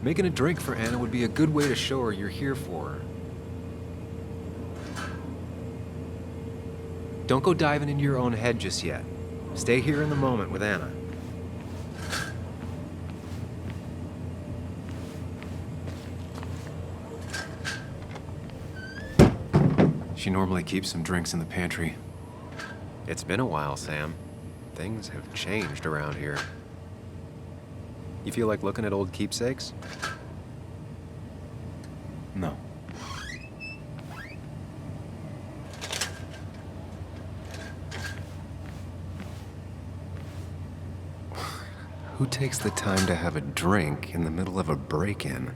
Making a drink for Anna would be a good way to show her you're here for her. Don't go diving into your own head just yet. Stay here in the moment with Anna. She normally keeps some drinks in the pantry. It's been a while, Sam. Things have changed around here. You feel like looking at old keepsakes? No. Who takes the time to have a drink in the middle of a break-in?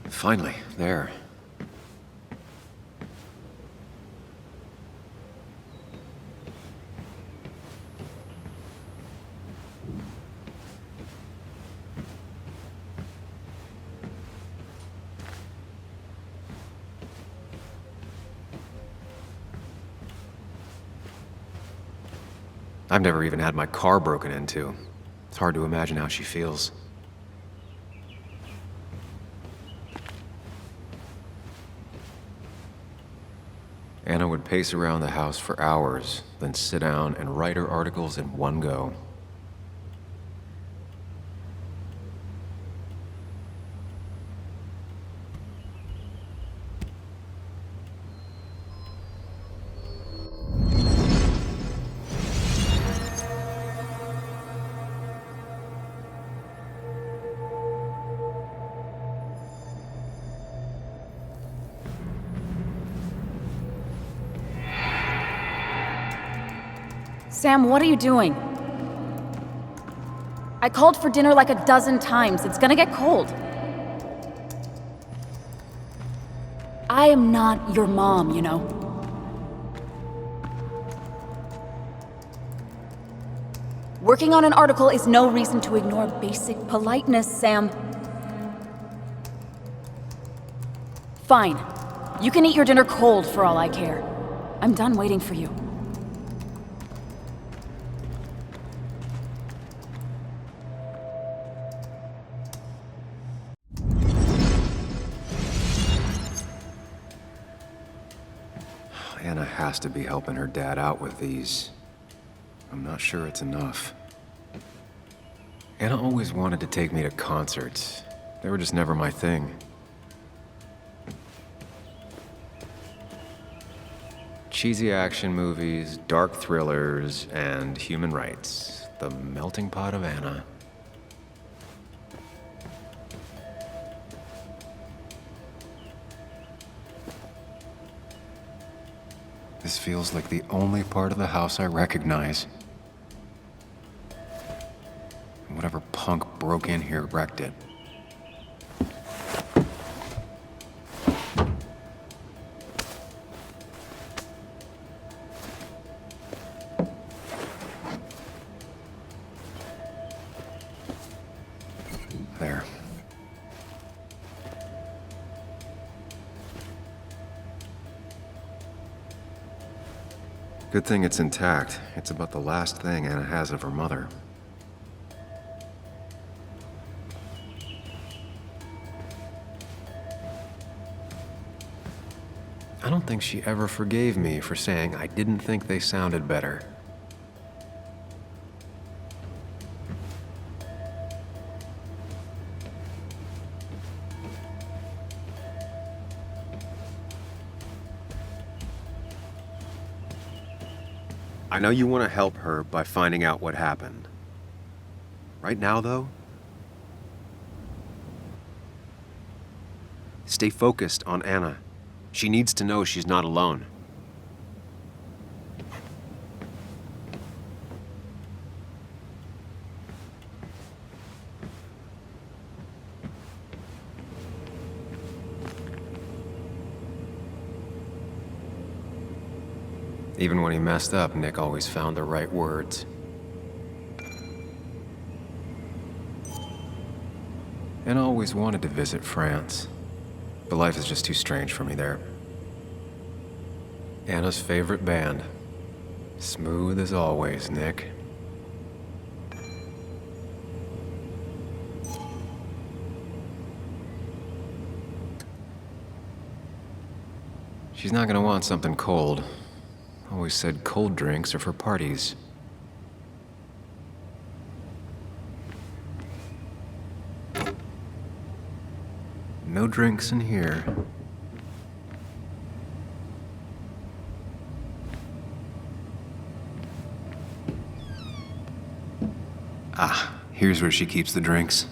Finally, there. I've never even had my car broken into. It's hard to imagine how she feels. Anna would pace around the house for hours, then sit down and write her articles in one go. Sam, what are you doing? I called for dinner like a dozen times. It's gonna get cold. I am not your mom, you know. Working on an article is no reason to ignore basic politeness, Sam. Fine. You can eat your dinner cold for all I care. I'm done waiting for you. Anna has to be helping her dad out with these. I'm not sure it's enough. Anna always wanted to take me to concerts. They were just never my thing. Cheesy action movies, dark thrillers, and human rights. The melting pot of Anna. This feels like the only part of the house I recognize. Whatever punk broke in here wrecked it. There. Good thing it's intact. It's about the last thing Anna has of her mother. I don't think she ever forgave me for saying I didn't think they sounded better. I know you want to help her by finding out what happened. Right now, though, stay focused on Anna. She needs to know she's not alone. Even when he messed up, Nick always found the right words. And I always wanted to visit France, but life is just too strange for me there. Anna's favorite band. Smooth as always, Nick. She's not gonna want something cold. Always said cold drinks are for parties. No drinks in here. Ah, here's where she keeps the drinks.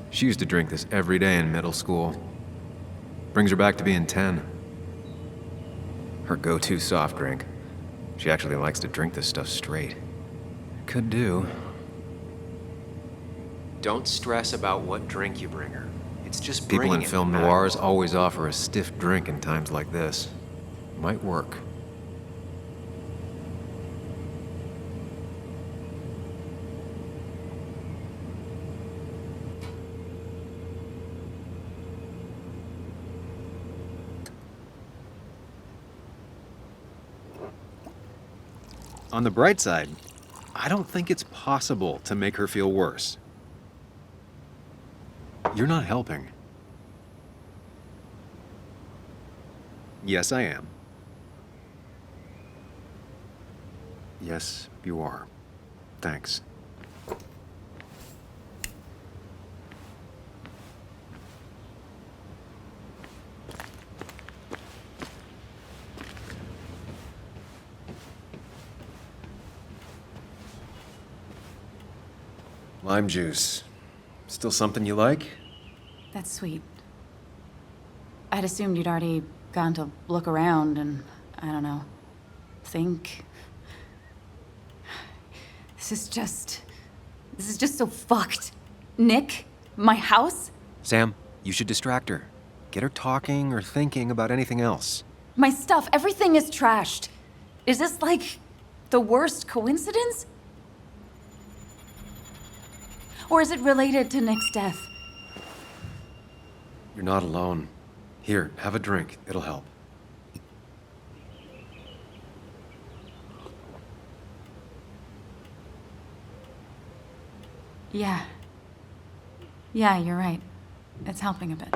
She used to drink this every day in middle school. Brings her back to being 10. Her go-to soft drink. She actually likes to drink this stuff straight. Could do. Don't stress about what drink you bring her. It's just people in film noirs always offer a stiff drink in times like this. Might work. On the bright side, I don't think it's possible to make her feel worse. You're not helping. Yes, I am. Yes, you are. Thanks. Lime juice. Still something you like? That's sweet. I'd assumed you'd already gone to look around and, I don't know, think. This is just so fucked. Nick? My house? Sam, you should distract her. Get her talking or thinking about anything else. My stuff, everything is trashed. Is this like the worst coincidence? Or is it related to Nick's death? You're not alone. Here, have a drink. It'll help. Yeah. Yeah, you're right. It's helping a bit.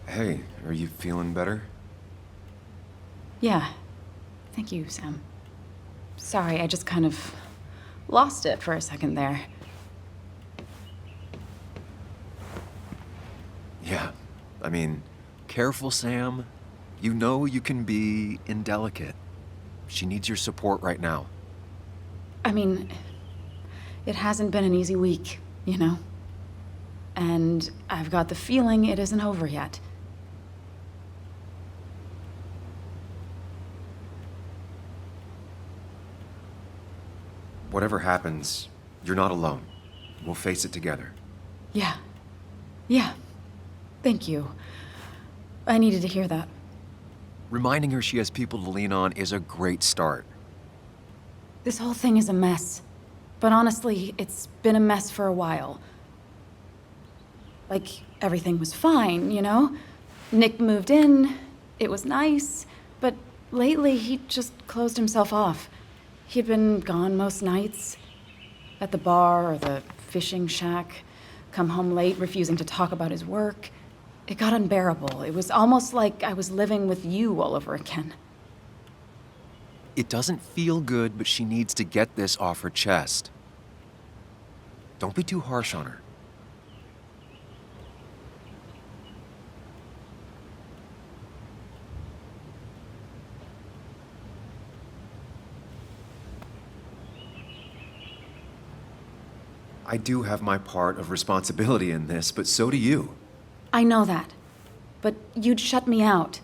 Hey, are you feeling better? Yeah. Thank you, Sam. Sorry, I just kind of lost it for a second there. Yeah. I mean, careful, Sam. You know you can be indelicate. She needs your support right now. I mean, it hasn't been an easy week, you know? And I've got the feeling it isn't over yet. Whatever happens, you're not alone. We'll face it together. Yeah. Yeah. Thank you. I needed to hear that. Reminding her she has people to lean on is a great start. This whole thing is a mess. But honestly, it's been a mess for a while. Like, everything was fine, you know? Nick moved in, it was nice, but lately he just closed himself off. He'd been gone most nights, at the bar or the fishing shack, come home late, refusing to talk about his work. It got unbearable. It was almost like I was living with you all over again. It doesn't feel good, but she needs to get this off her chest. Don't be too harsh on her. I do have my part of responsibility in this, but so do you. I know that. But you'd shut me out.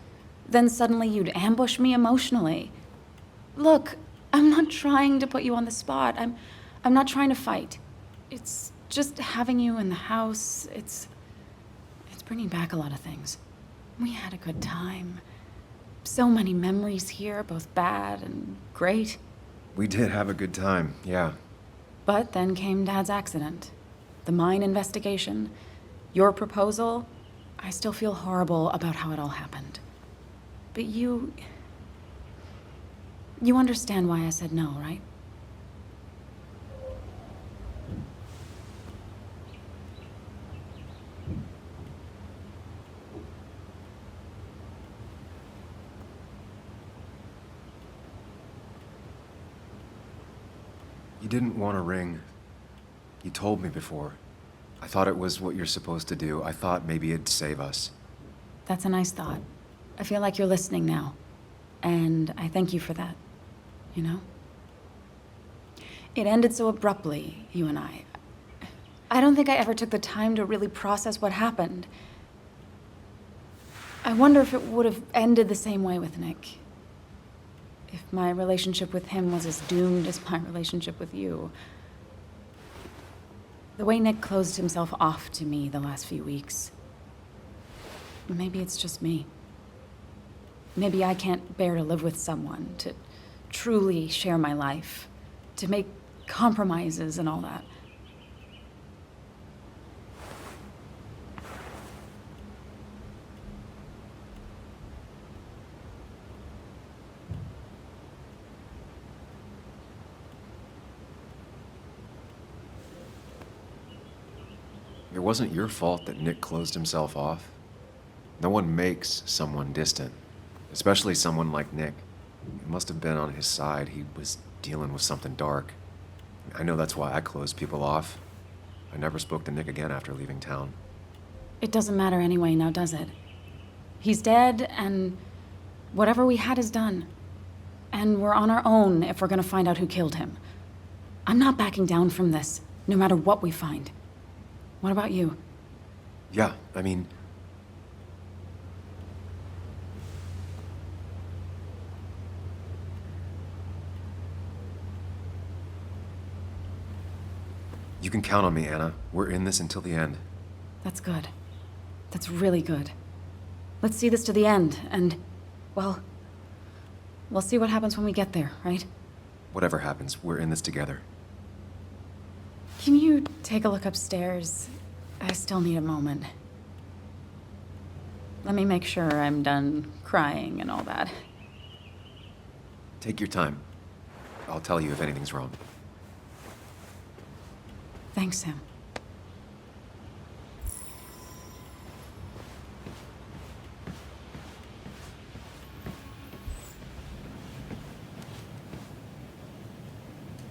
Then suddenly you'd ambush me emotionally. Look, I'm not trying to put you on the spot. I'm not trying to fight. It's just having you in the house. It's bringing back a lot of things. We had a good time. So many memories here, both bad and great. We did have a good time, yeah. But then came Dad's accident. The mine investigation. Your proposal. I still feel horrible about how it all happened. But you understand why I said no, right? You didn't want a ring. You told me before. I thought it was what you're supposed to do. I thought maybe it'd save us. That's a nice thought. I feel like you're listening now. And I thank you for that. You know? It ended so abruptly, you and I. I don't think I ever took the time to really process what happened. I wonder if it would have ended the same way with Nick. If my relationship with him was as doomed as my relationship with you. The way Nick closed himself off to me the last few weeks. Maybe it's just me. Maybe I can't bear to live with someone, to truly share my life, to make compromises and all that. It wasn't your fault that Nick closed himself off. No one makes someone distant, especially someone like Nick. It must have been on his side. He was dealing with something dark. I know that's why I closed people off. I never spoke to Nick again after leaving town. It doesn't matter anyway, now does it? He's dead, and whatever we had is done. And we're on our own if we're gonna find out who killed him. I'm not backing down from this, no matter what we find. What about you? Yeah, I mean... You can count on me, Anna. We're in this until the end. That's good. That's really good. Let's see this to the end, and, well, we'll see what happens when we get there, right? Whatever happens, we're in this together. Can you take a look upstairs? I still need a moment. Let me make sure I'm done crying and all that. Take your time. I'll tell you if anything's wrong. Thanks, Sam.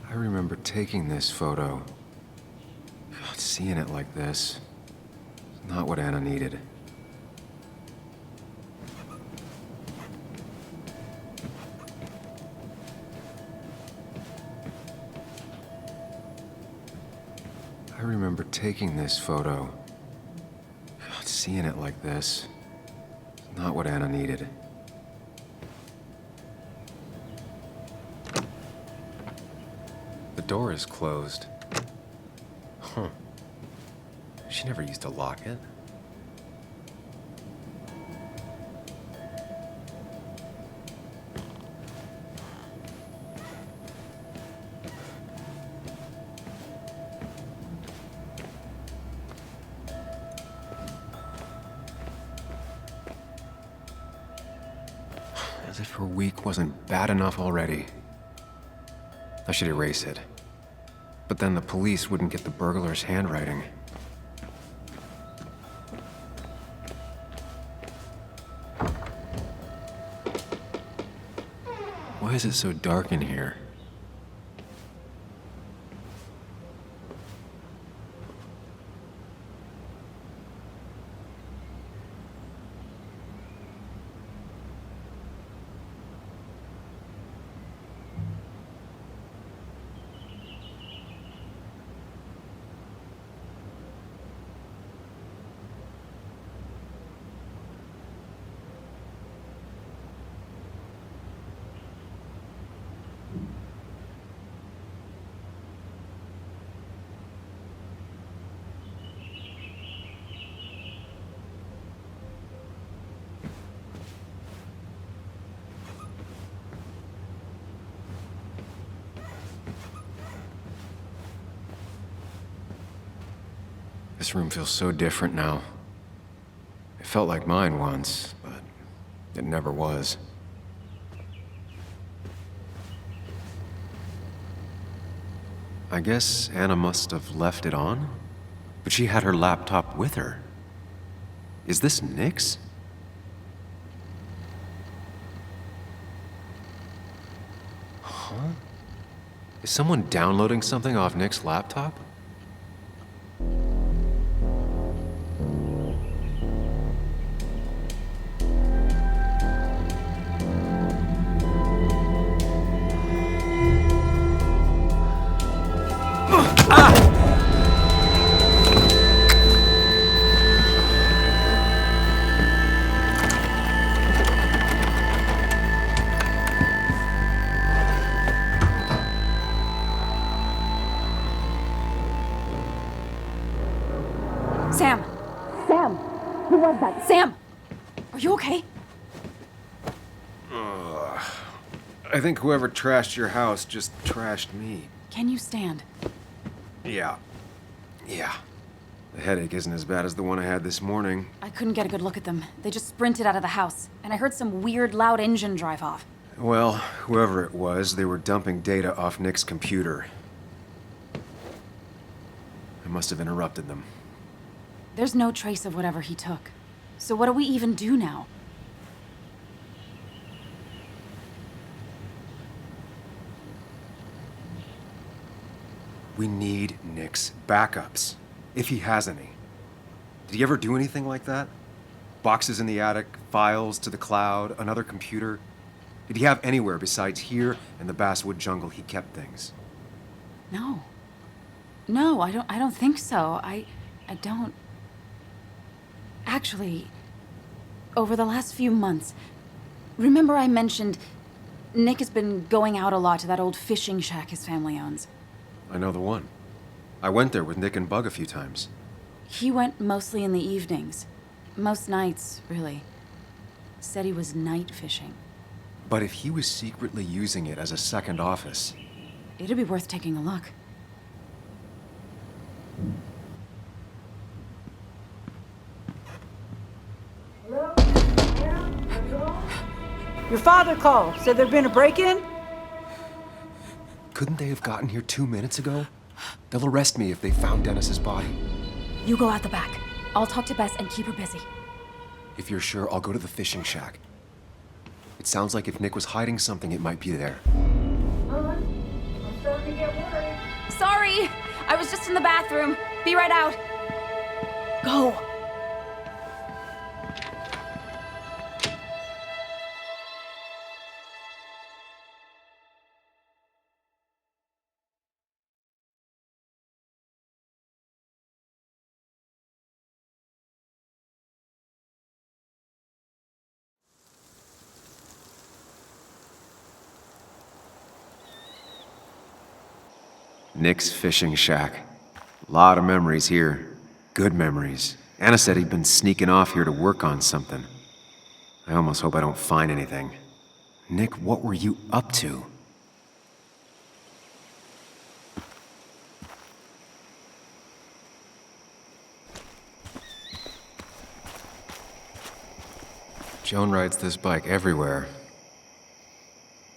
I remember taking this photo. God, seeing it like this. Not what Anna needed. I remember taking this photo. God, seeing it like this. Not what Anna needed. The door is closed. Huh. She never used to lock it. As if her week wasn't bad enough already. I should erase it. But then the police wouldn't get the burglar's handwriting. Why is it so dark in here? This room feels so different now. It felt like mine once, but it never was. I guess Anna must have left it on, but she had her laptop with her. Is this Nick's? Huh? Is someone downloading something off Nick's laptop? Sam! Sam! Who was that? Sam! Are you okay? I think whoever trashed your house just trashed me. Can you stand? Yeah. The headache isn't as bad as the one I had this morning. I couldn't get a good look at them. They just sprinted out of the house, and I heard some weird, loud engine drive off. Well, whoever it was, they were dumping data off Nick's computer. I must have interrupted them. There's no trace of whatever he took. So what do we even do now? We need Nick's backups, if he has any. Did he ever do anything like that? Boxes in the attic, files to the cloud, another computer? Did he have anywhere besides here and the Basswood jungle he kept things? No. No, I don't think so. I don't. Actually, over the last few months, remember I mentioned Nick has been going out a lot to that old fishing shack his family owns. I know the one. I went there with Nick and Bug a few times. He went mostly in the evenings. Most nights, really. Said he was night fishing. But if he was secretly using it as a second office... It'd be worth taking a look. Your father called. Said there'd been a break-in? Couldn't they have gotten here 2 minutes ago? They'll arrest me if they found Dennis's body. You go out the back. I'll talk to Bess and keep her busy. If you're sure, I'll go to the fishing shack. It sounds like if Nick was hiding something, it might be there. I'm starting to get worried. Sorry! I was just in the bathroom. Be right out. Go. Nick's fishing shack. Lot of memories here. Good memories. Anna said he'd been sneaking off here to work on something. I almost hope I don't find anything. Nick, what were you up to? Joan rides this bike everywhere.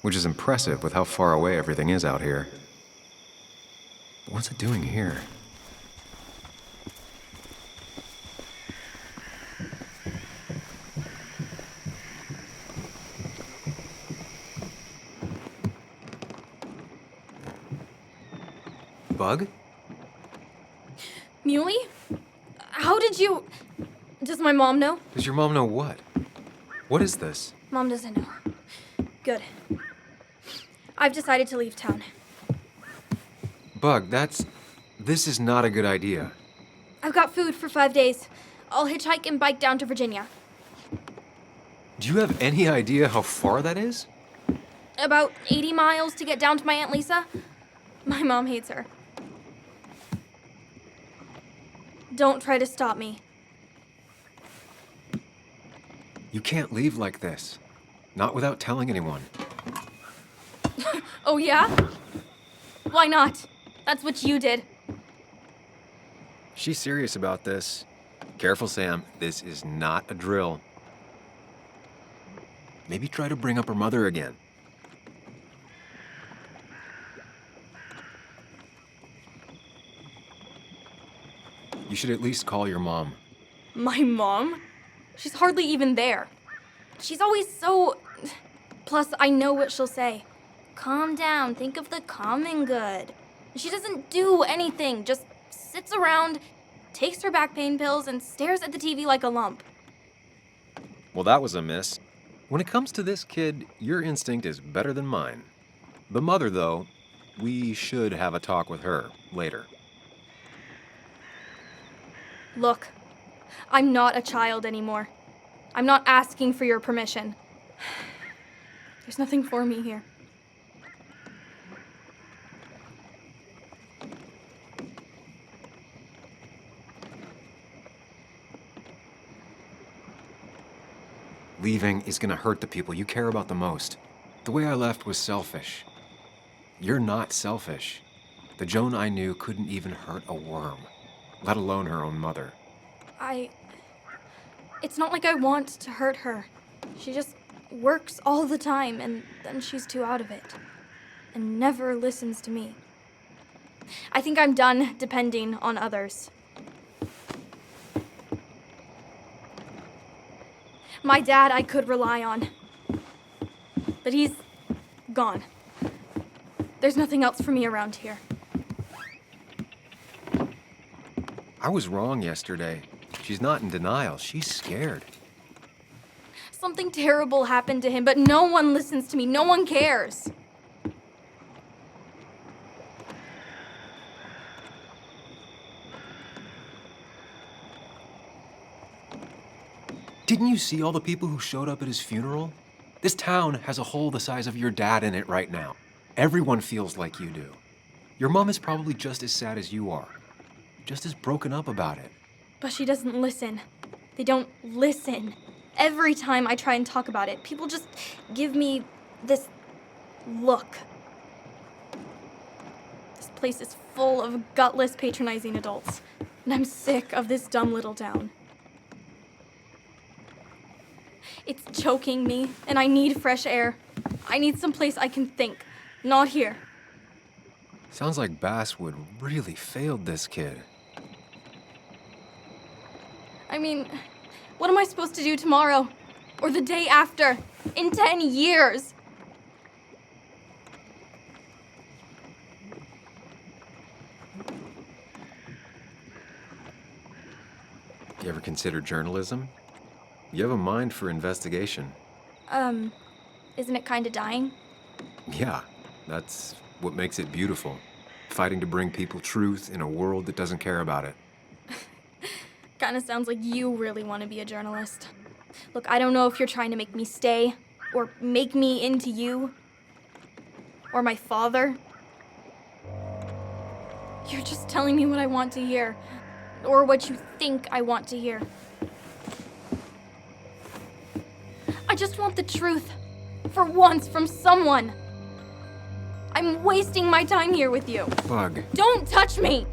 Which is impressive with how far away everything is out here. But what's it doing here? Bug? Muley? How did you... Does my mom know? Does your mom know what? What is this? Mom doesn't know. Good. I've decided to leave town. Bug, this is not a good idea. I've got food for 5 days. I'll hitchhike and bike down to Virginia. Do you have any idea how far that is? About 80 miles to get down to my Aunt Lisa. My mom hates her. Don't try to stop me. You can't leave like this. Not without telling anyone. Oh, yeah? Why not? That's what you did. She's serious about this. Careful, Sam. This is not a drill. Maybe try to bring up her mother again. You should at least call your mom. My mom? She's hardly even there. She's always so... Plus, I know what she'll say. Calm down, think of the common good. She doesn't do anything, just sits around, takes her back pain pills, and stares at the TV like a lump. Well, that was a miss. When it comes to this kid, your instinct is better than mine. The mother, though, we should have a talk with her later. Look, I'm not a child anymore. I'm not asking for your permission. There's nothing for me here. Leaving is gonna hurt the people you care about the most. The way I left was selfish. You're not selfish. The Joan I knew couldn't even hurt a worm, let alone her own mother. It's not like I want to hurt her. She just works all the time, and then she's too out of it. And never listens to me. I think I'm done depending on others. My dad I could rely on. But he's gone. There's nothing else for me around here. I was wrong yesterday. She's not in denial. She's scared. Something terrible happened to him, but no one listens to me. No one cares. Didn't you see all the people who showed up at his funeral? This town has a hole the size of your dad in it right now. Everyone feels like you do. Your mom is probably just as sad as you are. Just as broken up about it. But she doesn't listen. They don't listen. Every time I try and talk about it, people just give me this look. This place is full of gutless, patronizing adults, and I'm sick of this dumb little town. It's choking me, and I need fresh air. I need someplace I can think, not here. Sounds like Basswood really failed this kid. I mean, what am I supposed to do tomorrow? Or the day after? In 10 years? You ever consider journalism? You have a mind for investigation. Isn't it kinda dying? Yeah, that's what makes it beautiful. Fighting to bring people truth in a world that doesn't care about it. Kinda sounds like you really want to be a journalist. Look, I don't know if you're trying to make me stay, or make me into you, or my father. You're just telling me what I want to hear, or what you think I want to hear. I just want the truth, for once, from someone. I'm wasting my time here with you. Bug. Don't touch me!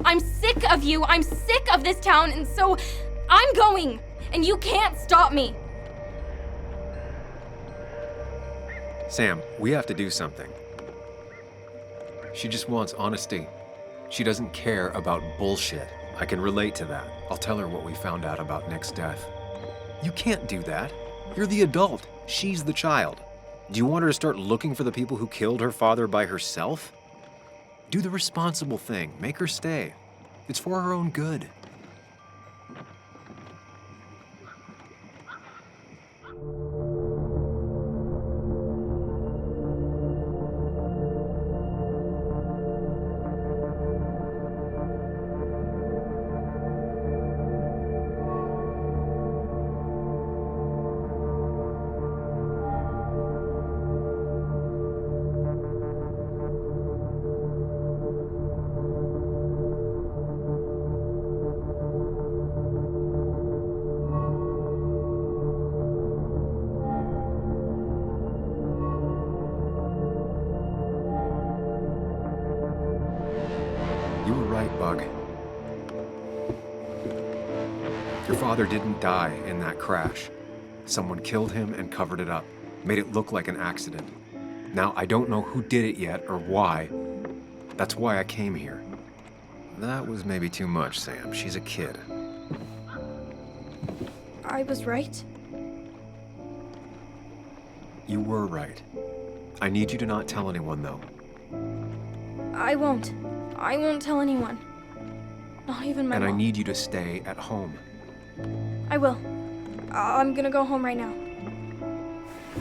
I'm sick of you, I'm sick of this town, and so I'm going, and you can't stop me. Sam, we have to do something. She just wants honesty. She doesn't care about bullshit. I can relate to that. I'll tell her what we found out about Nick's death. You can't do that. You're the adult. She's the child. Do you want her to start looking for the people who killed her father by herself? Do the responsible thing. Make her stay. It's for her own good. You were right, Bug. Your father didn't die in that crash. Someone killed him and covered it up, made it look like an accident. Now, I don't know who did it yet or why. That's why I came here. That was maybe too much, Sam. She's a kid. I was right. You were right. I need you to not tell anyone, though. I won't. I won't tell anyone. Not even my And I mom. need you to stay at home. I will. I'm gonna go home right now.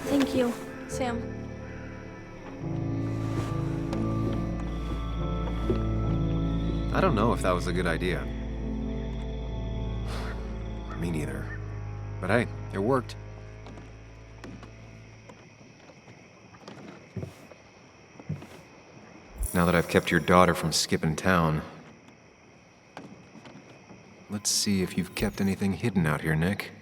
Thank you, Sam. I don't know if that was a good idea. Me neither. But hey, it worked. Now that I've kept your daughter from skipping town, let's see if you've kept anything hidden out here, Nick.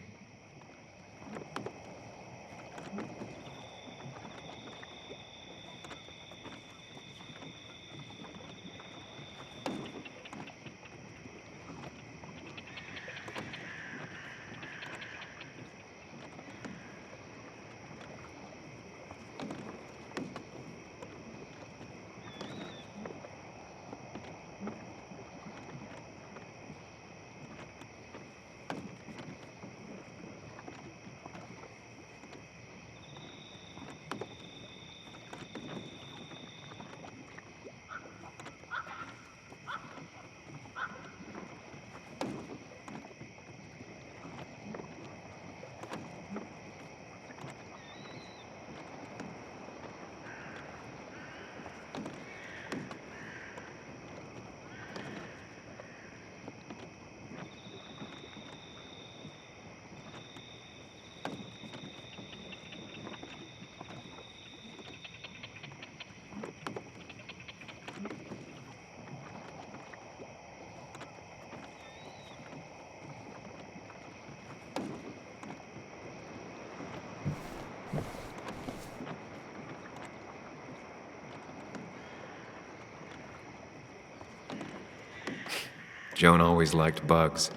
Joan always liked bugs.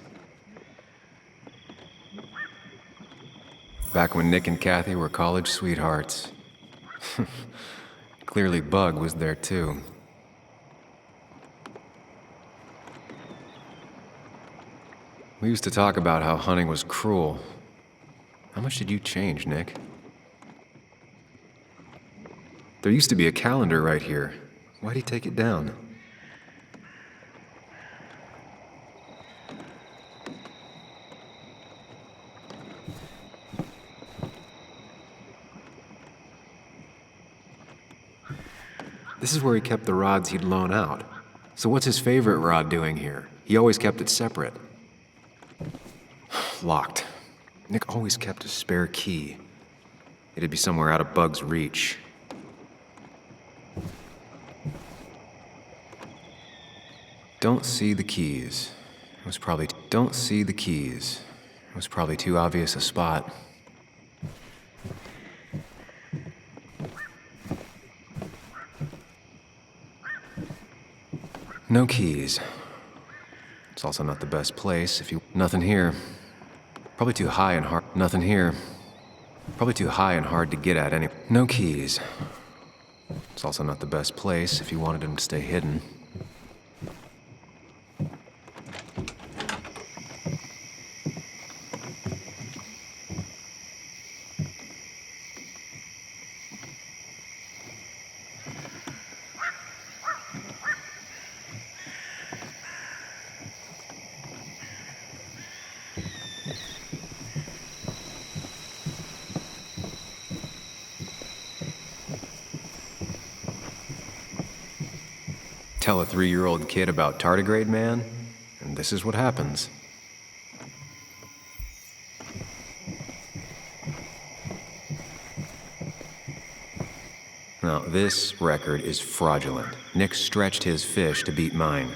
Back when Nick and Kathy were college sweethearts. Clearly Bug was there too. We used to talk about how hunting was cruel. How much did you change, Nick? There used to be a calendar right here. Why'd he take it down? This is where he kept the rods he'd loan out. So what's his favorite rod doing here? He always kept it separate. Locked. Nick always kept a spare key. It'd be somewhere out of Bug's reach. Don't see the keys. Don't see the keys. It was probably too obvious a spot. No keys. It's also not the best place if you... Nothing here. Probably too high and hard... Nothing here. Probably too high and hard to get at any... No keys. It's also not the best place if you wanted him to stay hidden. Tell a 3-year-old kid about tardigrade man, and this is what happens. Now, this record is fraudulent. Nick stretched his fish to beat mine.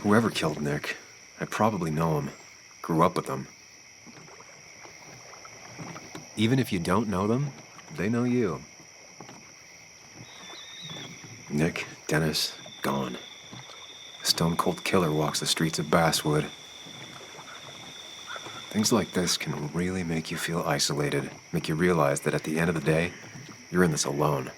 Whoever killed Nick, I probably know him. Grew up with them. Even if you don't know them, they know you. Nick, Dennis, gone. A stone-cold killer walks the streets of Basswood. Things like this can really make you feel isolated, make you realize that at the end of the day, you're in this alone.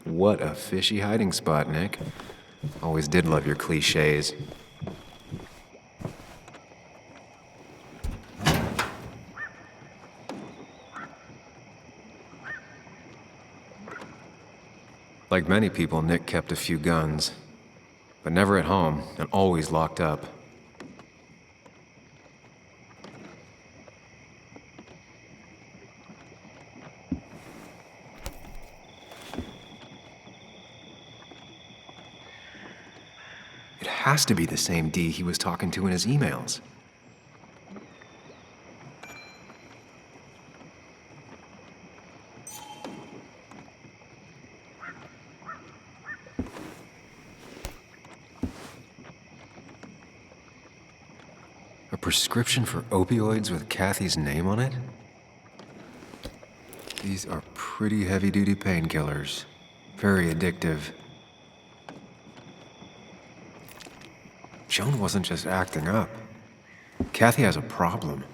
What a fishy hiding spot, Nick. Always did love your cliches. Like many people, Nick kept a few guns, but never at home and always locked up. It has to be the same D he was talking to in his emails. A prescription for opioids with Kathy's name on it? These are pretty heavy-duty painkillers. Very addictive. Joan wasn't just acting up. Kathy has a problem.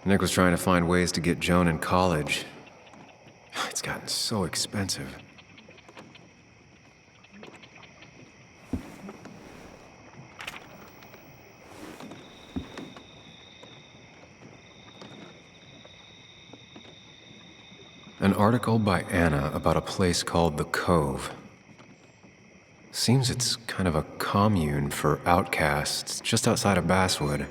Nick was trying to find ways to get Joan in college. It's gotten so expensive. An article by Anna about a place called The Cove. Seems it's kind of a commune for outcasts just outside of Basswood.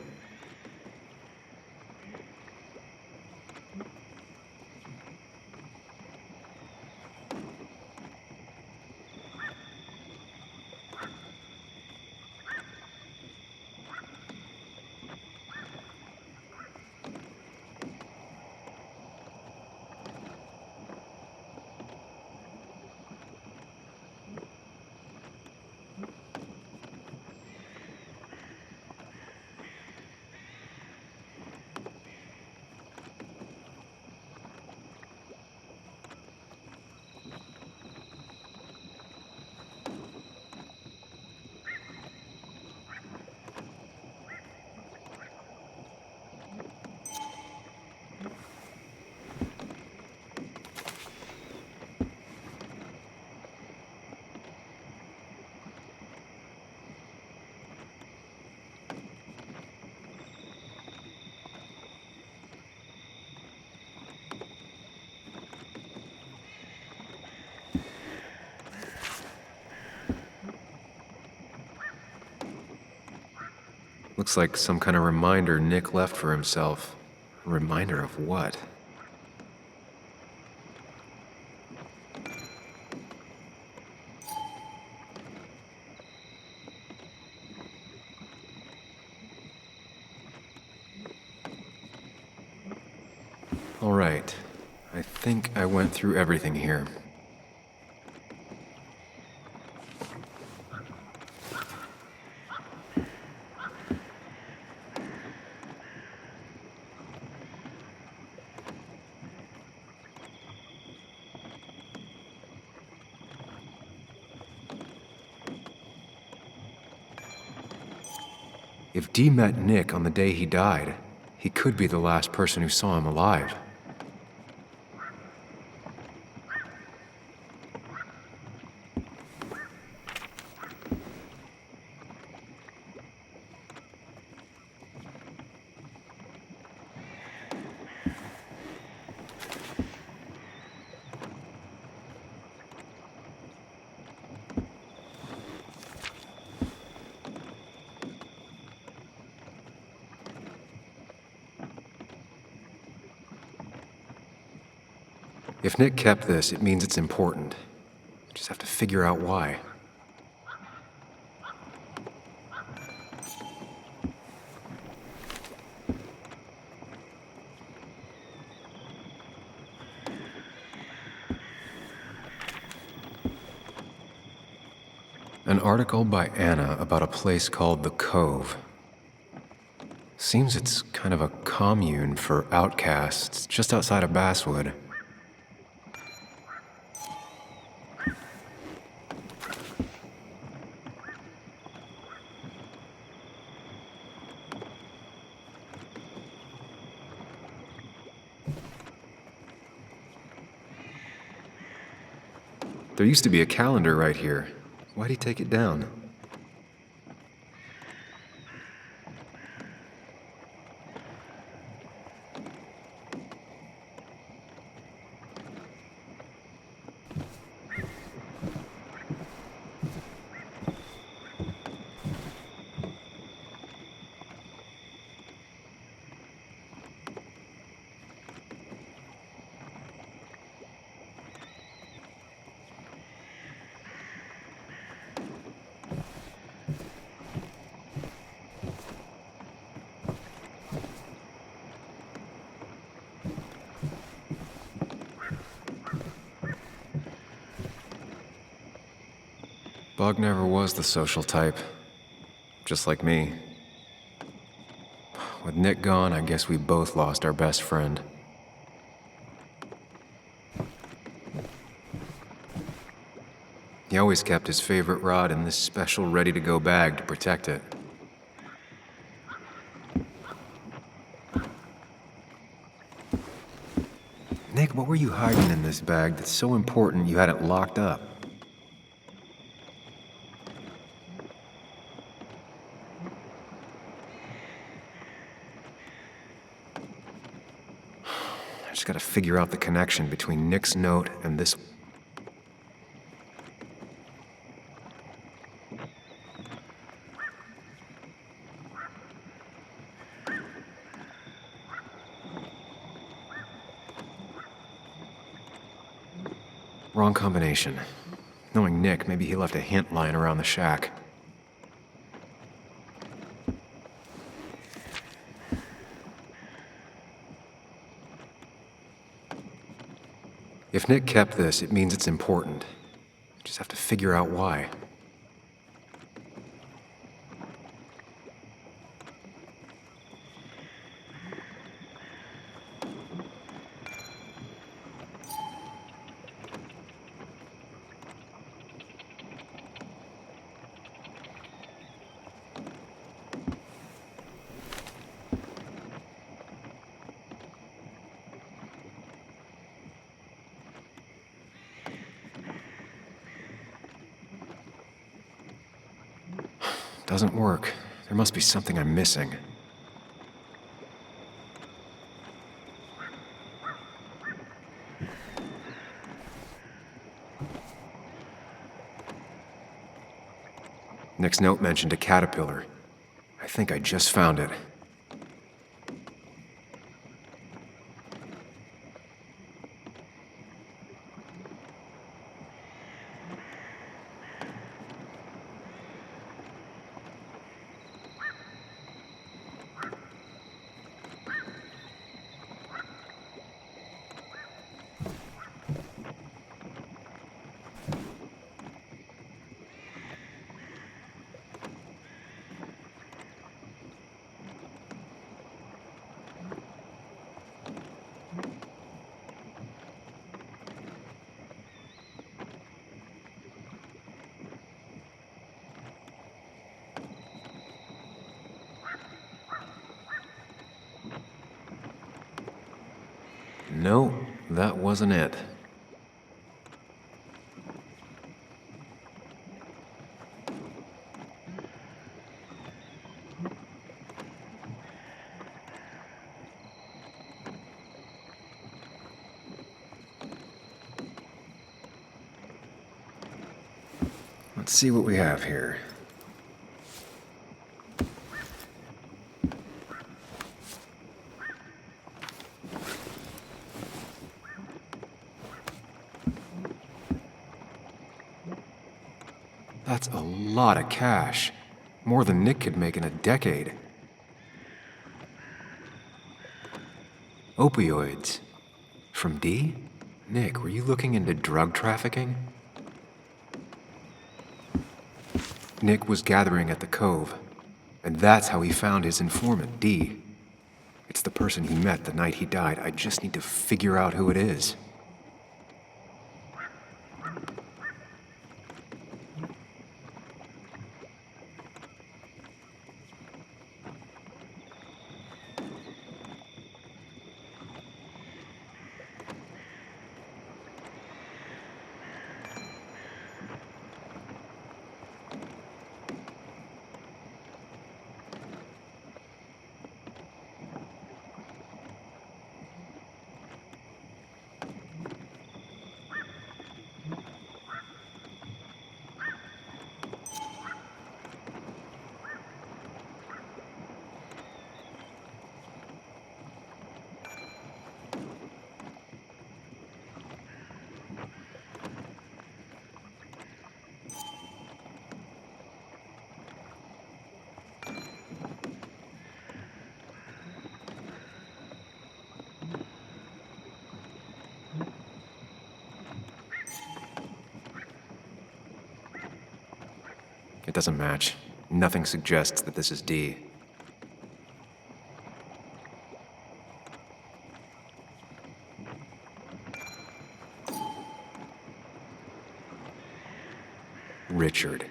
Looks like some kind of reminder Nick left for himself. A reminder of what? All right. I think I went through everything here. If Dee met Nick on the day he died, he could be the last person who saw him alive. If Nick kept this, it means it's important. I just have to figure out why. An article by Anna about a place called The Cove. Seems it's kind of a commune for outcasts just outside of Basswood. There used to be a calendar right here. Why'd he take it down? Bug never was the social type. Just like me. With Nick gone, I guess we both lost our best friend. He always kept his favorite rod in this special ready-to-go bag to protect it. Nick, what were you hiding in this bag that's so important you had it locked up? I just gotta figure out the connection between Nick's note and this. Wrong combination. Knowing Nick, maybe he left a hint lying around the shack. If Nick kept this, it means it's important. I just have to figure out why. Doesn't work. There must be something I'm missing. Nick's note mentioned a caterpillar. I think I just found it. No, that wasn't it. Let's see what we have here. That's a lot of cash. More than Nick could make in a decade. Opioids. From Dee? Nick, were you looking into drug trafficking? Nick was gathering at the Cove, and that's how he found his informant, Dee. It's the person he met the night he died. I just need to figure out who it is. It doesn't match. Nothing suggests that this is Dee. Richard,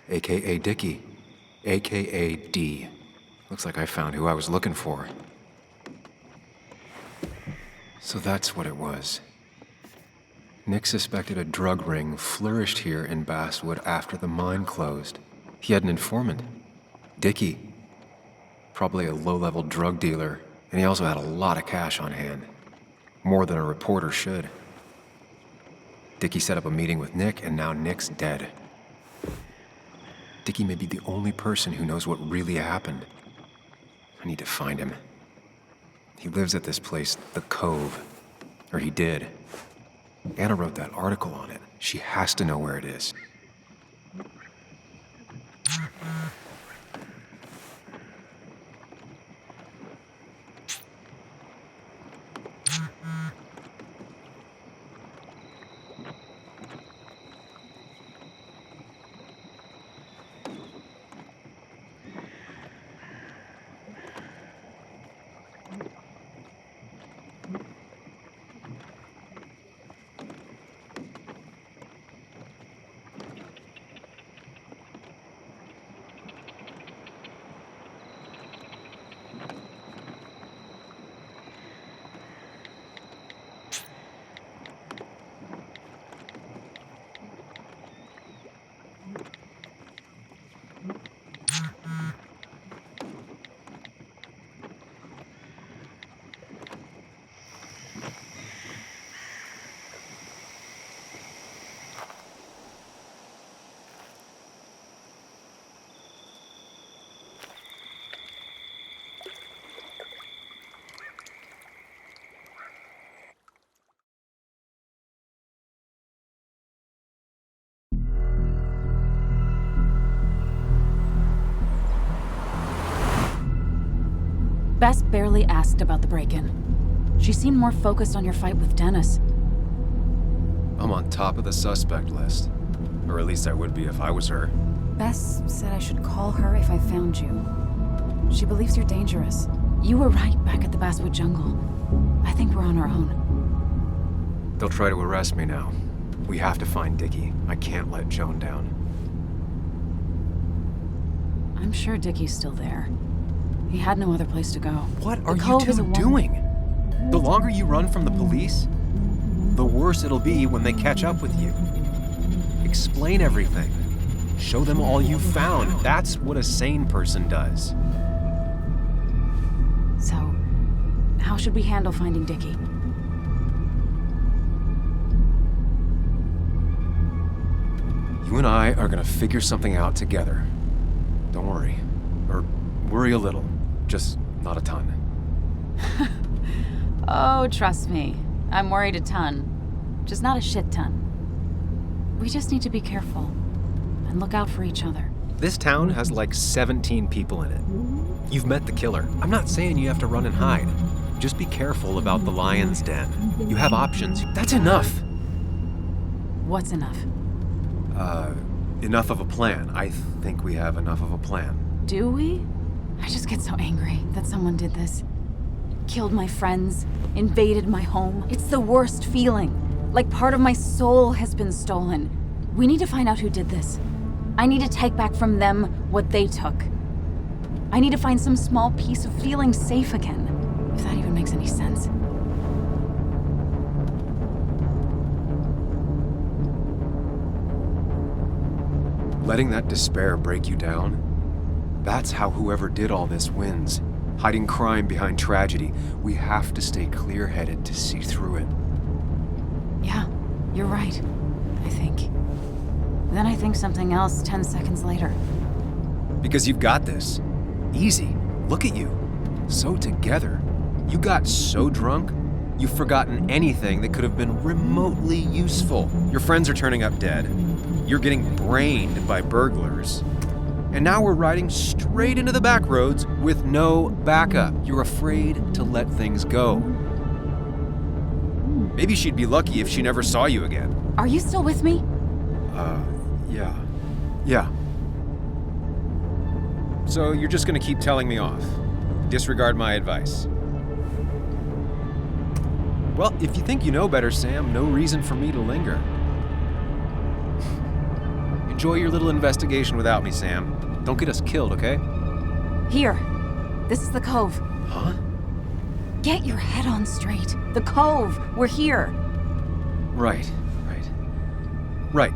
aka Dickie, aka Dee. Looks like I found who I was looking for. So that's what it was. Nick suspected a drug ring flourished here in Basswood after the mine closed. He had an informant, Dickie. Probably a low-level drug dealer, and he also had a lot of cash on hand. More than a reporter should. Dickie set up a meeting with Nick, and now Nick's dead. Dickie may be the only person who knows what really happened. I need to find him. He lives at this place, the Cove. Or he did. Anna wrote that article on it. She has to know where it is. Bess barely asked about the break-in. She seemed more focused on your fight with Dennis. I'm on top of the suspect list. Or at least I would be if I was her. Bess said I should call her if I found you. She believes you're dangerous. You were right back at the Basswood Jungle. I think we're on our own. They'll try to arrest me now. We have to find Dickie. I can't let Joan down. I'm sure Dickie's still there. He had no other place to go. What are The you Cove is two a doing? The longer you run from the police, the worse it'll be when they catch up with you. Explain everything. Show them all you've found. That's what a sane person does. So, how should we handle finding Dickie? You and I are gonna figure something out together. Don't worry. Or worry a little. Just not a ton. Oh, trust me. I'm worried a ton. Just not a shit ton. We just need to be careful and look out for each other. This town has like 17 people in it. You've met the killer. I'm not saying you have to run and hide. Just be careful about the lion's den. You have options. That's enough. What's enough? Enough of a plan. I think we have enough of a plan. Do we? I just get so angry that someone did this. Killed my friends, invaded my home. It's the worst feeling. Like part of my soul has been stolen. We need to find out who did this. I need to take back from them what they took. I need to find some small piece of feeling safe again, if that even makes any sense. Letting that despair break you down, that's how whoever did all this wins. Hiding crime behind tragedy. We have to stay clear-headed to see through it. Yeah, you're right, I think. Then I think something else 10 seconds later. Because you've got this. Easy. Look at you. So together. You got so drunk, you've forgotten anything that could have been remotely useful. Your friends are turning up dead. You're getting brained by burglars. And now we're riding straight into the back roads with no backup. You're afraid to let things go. Maybe she'd be lucky if she never saw you again. Are you still with me? Yeah. Yeah. So you're just gonna keep telling me off. Disregard my advice. Well, if you think you know better, Sam, no reason for me to linger. Enjoy your little investigation without me, Sam. Don't get us killed, okay? Here. This is the Cove. Huh? Get your head on straight. The Cove. We're here. Right. Right.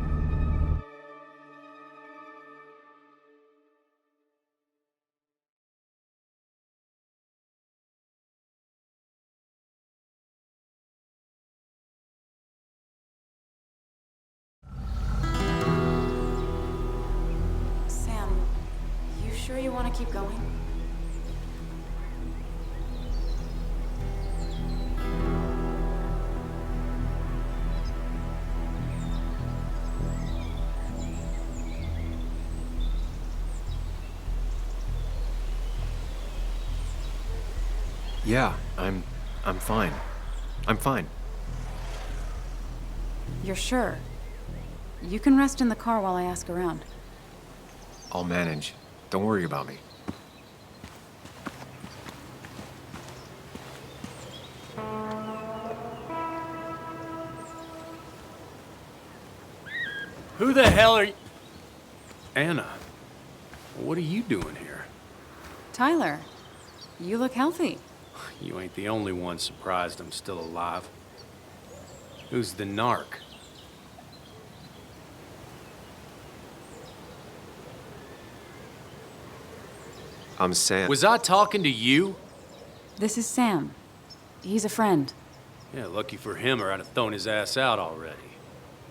Sam, you sure you want to keep going? Yeah, I'm fine. I'm fine. You're sure? You can rest in the car while I ask around. I'll manage. Don't worry about me. Who the hell are you? Anna, what are you doing here? Tyler, you look healthy. You ain't the only one surprised I'm still alive. Who's the narc? I'm Sam. Was I talking to you? This is Sam. He's a friend. Yeah, lucky for him or I'd have thrown his ass out already.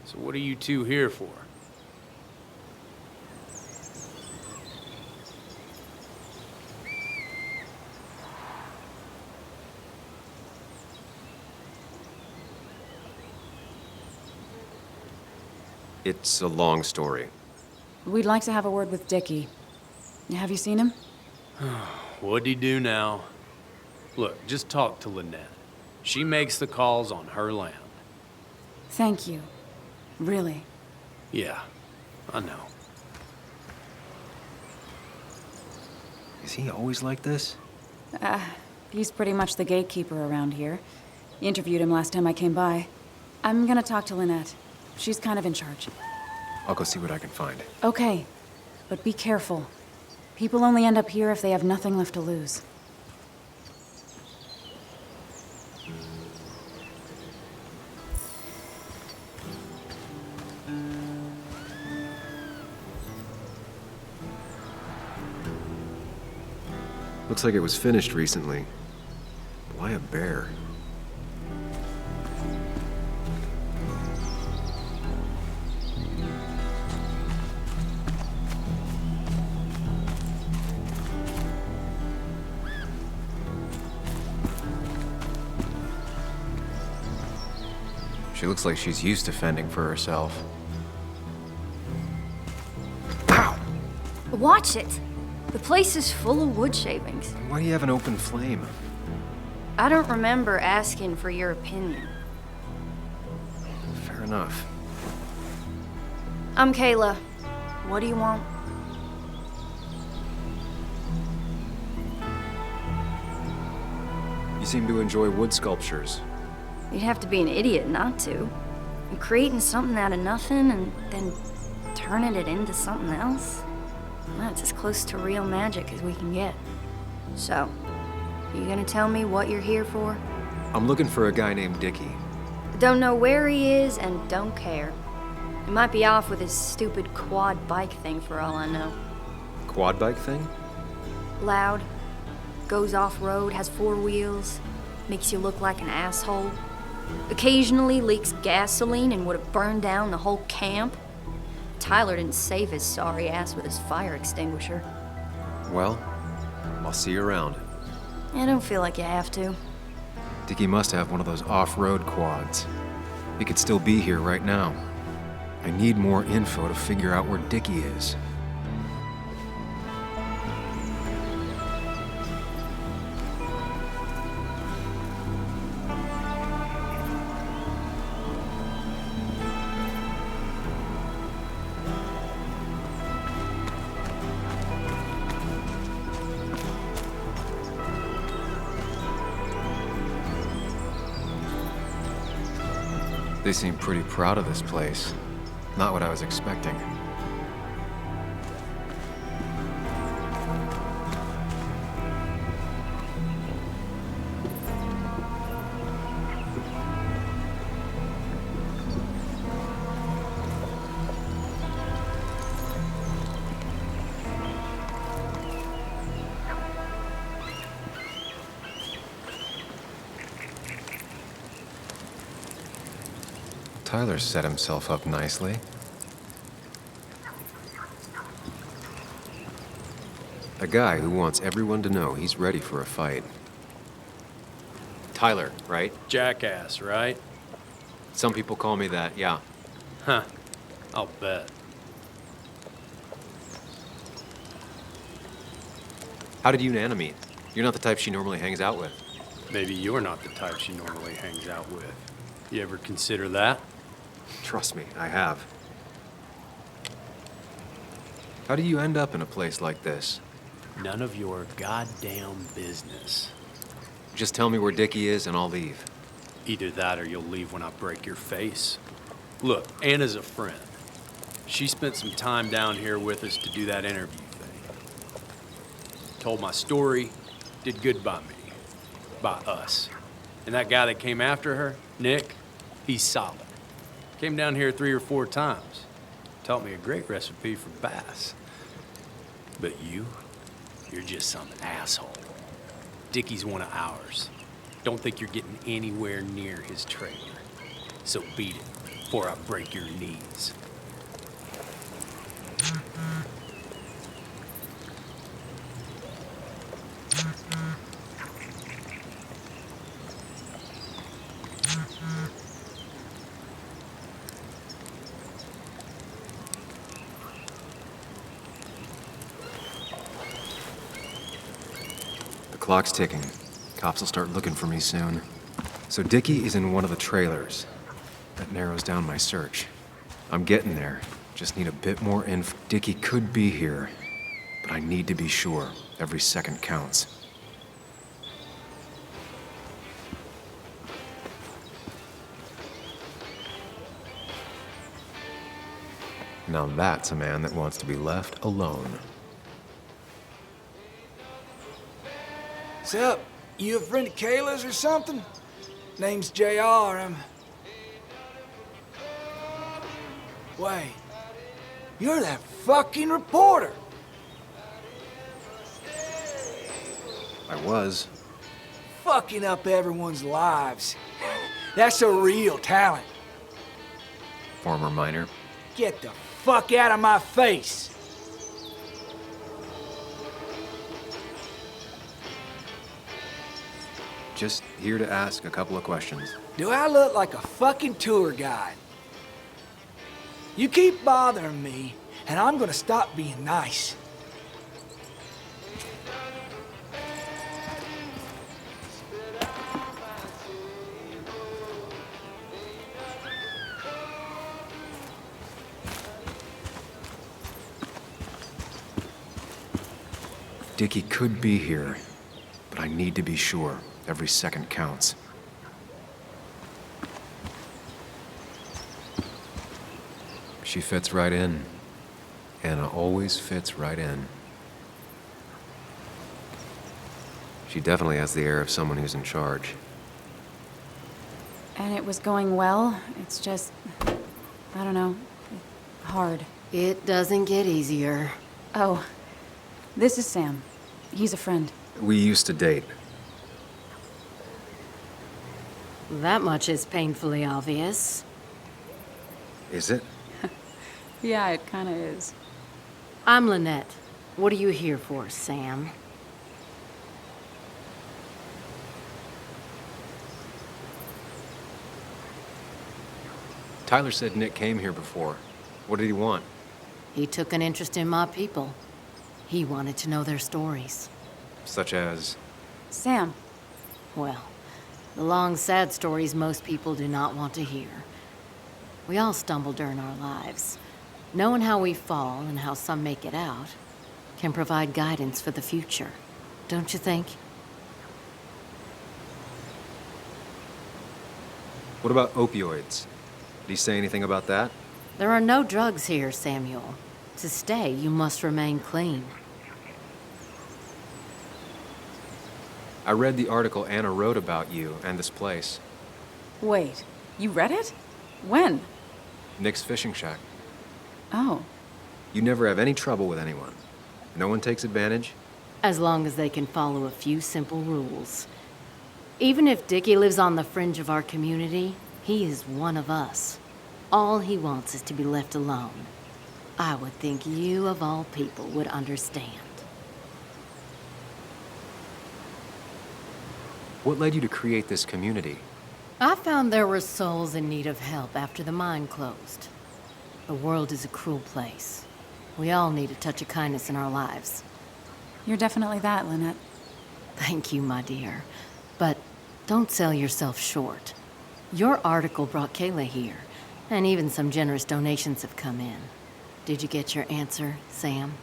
So what are you two here for? It's a long story. We'd like to have a word with Dickie. Have you seen him? What'd he do now? Look, just talk to Lynette. She makes the calls on her land. Thank you. Really. Yeah, I know. Is he always like this? He's pretty much the gatekeeper around here. Interviewed him last time I came by. I'm gonna talk to Lynette. She's kind of in charge. I'll go see what I can find. Okay, but be careful. People only end up here if they have nothing left to lose. Looks like it was finished recently. Why a bear? She looks like she's used to fending for herself. Ow! Watch it. The place is full of wood shavings. Why do you have an open flame? I don't remember asking for your opinion. Fair enough. I'm Kayla. What do you want? You seem to enjoy wood sculptures. You'd have to be an idiot not to. You're creating something out of nothing and then turning it into something else? That's as close to real magic as we can get. So, you gonna tell me what you're here for? I'm looking for a guy named Dickie. Don't know where he is and don't care. He might be off with his stupid quad bike thing for all I know. Quad bike thing? Loud, goes off-road, has 4 wheels, makes you look like an asshole. Occasionally leaks gasoline and would have burned down the whole camp. Tyler didn't save his sorry ass with his fire extinguisher. Well, I'll see you around. I don't feel like you have to. Dickie must have one of those off-road quads. He could still be here right now. I need more info to figure out where Dickie is. They seem pretty proud of this place. Not what I was expecting. Tyler set himself up nicely. A guy who wants everyone to know he's ready for a fight. Tyler, right? Jackass, right? Some people call me that, yeah. Huh. I'll bet. How did you and Anna meet? You're not the type she normally hangs out with. Maybe you're not the type she normally hangs out with. You ever consider that? Trust me, I have. How do you end up in a place like this? None of your goddamn business. Just tell me where Dickie is and I'll leave. Either that or you'll leave when I break your face. Look, Anna's a friend. She spent some time down here with us to do that interview thing. Told my story, did good by me. By us. And that guy that came after her, Nick, he's solid. Came down here 3 or 4 times. Taught me a great recipe for bass. But you're just some asshole. Dickie's one of ours. Don't think you're getting anywhere near his trailer. So beat it before I break your knees. The clock's ticking. Cops will start looking for me soon. So Dickie is in one of the trailers. That narrows down my search. I'm getting there. Just need a bit more info. Dickie could be here, but I need to be sure. Every second counts. Now that's a man that wants to be left alone. What's up? You a friend of Kayla's or something? Name's JR. Wait. You're that fucking reporter. I was. Fucking up everyone's lives. That's a real talent. Former miner. Get the fuck out of my face. Just here to ask a couple of questions. Do I look like a fucking tour guide? You keep bothering me, and I'm gonna stop being nice. Dickie could be here, but I need to be sure. Every second counts. She fits right in. Anna always fits right in. She definitely has the air of someone who's in charge. And it was going well. It's just, I don't know, hard. It doesn't get easier. Oh, this is Sam. He's a friend. We used to date. That much is painfully obvious. Is it? Yeah, it kind of is. I'm Lynette. What are you here for, Sam? Tyler said Nick came here before. What did he want? He took an interest in my people. He wanted to know their stories. Such as... Sam. Well, the long, sad stories most people do not want to hear. We all stumble during our lives. Knowing how we fall and how some make it out can provide guidance for the future, don't you think? What about opioids? Did he say anything about that? There are no drugs here, Samuel. To stay, you must remain clean. I read the article Anna wrote about you and this place. Wait, you read it? When? Nick's fishing shack. Oh. You never have any trouble with anyone. No one takes advantage. As long as they can follow a few simple rules. Even if Dickie lives on the fringe of our community, he is one of us. All he wants is to be left alone. I would think you, of all people, would understand. What led you to create this community? I found there were souls in need of help after the mine closed. The world is a cruel place. We all need a touch of kindness in our lives. You're definitely that, Lynette. Thank you, my dear. But don't sell yourself short. Your article brought Kayla here, and even some generous donations have come in. Did you get your answer, Sam?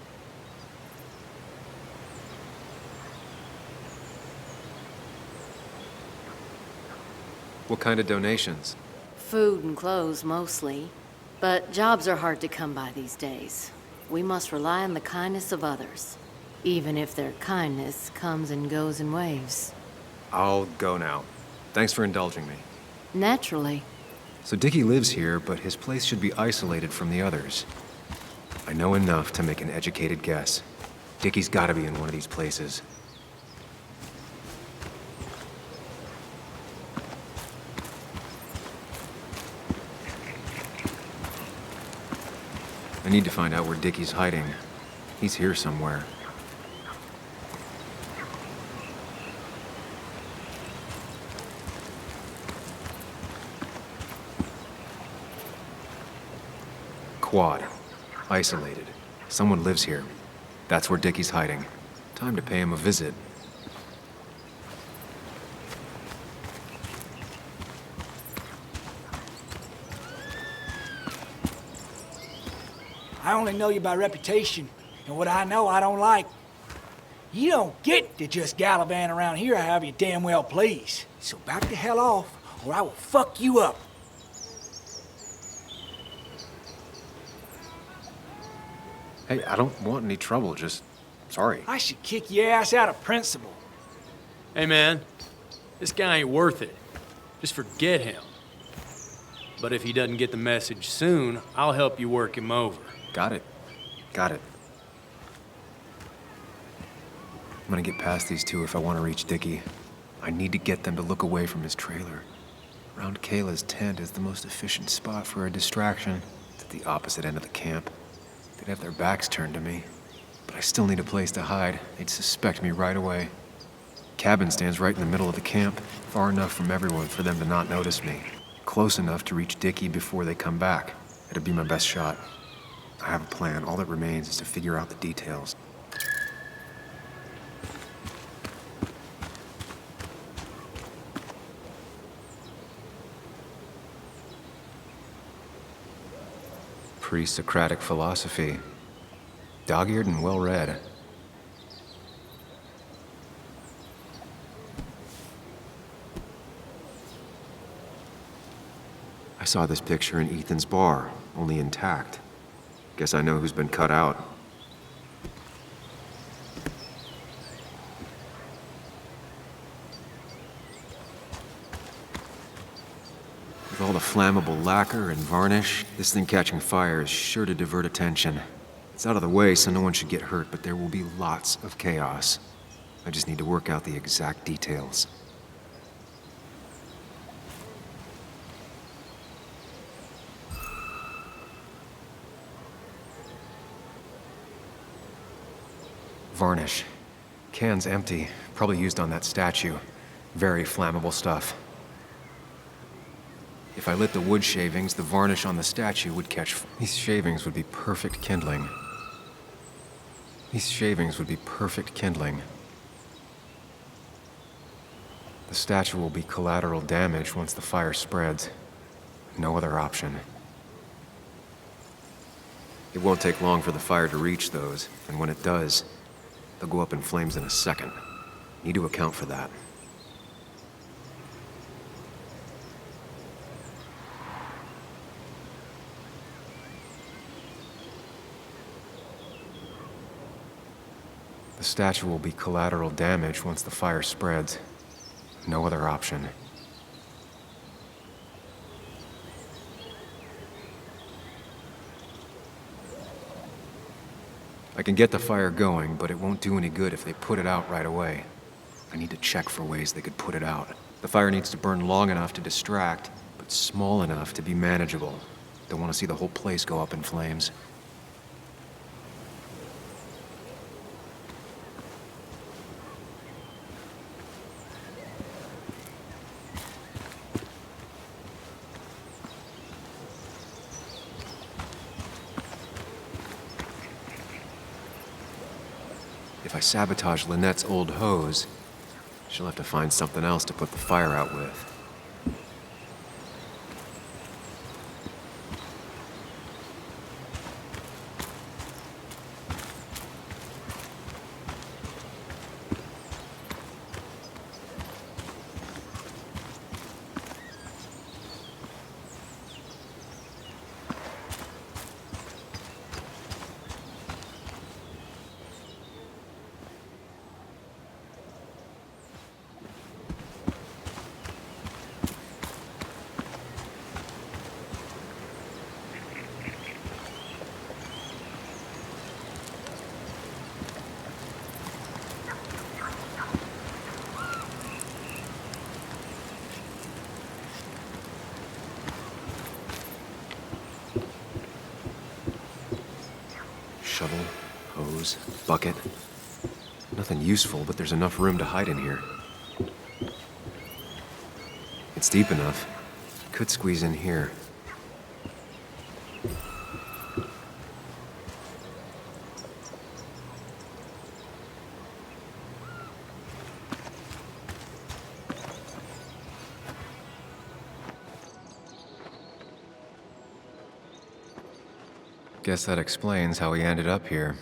What kind of donations? Food and clothes, mostly. But jobs are hard to come by these days. We must rely on the kindness of others, even if their kindness comes and goes in waves. I'll go now. Thanks for indulging me. Naturally. So Dickie lives here, but his place should be isolated from the others. I know enough to make an educated guess. Dickie's gotta be in one of these places. I need to find out where Dickie's hiding. He's here somewhere. Quad. Isolated. Someone lives here. That's where Dickie's hiding. Time to pay him a visit. I only know you by reputation, and what I know I don't like. You don't get to just gallivant around here however you damn well please. So back the hell off, or I will fuck you up. Hey, I don't want any trouble, just... sorry. I should kick your ass out of principle. Hey, man, this guy ain't worth it. Just forget him. But if he doesn't get the message soon, I'll help you work him over. Got it. Got it. I'm gonna get past these two if I want to reach Dickie. I need to get them to look away from his trailer. Around Kayla's tent is the most efficient spot for a distraction. It's at the opposite end of the camp. They'd have their backs turned to me, but I still need a place to hide. They'd suspect me right away. Cabin stands right in the middle of the camp, far enough from everyone for them to not notice me. Close enough to reach Dickie before they come back. It'd be my best shot. I have a plan. All that remains is to figure out the details. Pre-Socratic philosophy. Dog-eared and well-read. I saw this picture in Ethan's bar, only intact. Guess I know who's been cut out. With all the flammable lacquer and varnish, this thing catching fire is sure to divert attention. It's out of the way so no one should get hurt, but there will be lots of chaos. I just need to work out the exact details. Varnish. Can's empty. Probably used on that statue. Very flammable stuff. If I lit the wood shavings, the varnish on the statue would catch These shavings would be perfect kindling. These shavings would be perfect kindling. The statue will be collateral damage once the fire spreads. No other option. It won't take long for the fire to reach those, and when it does, they'll go up in flames in a second. Need to account for that. The statue will be collateral damage once the fire spreads. No other option. I can get the fire going, but it won't do any good if they put it out right away. I need to check for ways they could put it out. The fire needs to burn long enough to distract, but small enough to be manageable. Don't want to see the whole place go up in flames. If I sabotage Lynette's old hose, she'll have to find something else to put the fire out with. Shovel, hose, bucket. Nothing useful, but there's enough room to hide in here. It's deep enough. Could squeeze in here. Guess that explains how he ended up here.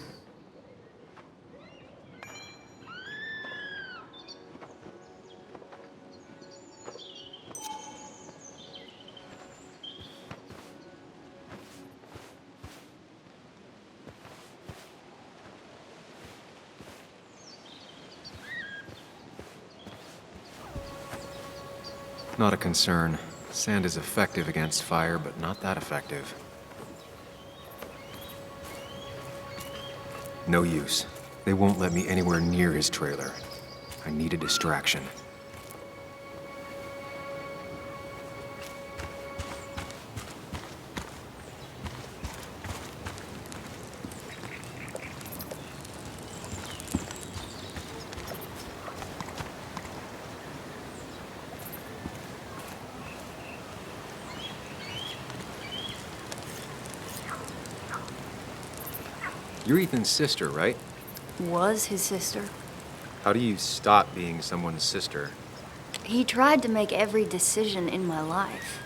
Not a concern. Sand is effective against fire, but not that effective. No use. They won't let me anywhere near his trailer. I need a distraction. You're Ethan's sister, right? Was his sister. How do you stop being someone's sister? He tried to make every decision in my life.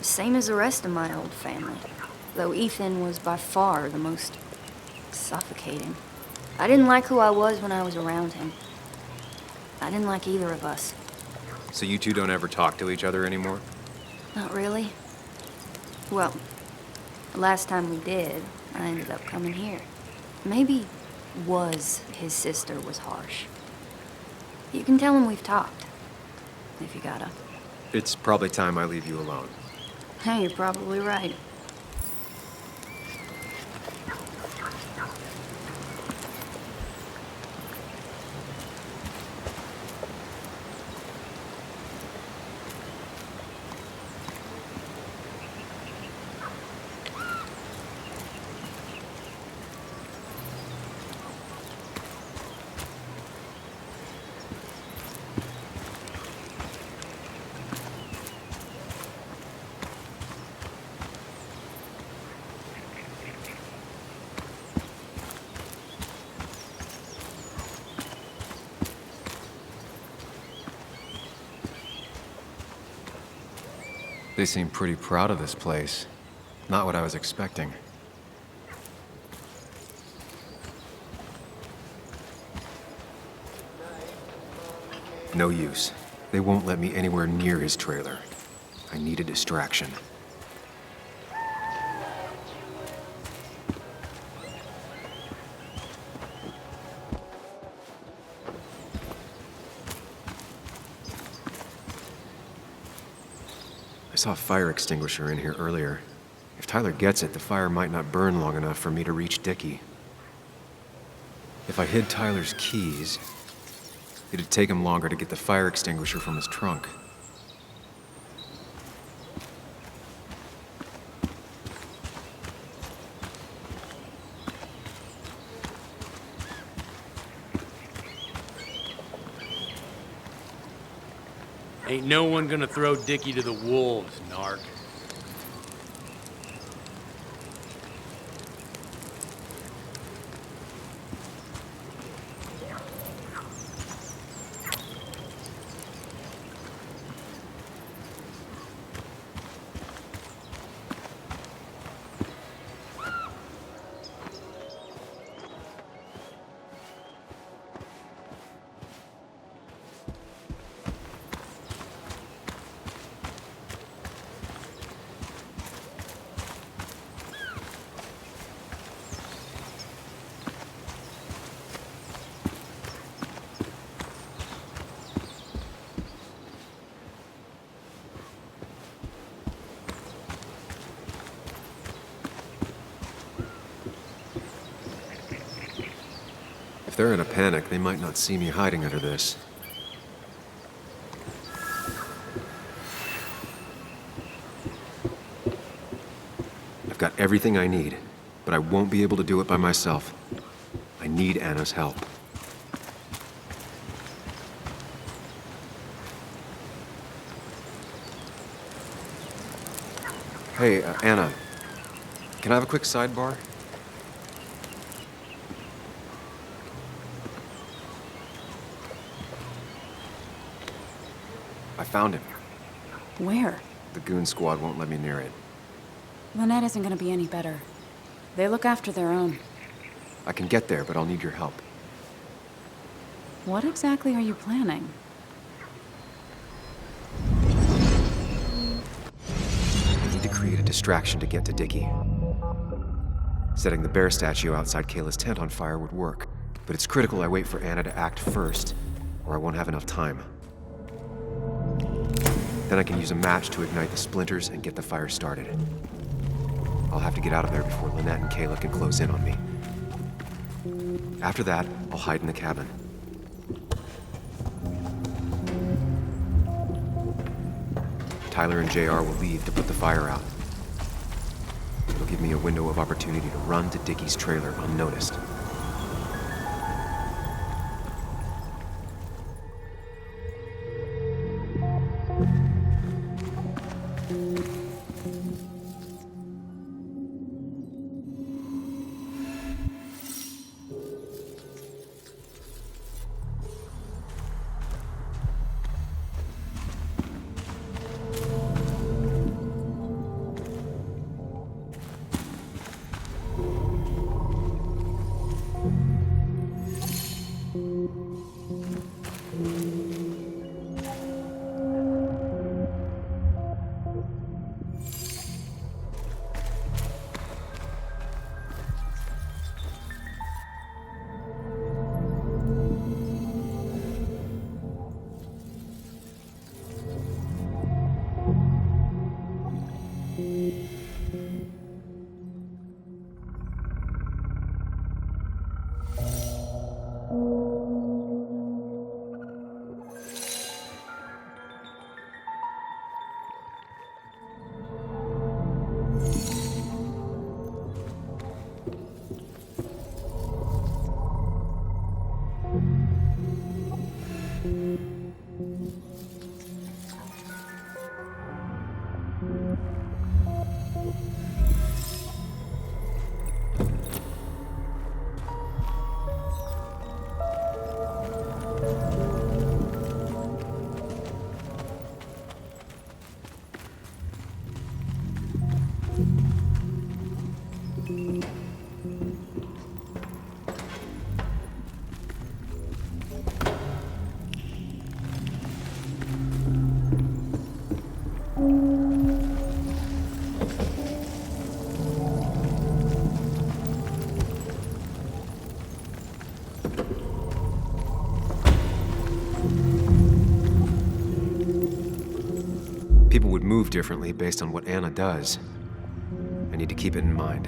Same as the rest of my old family. Though Ethan was by far the most suffocating. I didn't like who I was when I was around him. I didn't like either of us. So you two don't ever talk to each other anymore? Not really. Well, the last time we did, I ended up coming here. Maybe was his sister was harsh. You can tell him we've talked, if you gotta. It's probably time I leave you alone. Hey, you're probably right. They seem pretty proud of this place. Not what I was expecting. No use. They won't let me anywhere near his trailer. I need a distraction. I saw a fire extinguisher in here earlier. If Tyler gets it, the fire might not burn long enough for me to reach Dickie. If I hid Tyler's keys, it'd take him longer to get the fire extinguisher from his trunk. Ain't no one gonna throw Dickie to the wolves, narc. If they're in a panic, they might not see me hiding under this. I've got everything I need, but I won't be able to do it by myself. I need Anna's help. Hey, Anna. Can I have a quick sidebar? I found him. Where? The goon squad won't let me near it. Lynette isn't gonna be any better. They look after their own. I can get there, but I'll need your help. What exactly are you planning? I need to create a distraction to get to Dickie. Setting the bear statue outside Kayla's tent on fire would work, but it's critical I wait for Anna to act first, or I won't have enough time. Then I can use a match to ignite the splinters and get the fire started. I'll have to get out of there before Lynette and Kayla can close in on me. After that, I'll hide in the cabin. Tyler and JR will leave to put the fire out. It'll give me a window of opportunity to run to Dickie's trailer unnoticed. People would move differently based on what Anna does. I need to keep it in mind.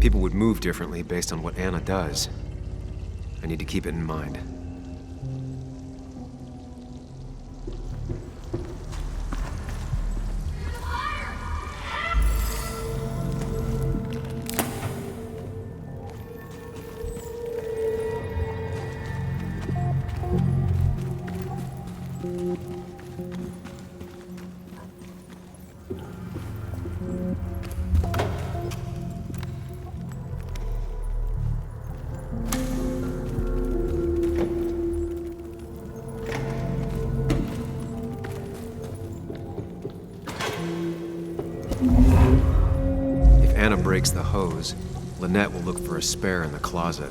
People would move differently based on what Anna does. I need to keep it in mind. If Anna breaks the hose, Lynette will look for a spare in the closet.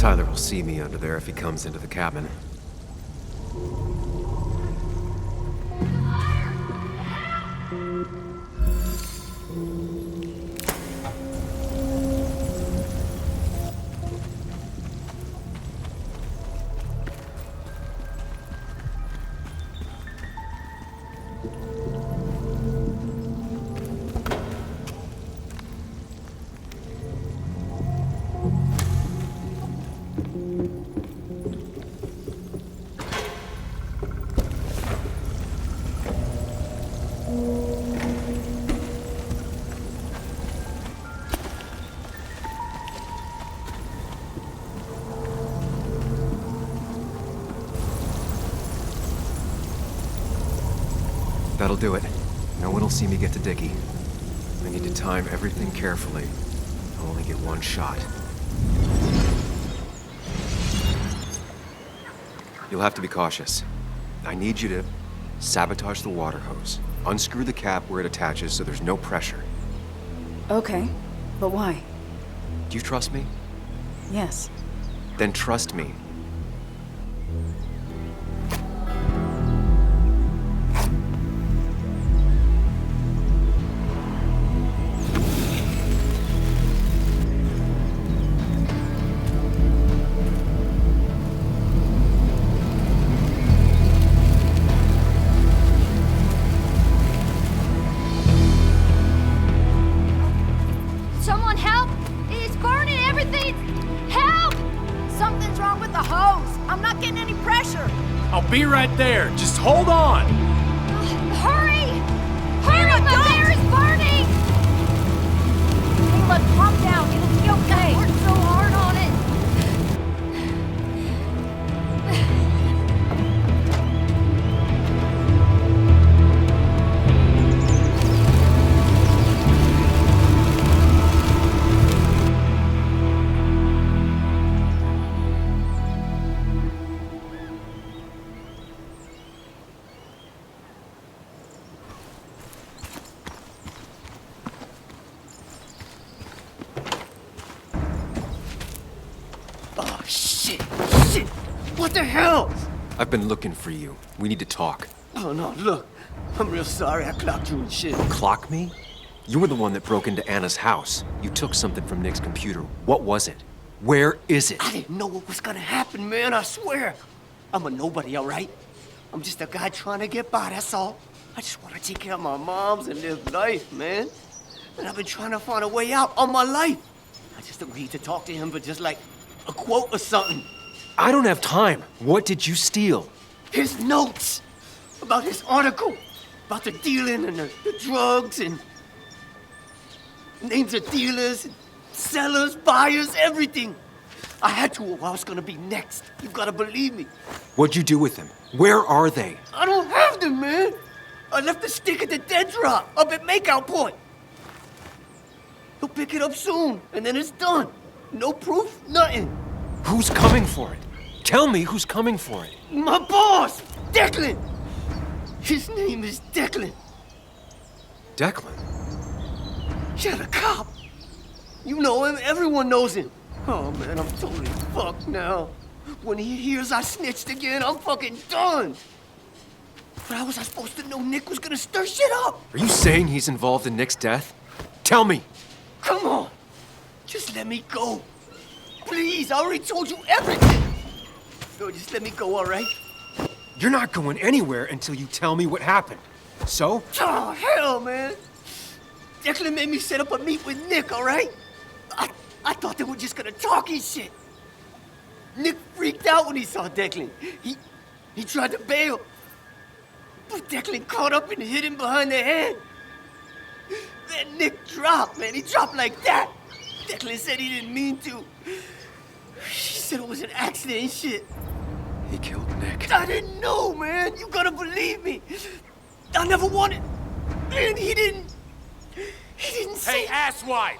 Tyler will see me under there if he comes into the cabin. That'll do it. No one will see me get to Dickie. I need to time everything carefully. I'll only get one shot. You'll have to be cautious. I need you to sabotage the water hose. Unscrew the cap where it attaches so there's no pressure. Okay, but why? Do you trust me? Yes. Then trust me. Someone help! It's burning everything! Help! Something's wrong with the hose. I'm not getting any pressure. I'll be right there. Just hold on. Hurry! Hurry, my bear is burning! Caleb, calm down. It'll be okay. I worked so hard on it. Oh, shit! Shit! What the hell? I've been looking for you. We need to talk. Oh, no, look. I'm real sorry I clocked you and shit. Clock me? You were the one that broke into Anna's house. You took something from Nick's computer. What was it? Where is it? I didn't know what was gonna happen, man, I swear. I'm a nobody, all right? I'm just a guy trying to get by, that's all. I just want to take care of my moms and live life, man. And I've been trying to find a way out all my life. I just agreed to talk to him for just like a quote or something. I don't have time. What did you steal? His notes about his article, about the dealing and the drugs and names of dealers, and sellers, buyers, everything. I had to or I was gonna be next. You gotta believe me. What'd you do with them? Where are they? I don't have them, man. I left the stick at the dead drop up at Makeout Point. He'll pick it up soon, and then it's done. No proof, nothing. Who's coming for it? Tell me who's coming for it. My boss, Declan. His name is Declan. Declan? Yeah, the cop. You know him, everyone knows him. Oh man, I'm totally fucked now. When he hears I snitched again, I'm fucking done. But how was I supposed to know Nick was gonna stir shit up? Are you saying he's involved in Nick's death? Tell me! Come on, just let me go. Please, I already told you everything. So just let me go, all right? You're not going anywhere until you tell me what happened. So? Oh, hell, man. Declan made me set up a meet with Nick, all right? I thought they were just gonna talk and shit. Nick freaked out when he saw Declan. He tried to bail. But Declan caught up and hit him behind the head. Then Nick dropped, man. He dropped like that. Declan said he didn't mean to. He said it was an accident and shit. He killed Nick. I didn't know, man. You gotta believe me. I never wanted. And he didn't say. Hey, asswipe!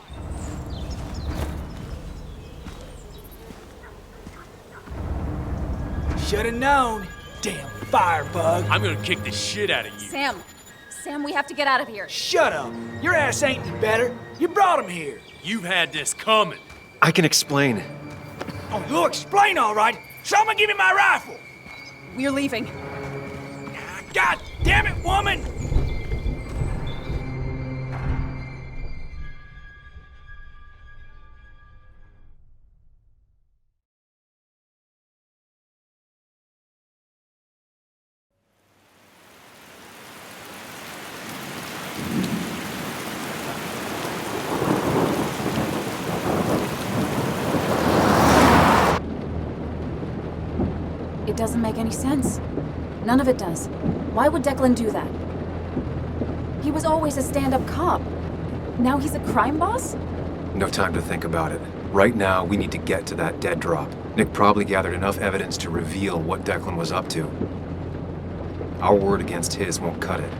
Should've known. Damn firebug. I'm gonna kick the shit out of you. Sam, we have to get out of here. Shut up. Your ass ain't any better. You brought him here. You've had this coming. I can explain. Oh, you'll explain all right. Someone give me my rifle. We're leaving. God damn it, woman! It doesn't make any sense. None of it does. Why would Declan do that? He was always a stand-up cop. Now he's a crime boss? No time to think about it. Right now, we need to get to that dead drop. Nick probably gathered enough evidence to reveal what Declan was up to. Our word against his won't cut it.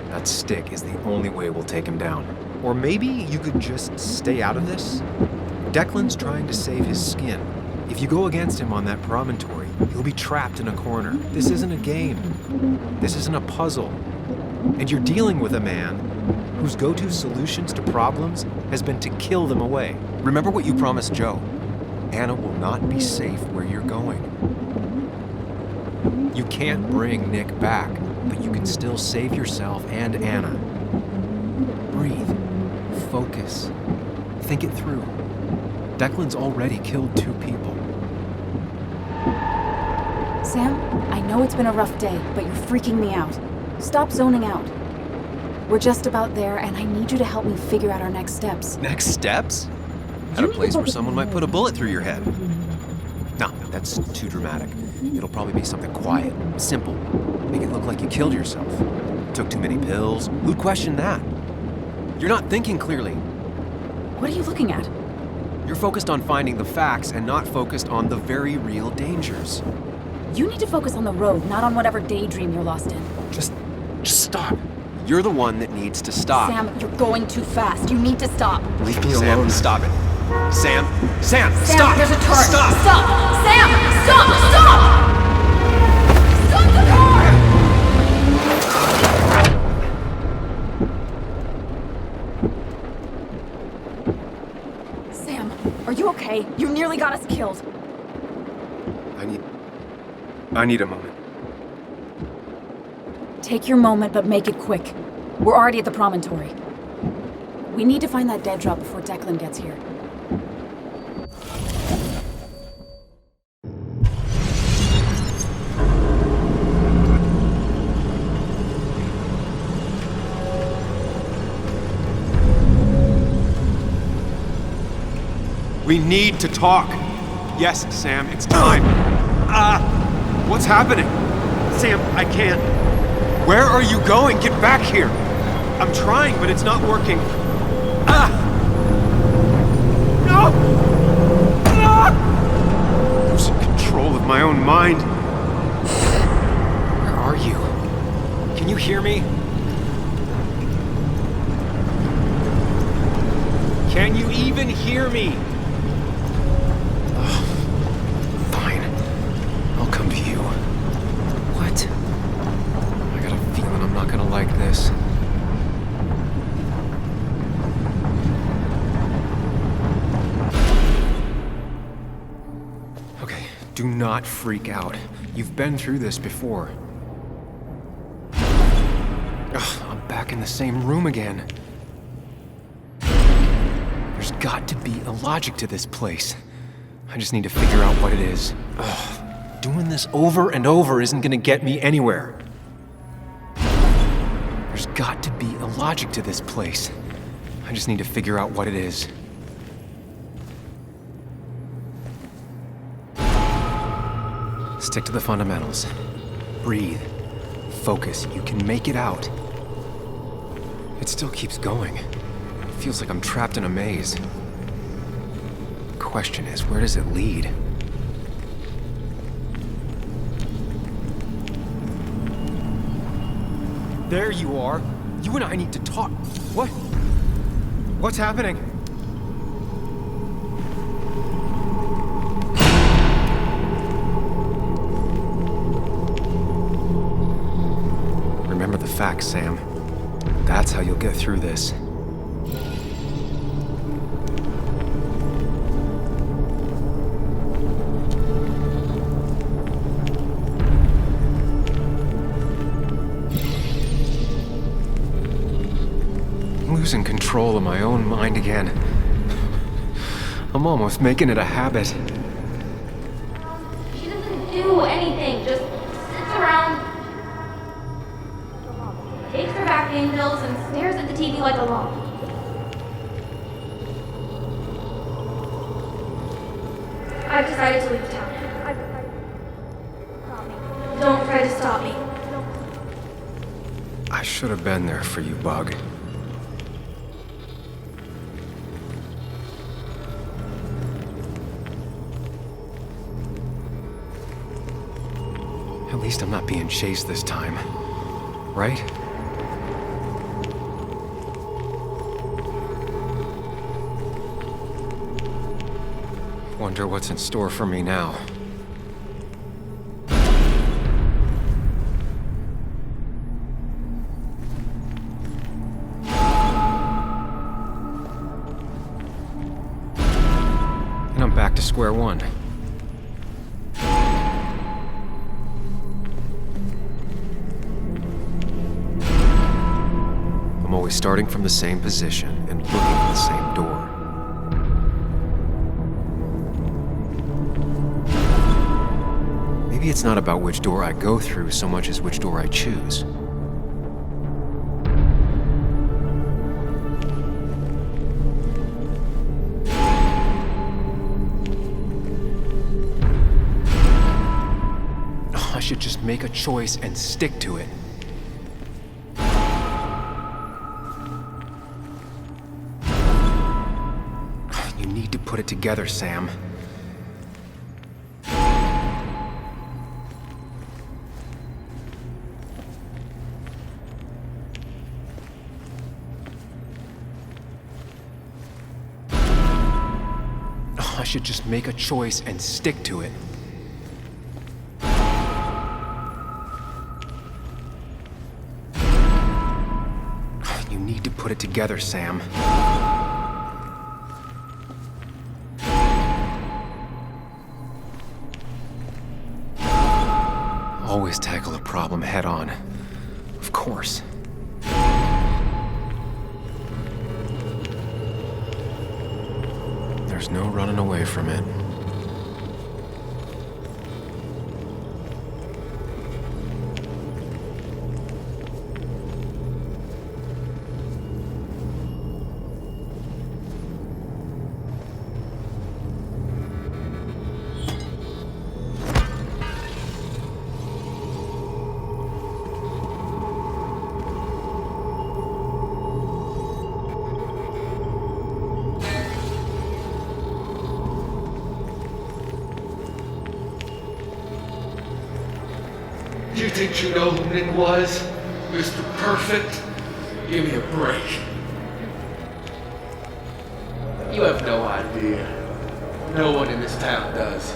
That stick is the only way we'll take him down. Or maybe you could just stay out of this? Declan's trying to save his skin. If you go against him on that promontory, he'll be trapped in a corner. This isn't a game. This isn't a puzzle. And you're dealing with a man whose go-to solutions to problems has been to kill them away. Remember what you promised Joe. Anna will not be safe where you're going. You can't bring Nick back, but you can still save yourself and Anna. Breathe. Focus. Think it through. Declan's already killed 2 people. Sam, I know it's been a rough day, but you're freaking me out. Stop zoning out. We're just about there, and I need you to help me figure out our next steps. Next steps? At a place where someone might put a bullet through your head. No, that's too dramatic. It'll probably be something quiet, simple. Make it look like you killed yourself. Took too many pills. Who'd question that? You're not thinking clearly. What are you looking at? You're focused on finding the facts and not focused on the very real dangers. You need to focus on the road, not on whatever daydream you're lost in. Just stop. You're the one that needs to stop. Sam, you're going too fast. You need to stop. Leave me Sam, alone. stop it. Sam, Sam, stop! there's a turn. Stop! Stop! Sam, stop! Stop! Stop the car! Sam, are you okay? You nearly got us killed. I need a moment. Take your moment, but make it quick. We're already at the promontory. We need to find that dead drop before Declan gets here. We need to talk. Yes, Sam, it's time. What's happening? Sam, I can't. Where are you going? Get back here. I'm trying, but it's not working. No! Losing control of my own mind. Where are you? Can you hear me? Can you even hear me? Fine. I'll come to you. What? I got a feeling I'm not gonna like this. Okay, do not freak out. You've been through this before. Ugh, I'm back in the same room again. There's got to be a logic to this place. I just need to figure out what it is. Ugh, doing this over and over isn't gonna get me anywhere. There's got to be a logic to this place. I just need to figure out what it is. Stick to the fundamentals. Breathe. Focus. You can make it out. It still keeps going. It feels like I'm trapped in a maze. The question is, where does it lead? There you are. You and I need to talk. What? What's happening? Remember the facts, Sam. That's how you'll get through this. losing control of my own mind again. I'm almost making it a habit. She doesn't do anything, just sits around, takes her vacuum pills, and stares at the TV like a lump. I've decided to leave town. Don't try to stop me. I should have been there for you, Bug. At least I'm not being chased this time, right? Wonder what's in store for me now. And I'm back to square one. I'm always starting from the same position and looking at the same door. Maybe it's not about which door I go through so much as which door I choose. I should just make a choice and stick to it. You need to put it together, Sam. I should just make a choice and stick to it. You need to put it together, Sam. Always tackle a problem head on. Of course. There's no running away from it. You think you know who Nick was? Mr. Perfect? Give me a break. You have no idea. No one in this town does.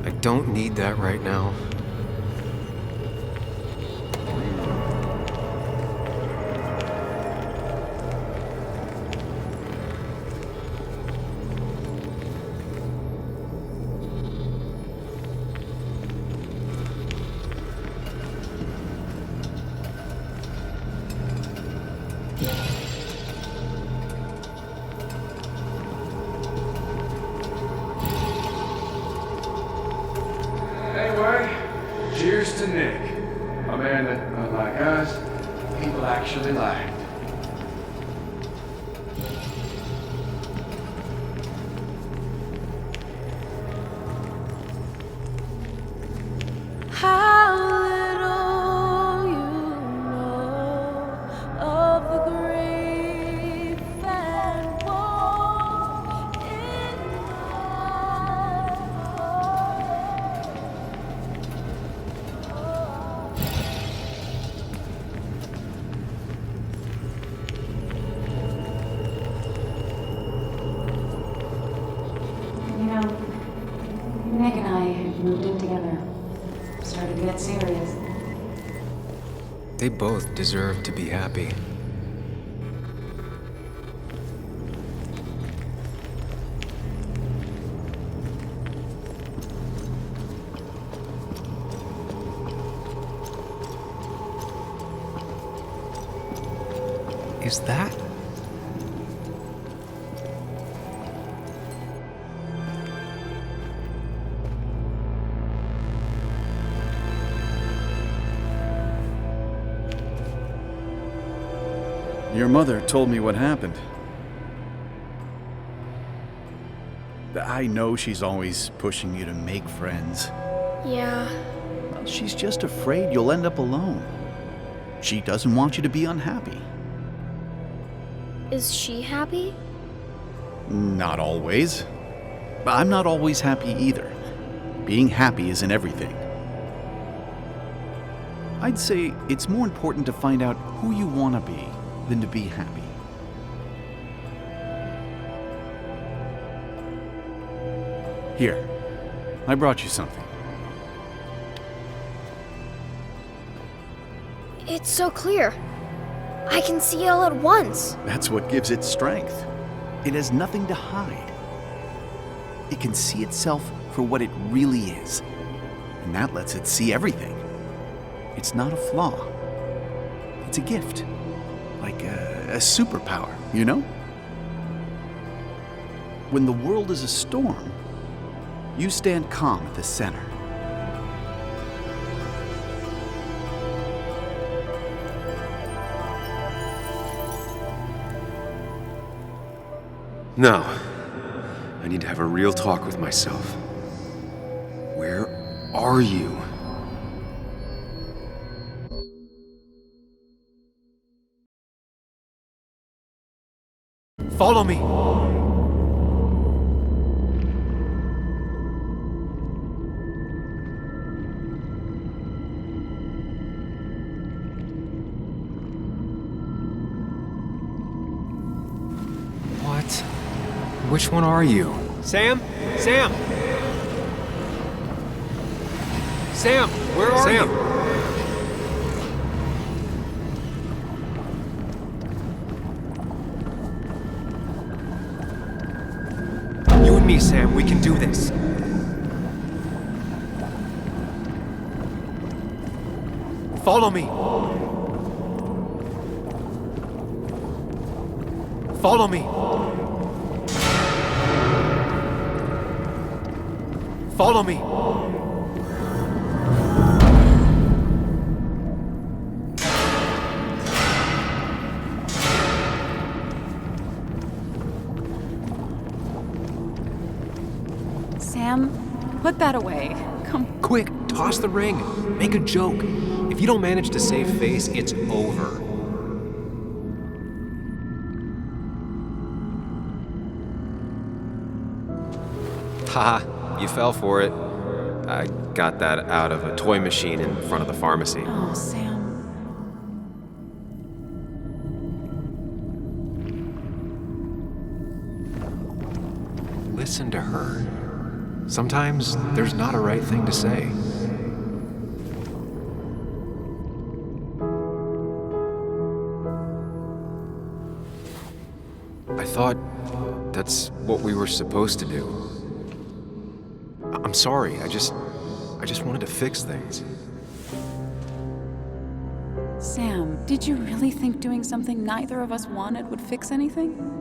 I don't need that right now. Anyway, cheers to Nick. A man that, unlike us, people actually liked. How little you know of the grief and woe in You know, Nick and I had moved in together. Started to get serious. They both deserve to be happy. is that? Your mother told me what happened. I know she's always pushing you to make friends. Yeah. Well, she's just afraid you'll end up alone. She doesn't want you to be unhappy. Is she happy? Not always. I'm not always happy either. Being happy isn't everything. I'd say it's more important to find out who you want to be than to be happy. Here, I brought you something. It's so clear. I can see it all at once. That's what gives it strength. It has nothing to hide. It can see itself for what it really is, and that lets it see everything. It's not a flaw. It's a gift. Like a superpower, you know? When the world is a storm, you stand calm at the center. No. I need to have a real talk with myself. Where are you? Follow me! What? Which one are you? Sam? Sam! Sam, where are you? You and me, Sam, we can do this. Follow me. Follow me. Follow me. Sam, put that away. Come. Quick, toss the ring. Make a joke. If you don't manage to save face, it's over. Haha, you fell for it. I got that out of a toy machine in front of the pharmacy. Oh, Sam. Listen to her. Sometimes there's not a right thing to say. I thought that's what we were supposed to do. I'm sorry, I just wanted to fix things. Sam, did you really think doing something neither of us wanted would fix anything?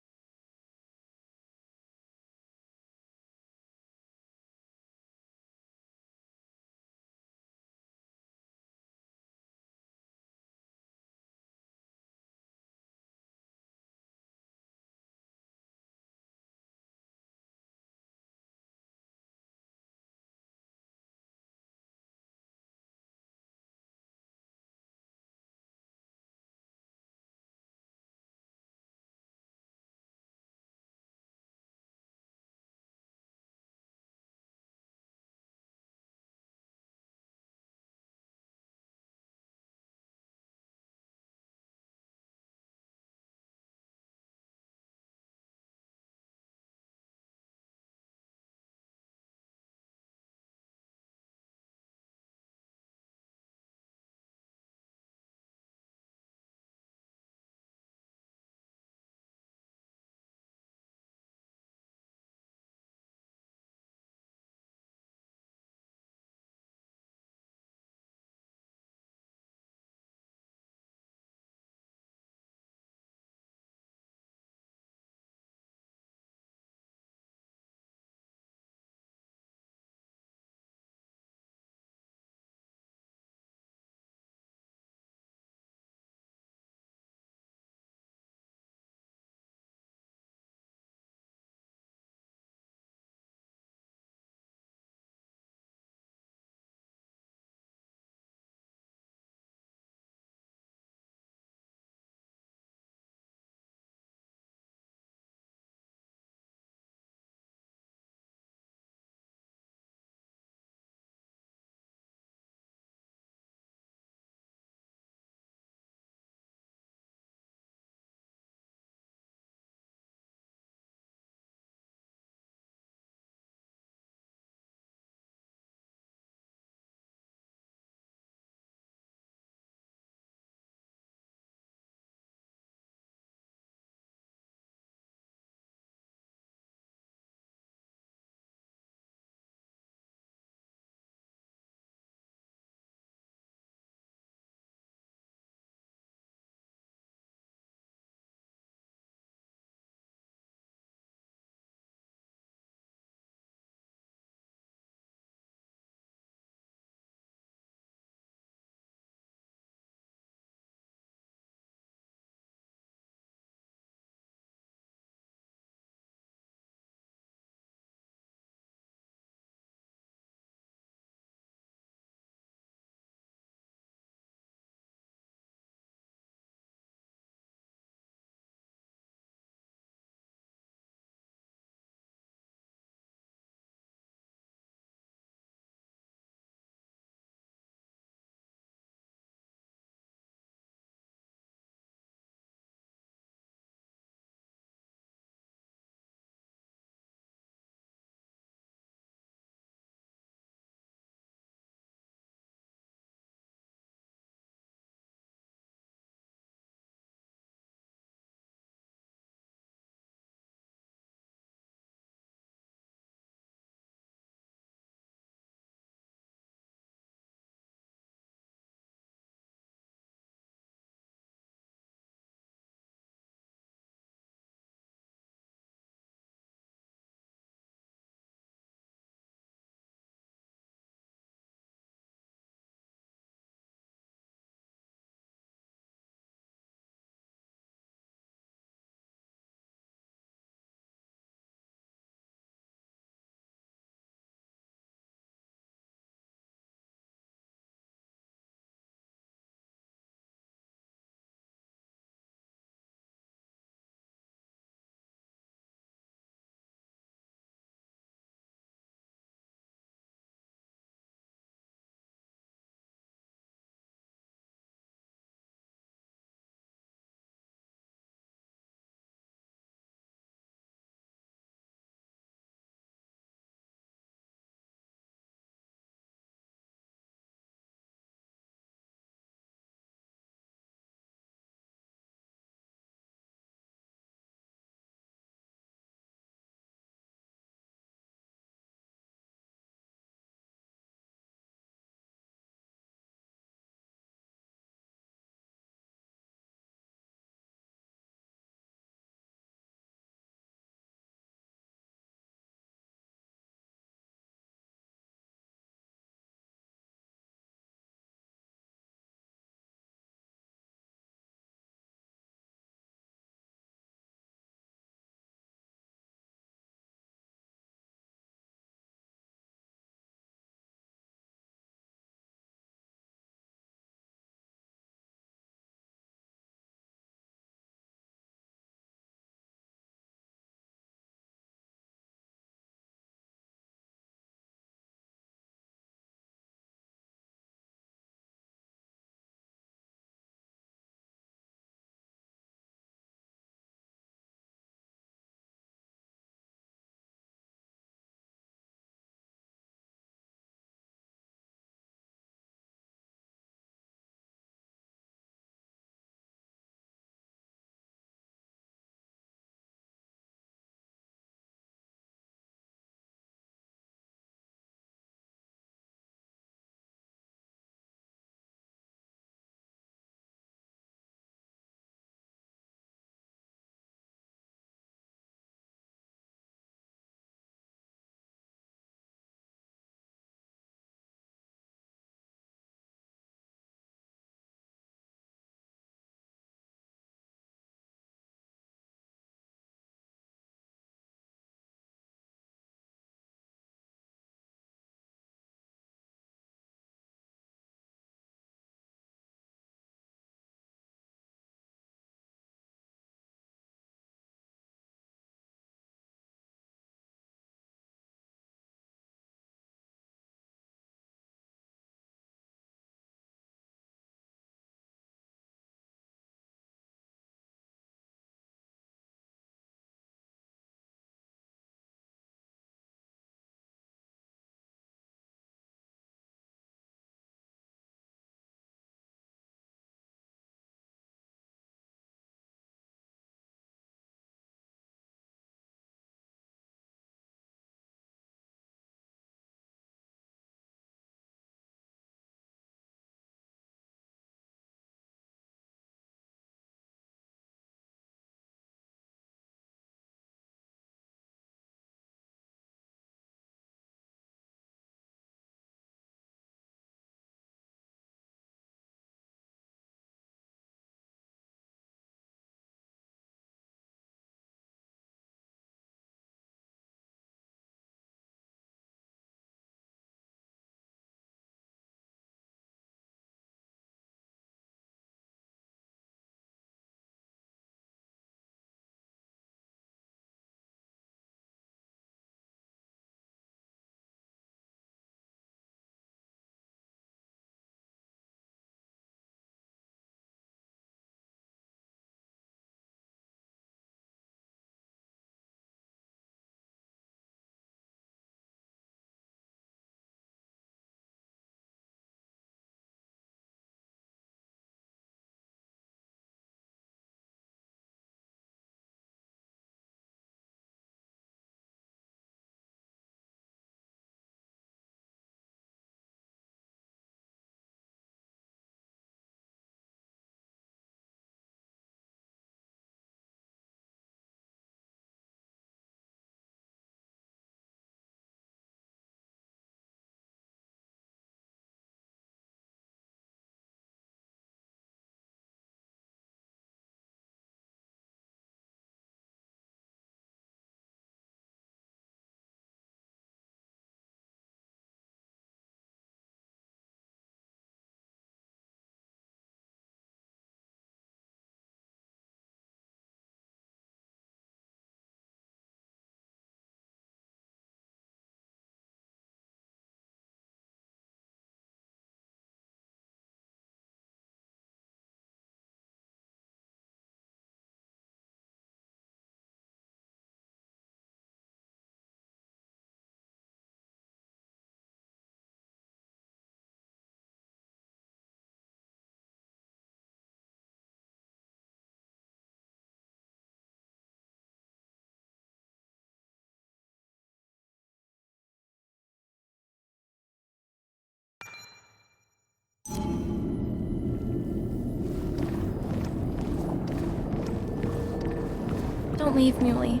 Don't leave, Muley.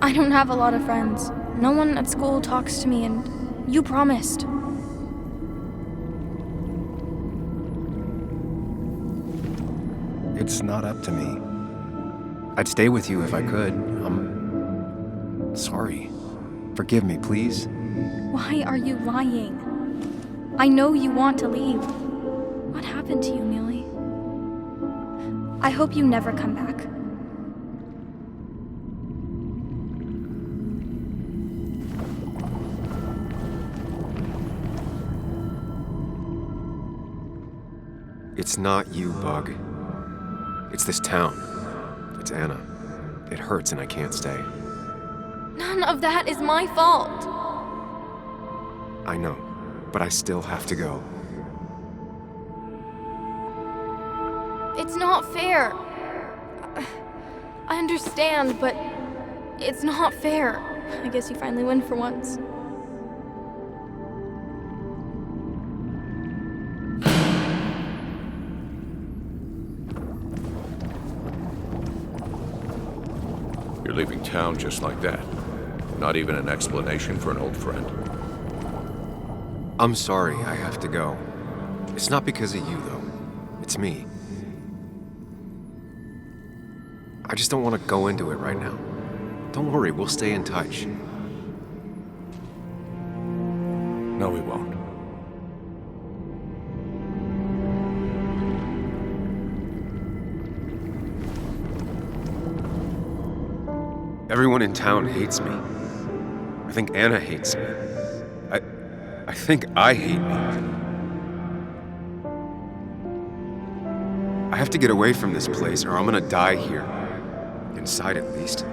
I don't have a lot of friends. No one at school talks to me, and you promised. It's not up to me. I'd stay with you if I could. I'm sorry. Forgive me, please. Why are you lying? I know you want to leave. What happened to you, Muley? I hope you never come back. It's not you, Bug. It's this town. It's Anna. It hurts and I can't stay. None of that is my fault. I know, but I still have to go. It's not fair. I understand, but it's not fair. I guess you finally win for once. You're leaving town just like that. Not even an explanation for an old friend. I'm sorry I have to go. It's not because of you, though. It's me. I just don't want to go into it right now. Don't worry, we'll stay in touch. No, we won't. Everyone in town hates me. I think Anna hates me. I think I hate me. I have to get away from this place or I'm gonna die here. Inside at least.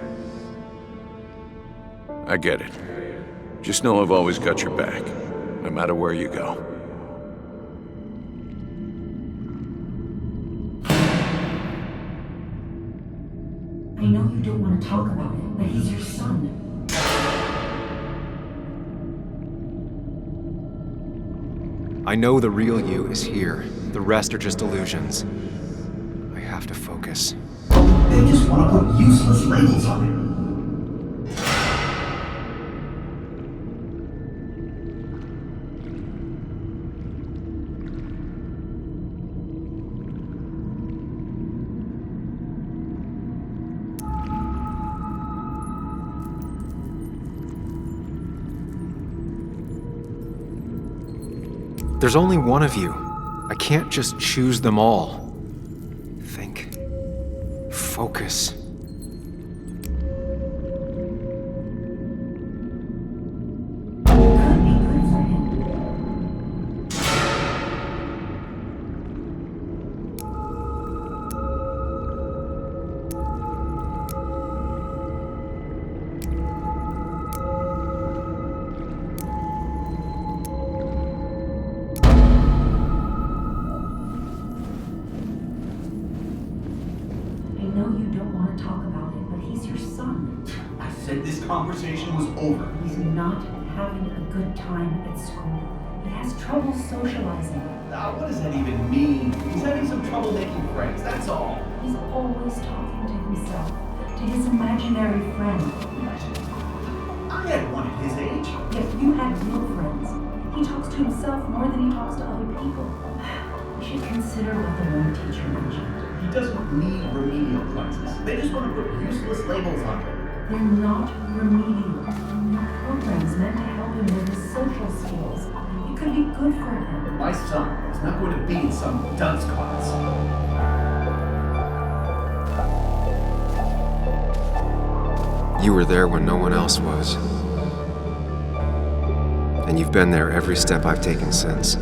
I get it. Just know I've always got your back, no matter where you go. I know you don't want to talk about it, but he's your son. I know the real you is here. The rest are just illusions. I have to focus. They just want to put useless labels on it. There's only one of you. I can't just choose them all. Think. Focus. Conversation was over. He's not having a good time at school. He has trouble socializing. What does that even mean? He's having some trouble making friends, that's all. He's always talking to himself, to his imaginary friend. I had one at his age. Yet you had real friends. He talks to himself more than he talks to other people. We should consider what the one teacher mentioned. He doesn't need remedial classes. They just want to put useless labels on him. They're not remedial. They're programs meant to help him with his social skills. It could be good for him. My son is not going to be in some dunce class. You were there when no one else was. And you've been there every step I've taken since.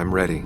I'm ready.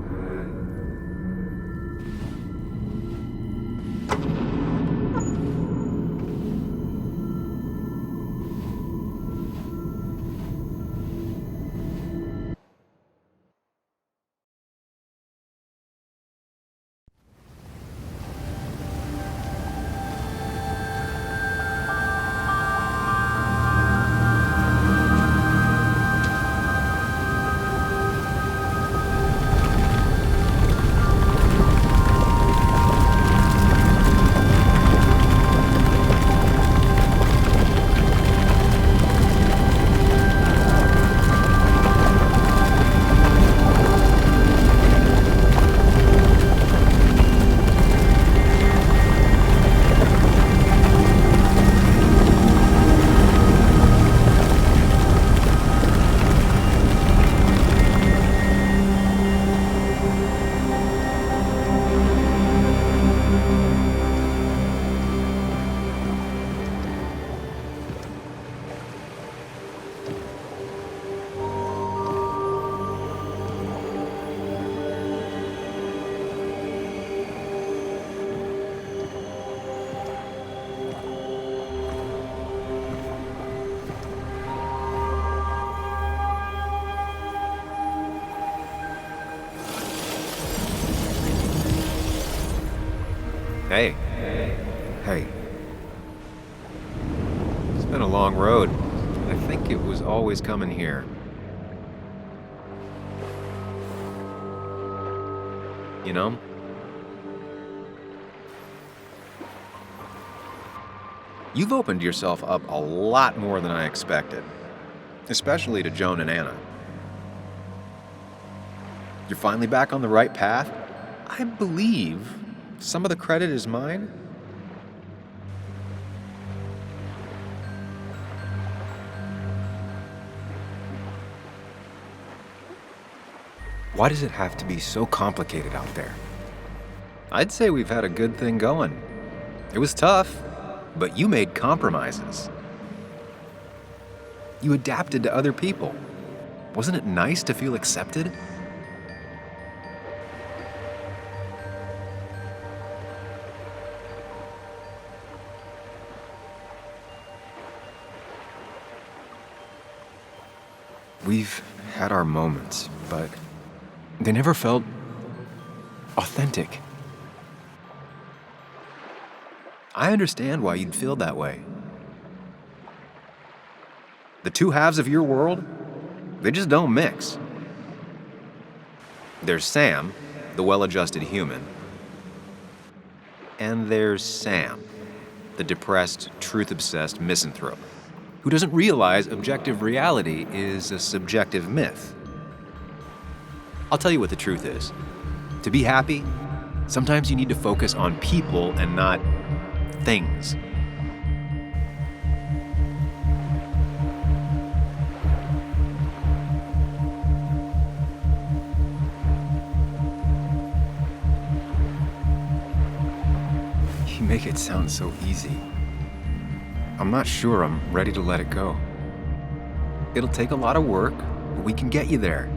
Hey. Hey. It's been a long road. I think it was always coming here. You know? You've opened yourself up a lot more than I expected. Especially to Joan and Anna. You're finally back on the right path? I believe some of the credit is mine. Why does it have to be so complicated out there? I'd say we've had a good thing going. It was tough, but you made compromises. You adapted to other people. Wasn't it nice to feel accepted? We've had our moments, but they never felt authentic. I understand why you'd feel that way. The two halves of your world, they just don't mix. There's Sam, the well-adjusted human, and there's Sam, the depressed, truth-obsessed misanthrope, who doesn't realize objective reality is a subjective myth. I'll tell you what the truth is. To be happy, sometimes you need to focus on people and not things. You make it sound so easy. I'm not sure I'm ready to let it go. It'll take a lot of work, but we can get you there.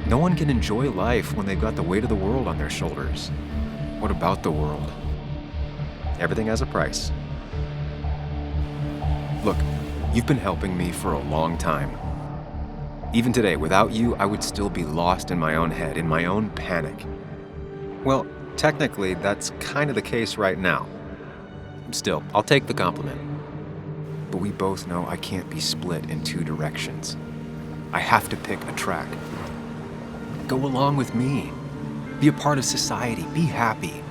No one can enjoy life when they've got the weight of the world on their shoulders. What about the world? Everything has a price. Look, you've been helping me for a long time. Even today, without you, I would still be lost in my own head, in my own panic. Well, technically, that's kind of the case right now. Still, I'll take the compliment. But we both know I can't be split in two directions. I have to pick a track. Go along with me. Be a part of society. Be happy.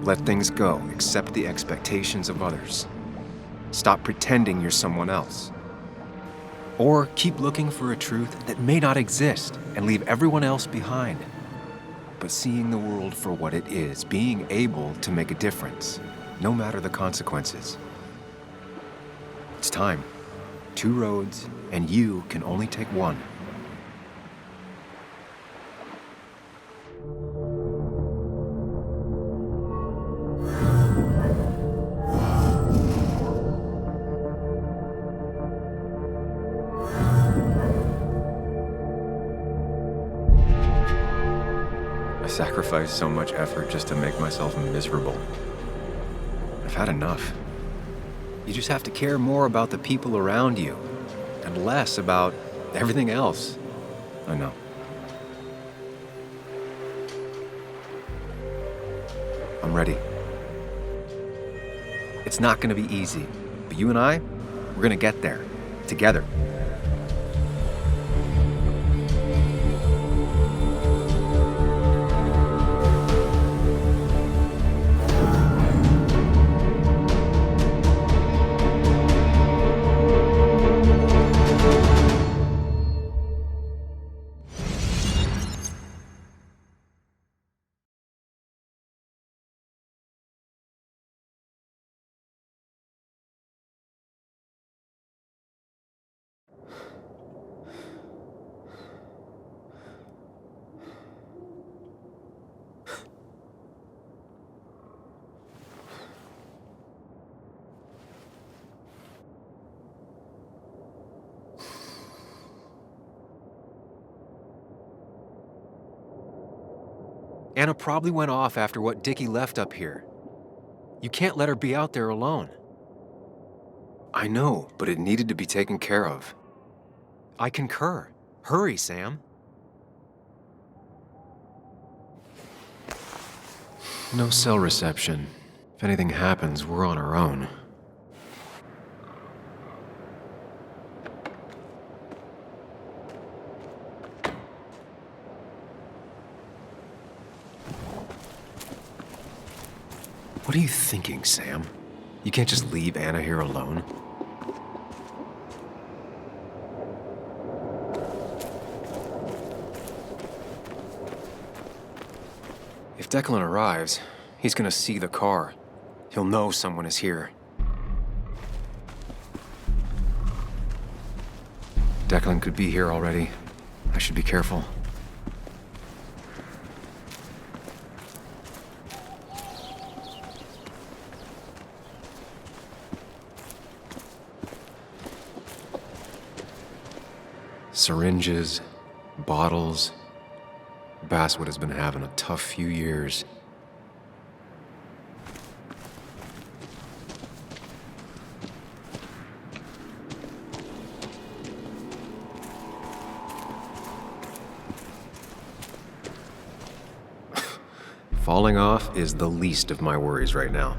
Let things go. Accept the expectations of others. Stop pretending you're someone else. Or keep looking for a truth that may not exist and leave everyone else behind. But seeing the world for what it is, being able to make a difference, no matter the consequences. It's time. Two roads, and you can only take one. sacrifice so much effort just to make myself miserable. I've had enough. You just have to care more about the people around you, and less about everything else. I know. I'm ready. It's not gonna be easy, but you and I, we're gonna get there. Together. Anna probably went off after what Dickie left up here. You can't let her be out there alone. I know, but it needed to be taken care of. I concur. Hurry, Sam. No cell reception. If anything happens, we're on our own. What are you thinking, Sam? You can't just leave Anna here alone. If Declan arrives, he's gonna see the car. He'll know someone is here. Declan could be here already. I should be careful. Syringes, bottles. Basswood has been having a tough few years. Falling off is the least of my worries right now.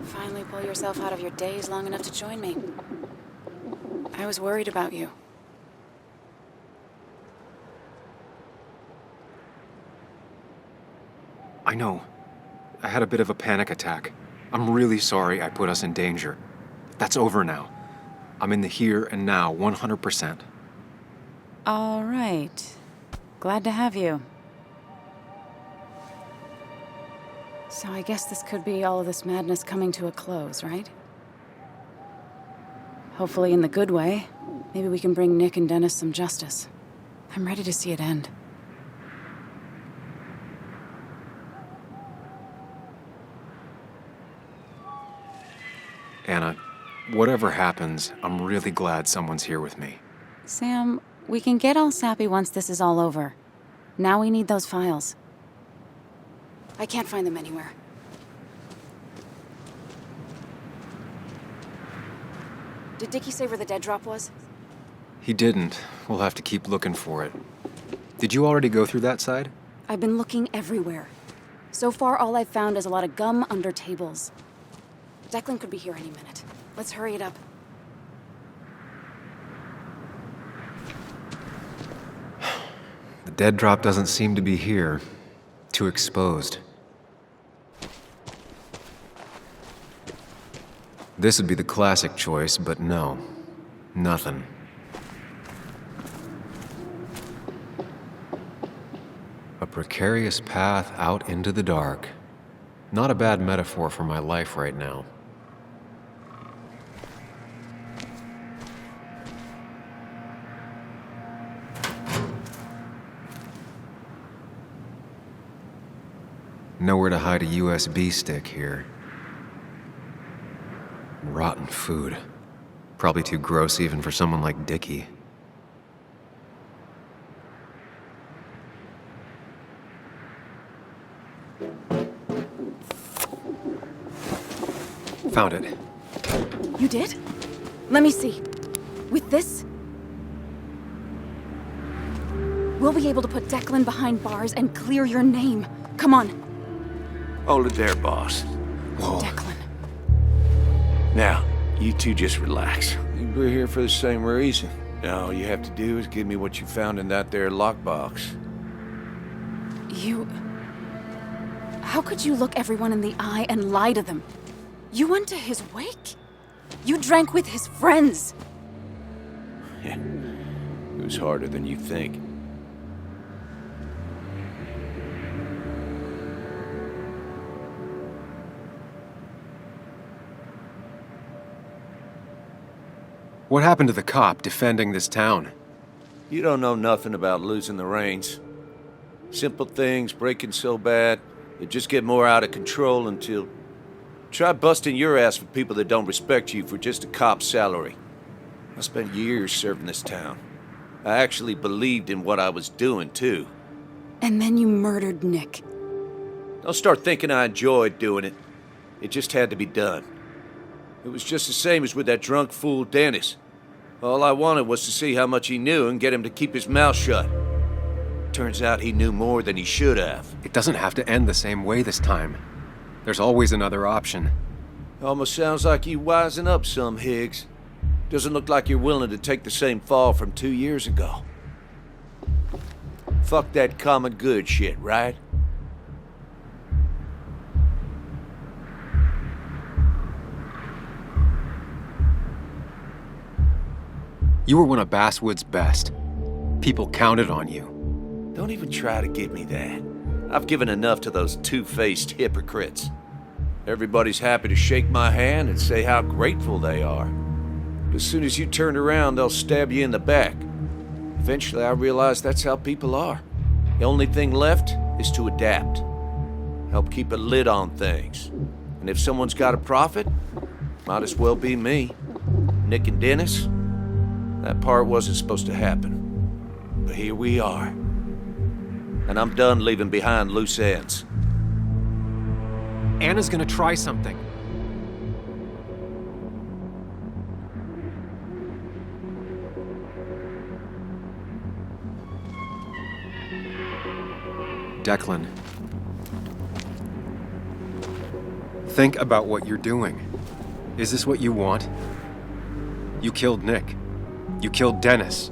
Finally pull yourself out of your daze long enough to join me. I was worried about you. I know. I had a bit of a panic attack. I'm really sorry I put us in danger. That's over now. I'm in the here and now, 100%. All right. Glad to have you. So I guess this could be all of this madness coming to a close, right? Hopefully in the good way. Maybe we can bring Nick and Dennis some justice. I'm ready to see it end. Anna, whatever happens, I'm really glad someone's here with me. Sam, we can get all sappy once this is all over. Now we need those files. I can't find them anywhere. Did Dickie say where the dead drop was? He didn't. We'll have to keep looking for it. Did you already go through that side? I've been looking everywhere. So far, all I've found is a lot of gum under tables. Declan could be here any minute. Let's hurry it up. The dead drop doesn't seem to be here. Too exposed. This would be the classic choice, but no. Nothing. A precarious path out into the dark. Not a bad metaphor for my life right now. Nowhere to hide a USB stick here. Rotten food. Probably too gross even for someone like Dickie. Found it. You did? Let me see. With this, we'll be able to put Declan behind bars and clear your name. Come on. Hold it there, boss. Whoa. Declan. Now, you two just relax. We're here for the same reason. Now, all you have to do is give me what you found in that there lockbox. You... How could you look everyone in the eye and lie to them? You went to his wake? You drank with his friends. It was harder than you think. What happened to the cop defending this town? You don't know nothing about losing the reins. Simple things breaking so bad, they just get more out of control until... Try busting your ass for people that don't respect you for just a cop's salary. I spent years serving this town. I actually believed in what I was doing, too. And then you murdered Nick. Don't start thinking I enjoyed doing it. It just had to be done. It was just the same as with that drunk fool Dennis. All I wanted was to see how much he knew and get him to keep his mouth shut. Turns out he knew more than he should have. It doesn't have to end the same way this time. There's always another option. Almost sounds like you wising up some, Higgs. Doesn't look like you're willing to take the same fall from 2 years ago. Fuck that common good shit, right? You were one of Basswood's best. People counted on you. Don't even try to give me that. I've given enough to those two-faced hypocrites. Everybody's happy to shake my hand and say how grateful they are. But as soon as you turn around, they'll stab you in the back. Eventually, I realized that's how people are. The only thing left is to adapt. Help keep a lid on things. And if someone's got a profit, might as well be me. Nick and Dennis, that part wasn't supposed to happen. But here we are. And I'm done leaving behind loose ends. Anna's gonna try something. Declan. Think about what you're doing. Is this what you want? You killed Nick. You killed Dennis.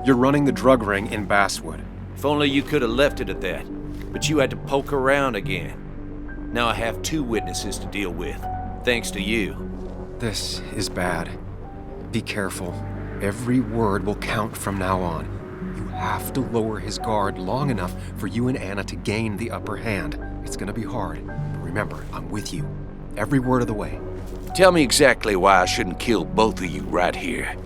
You're running the drug ring in Basswood. If only you could have left it at that. But you had to poke around again. Now I have 2 witnesses to deal with, thanks to you. This is bad. Be careful. Every word will count from now on. You have to lower his guard long enough for you and Anna to gain the upper hand. It's gonna be hard, but remember, I'm with you. Every word of the way. Tell me exactly why I shouldn't kill both of you right here.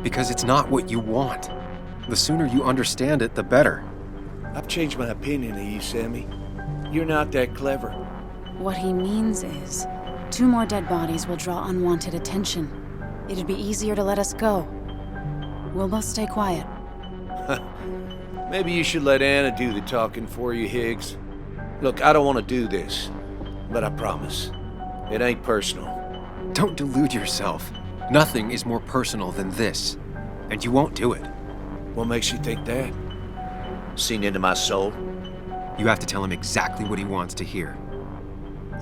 Because it's not what you want. The sooner you understand it, the better. I've changed my opinion of you, Sammy. You're not that clever. What he means is, 2 more dead bodies will draw unwanted attention. It'd be easier to let us go. We'll both stay quiet. Maybe you should let Anna do the talking for you, Higgs. Look, I don't want to do this, but I promise, it ain't personal. Don't delude yourself. Nothing is more personal than this, and you won't do it. What makes you think that? Seen into my soul? You have to tell him exactly what he wants to hear.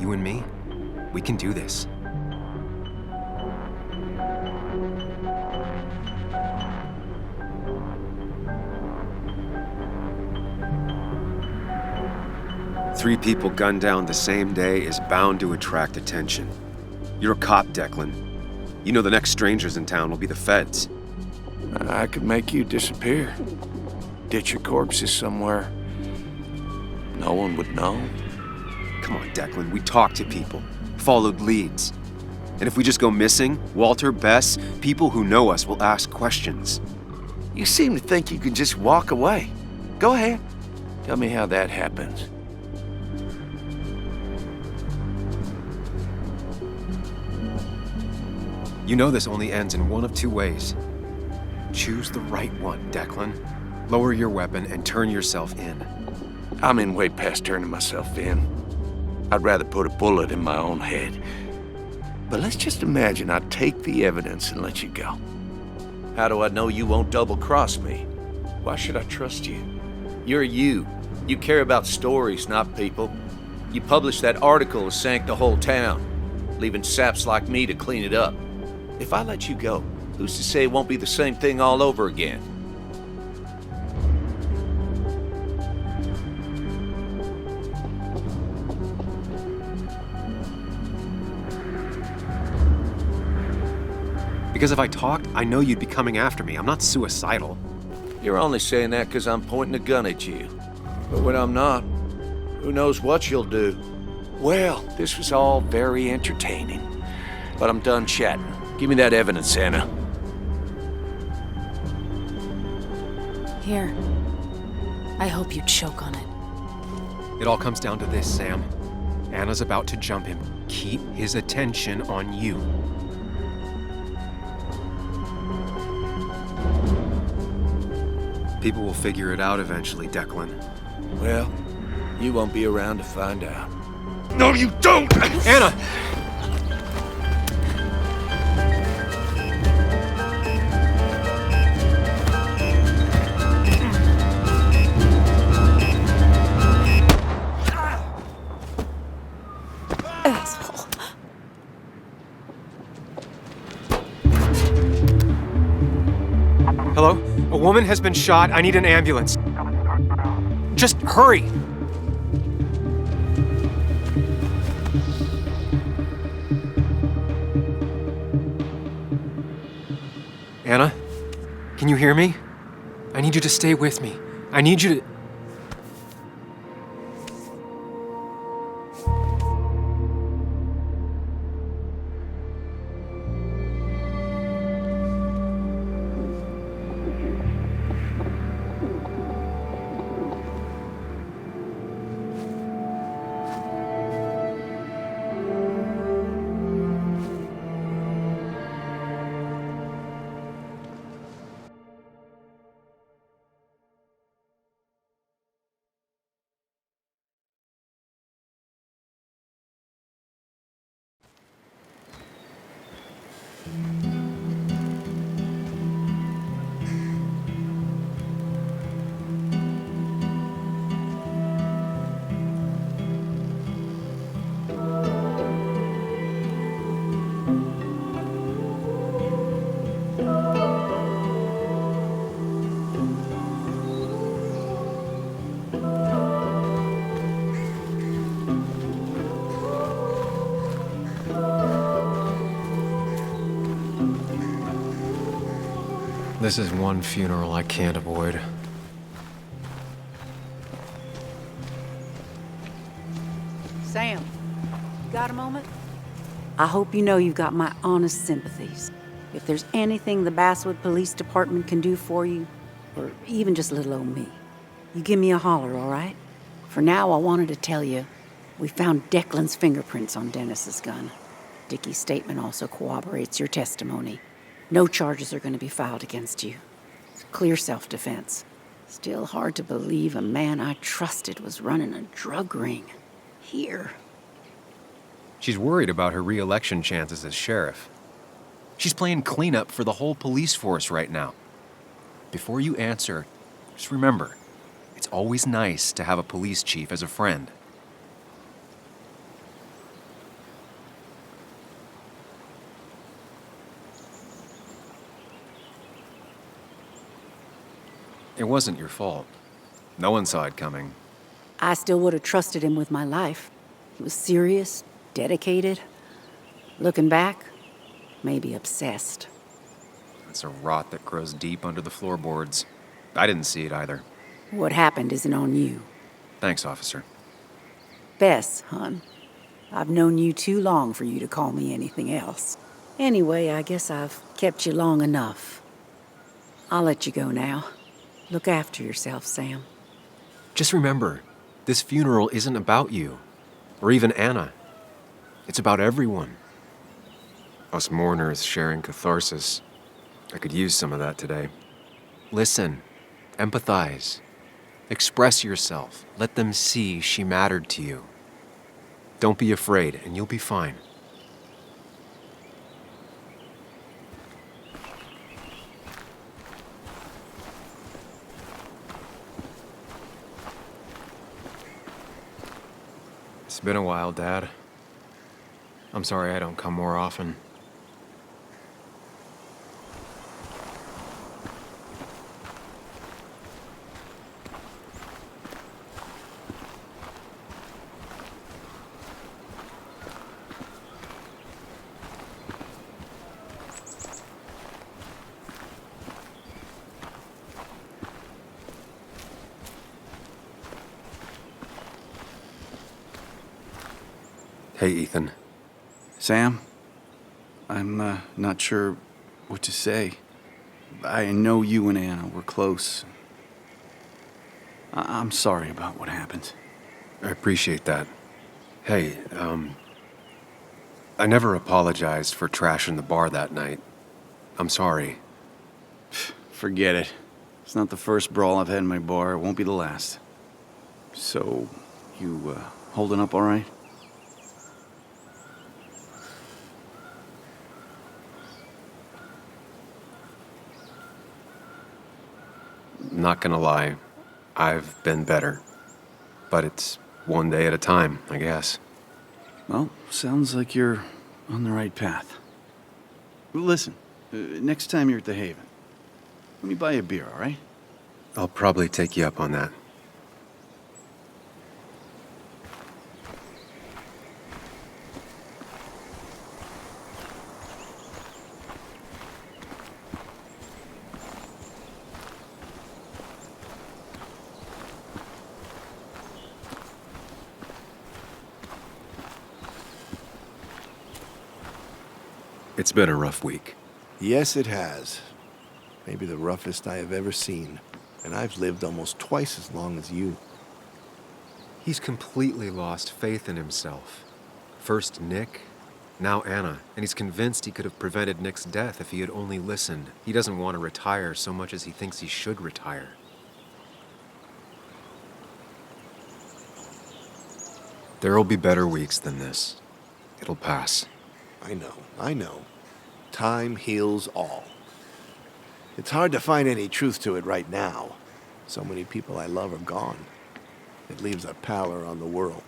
You and me, we can do this. Three people gunned down the same day is bound to attract attention. You're a cop, Declan. You know the next strangers in town will be the feds. I could make you disappear. Ditch your corpses somewhere. No one would know. Come on, Declan, we talked to people, followed leads. And if we just go missing, Walter, Bess, people who know us will ask questions. You seem to think you can just walk away. Go ahead. Tell me how that happens. You know this only ends in one of two ways. Choose the right one, Declan. Lower your weapon and turn yourself in. I'm in way past turning myself in. I'd rather put a bullet in my own head. But let's just imagine I take the evidence and let you go. How do I know you won't double-cross me? Why should I trust you? You're you. You care about stories, not people. You published that article that sank the whole town, leaving saps like me to clean it up. If I let you go, who's to say it won't be the same thing all over again? Because if I talked, I know you'd be coming after me. I'm not suicidal. You're only saying that because I'm pointing a gun at you. But when I'm not, who knows what you'll do? Well, this was all very entertaining. But I'm done chatting. Give me that evidence, Anna. Here. I hope you choke on it. It all comes down to this, Sam. Anna's about to jump him. Keep his attention on you. People will figure it out eventually, Declan. Well, you won't be around to find out. No, you don't! Anna! Asshole. Hello? A woman has been shot. I need an ambulance. Just hurry! Anna? Can you hear me? I need you to stay with me. I need you to... This is one funeral I can't avoid. Sam, you got a moment? I hope you know you've got my honest sympathies. If there's anything the Basswood Police Department can do for you, or even just little old me, you give me a holler, all right? For now, I wanted to tell you, we found Declan's fingerprints on Dennis's gun. Dickie's statement also corroborates your testimony. No charges are going to be filed against you. It's clear self-defense. Still hard to believe a man I trusted was running a drug ring. Here. She's worried about her re-election chances as sheriff. She's playing cleanup for the whole police force right now. Before you answer, just remember, it's always nice to have a police chief as a friend. It wasn't your fault. No one saw it coming. I still would have trusted him with my life. He was serious, dedicated. Looking back, maybe obsessed. It's a rot that grows deep under the floorboards. I didn't see it either. What happened isn't on you. Thanks, officer. Bess, hon. I've known you too long for you to call me anything else. Anyway, I guess I've kept you long enough. I'll let you go now. Look after yourself, Sam. Just remember, this funeral isn't about you, or even Anna. It's about everyone. Us mourners sharing catharsis. I could use some of that today. Listen, empathize, express yourself. Let them see she mattered to you. Don't be afraid, and you'll be fine. It's been a while, Dad. I'm sorry I don't come more often. Hey, Ethan. Sam, I'm not sure what to say. I know you and Anna were close. I'm sorry about what happened. I appreciate that. Hey, I never apologized for trashing the bar that night. I'm sorry. Forget it. It's not the first brawl I've had in my bar. It won't be the last. So, you holding up all right? Not gonna lie, I've been better. But it's one day at a time, I guess. Well, sounds like you're on the right path. Listen, next time you're at the Haven, let me buy you a beer, all right? I'll probably take you up on that. It's been a rough week. Yes, it has. Maybe the roughest I have ever seen. And I've lived almost twice as long as you. He's completely lost faith in himself. First Nick, now Anna, and he's convinced he could have prevented Nick's death if he had only listened. He doesn't want to retire so much as he thinks he should retire. There'll be better weeks than this. It'll pass. I know. Time heals all. It's hard to find any truth to it right now. So many people I love are gone. It leaves a pallor on the world.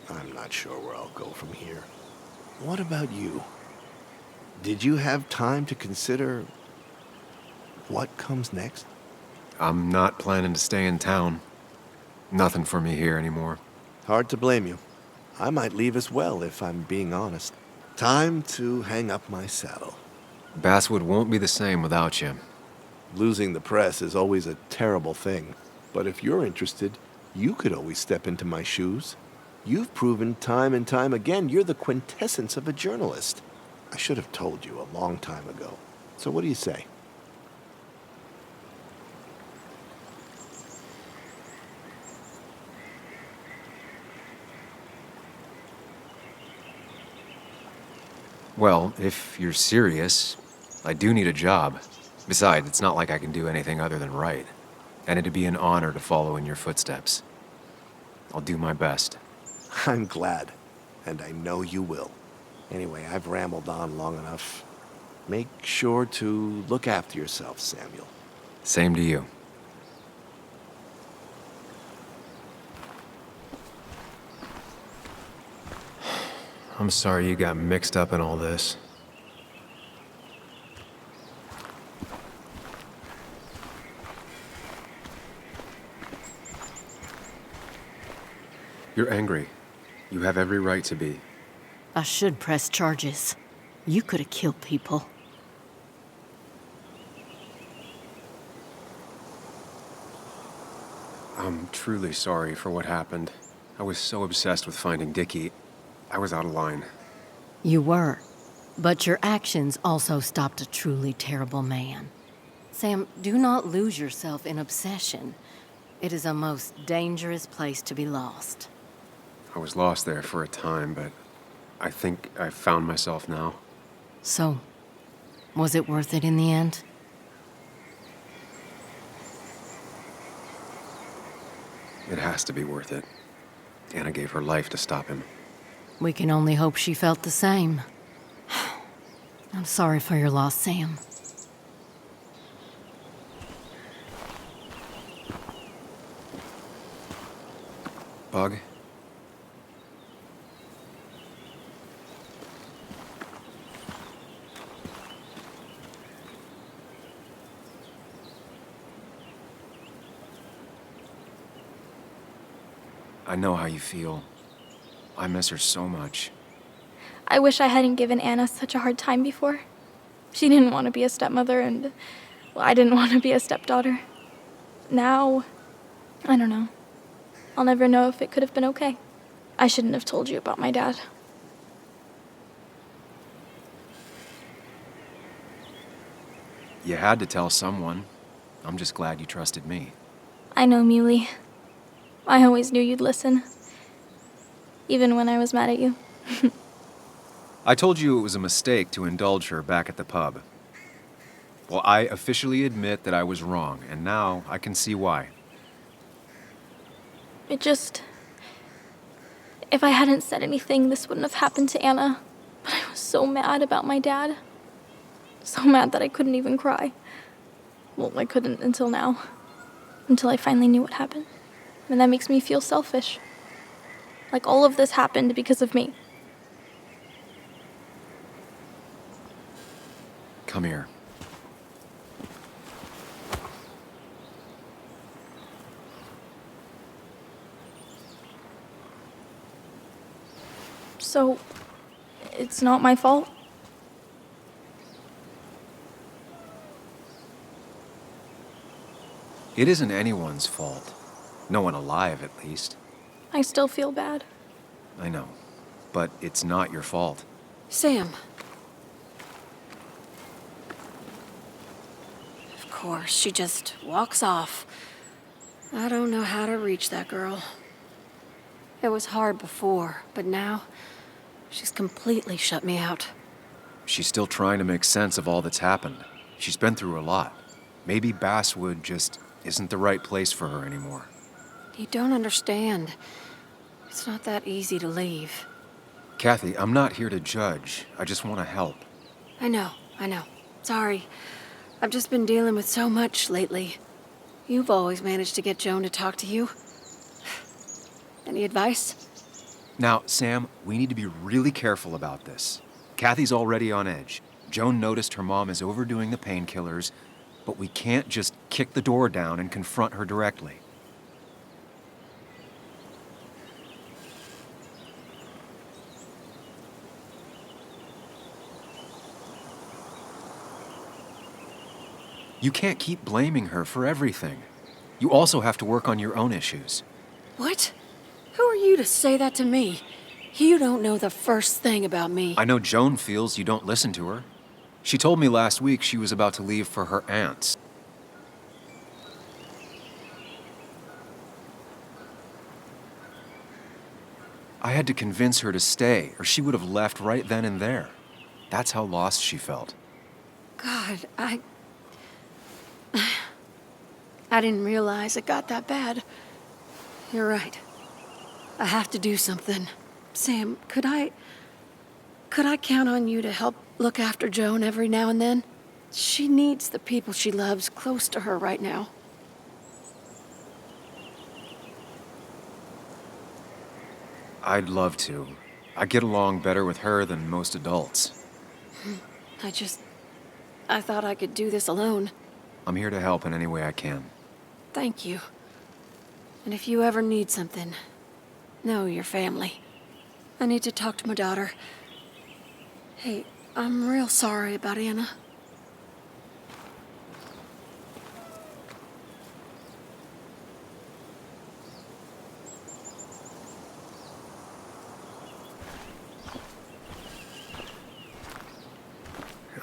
I'm not sure where I'll go from here. What about you? Did you have time to consider what comes next? I'm not planning to stay in town. Nothing for me here anymore. Hard to blame you. I might leave as well, if I'm being honest. Time to hang up my saddle. Basswood won't be the same without you. Losing the press is always a terrible thing. But if you're interested, you could always step into my shoes. You've proven time and time again you're the quintessence of a journalist. I should have told you a long time ago. So what do you say? Well, if you're serious, I do need a job. Besides, it's not like I can do anything other than write. And it'd be an honor to follow in your footsteps. I'll do my best. I'm glad, and I know you will. Anyway, I've rambled on long enough. Make sure to look after yourself, Samuel. Same to you. I'm sorry you got mixed up in all this. You're angry. You have every right to be. I should press charges. You could have killed people. I'm truly sorry for what happened. I was so obsessed with finding Dickie. I was out of line. You were. But your actions also stopped a truly terrible man. Sam, do not lose yourself in obsession. It is a most dangerous place to be lost. I was lost there for a time, but I think I found myself now. So, was it worth it in the end? It has to be worth it. Anna gave her life to stop him. We can only hope she felt the same. I'm sorry for your loss, Sam. Bug? I know how you feel. I miss her so much. I wish I hadn't given Anna such a hard time before. She didn't want to be a stepmother, and well, I didn't want to be a stepdaughter. Now, I don't know. I'll never know if it could have been okay. I shouldn't have told you about my dad. You had to tell someone. I'm just glad you trusted me. I know, Muley. I always knew you'd listen. Even when I was mad at you. I told you it was a mistake to indulge her back at the pub. Well, I officially admit that I was wrong, and now I can see why. It just... If I hadn't said anything, this wouldn't have happened to Anna. But I was so mad about my dad. So mad that I couldn't even cry. Well, I couldn't until now. Until I finally knew what happened. And that makes me feel selfish. Like all of this happened because of me. Come here. So, it's not my fault? It isn't anyone's fault. No one alive, at least. I still feel bad. I know. But it's not your fault. Sam. Of course, she just walks off. I don't know how to reach that girl. It was hard before, but now she's completely shut me out. She's still trying to make sense of all that's happened. She's been through a lot. Maybe Basswood just isn't the right place for her anymore. You don't understand. It's not that easy to leave. Kathy, I'm not here to judge. I just want to help. I know. Sorry. I've just been dealing with so much lately. You've always managed to get Joan to talk to you. Any advice? Now, Sam, we need to be really careful about this. Kathy's already on edge. Joan noticed her mom is overdoing the painkillers, but we can't just kick the door down and confront her directly. You can't keep blaming her for everything. You also have to work on your own issues. What? Who are you to say that to me? You don't know the first thing about me. I know Joan feels you don't listen to her. She told me last week she was about to leave for her aunt's. I had to convince her to stay, or she would have left right then and there. That's how lost she felt. God, I didn't realize it got that bad. You're right. I have to do something. Sam, could I count on you to help look after Joan every now and then? She needs the people she loves close to her right now. I'd love to. I get along better with her than most adults. I thought I could do this alone. I'm here to help in any way I can. Thank you. And if you ever need something, know your family. I need to talk to my daughter. Hey, I'm real sorry about Anna.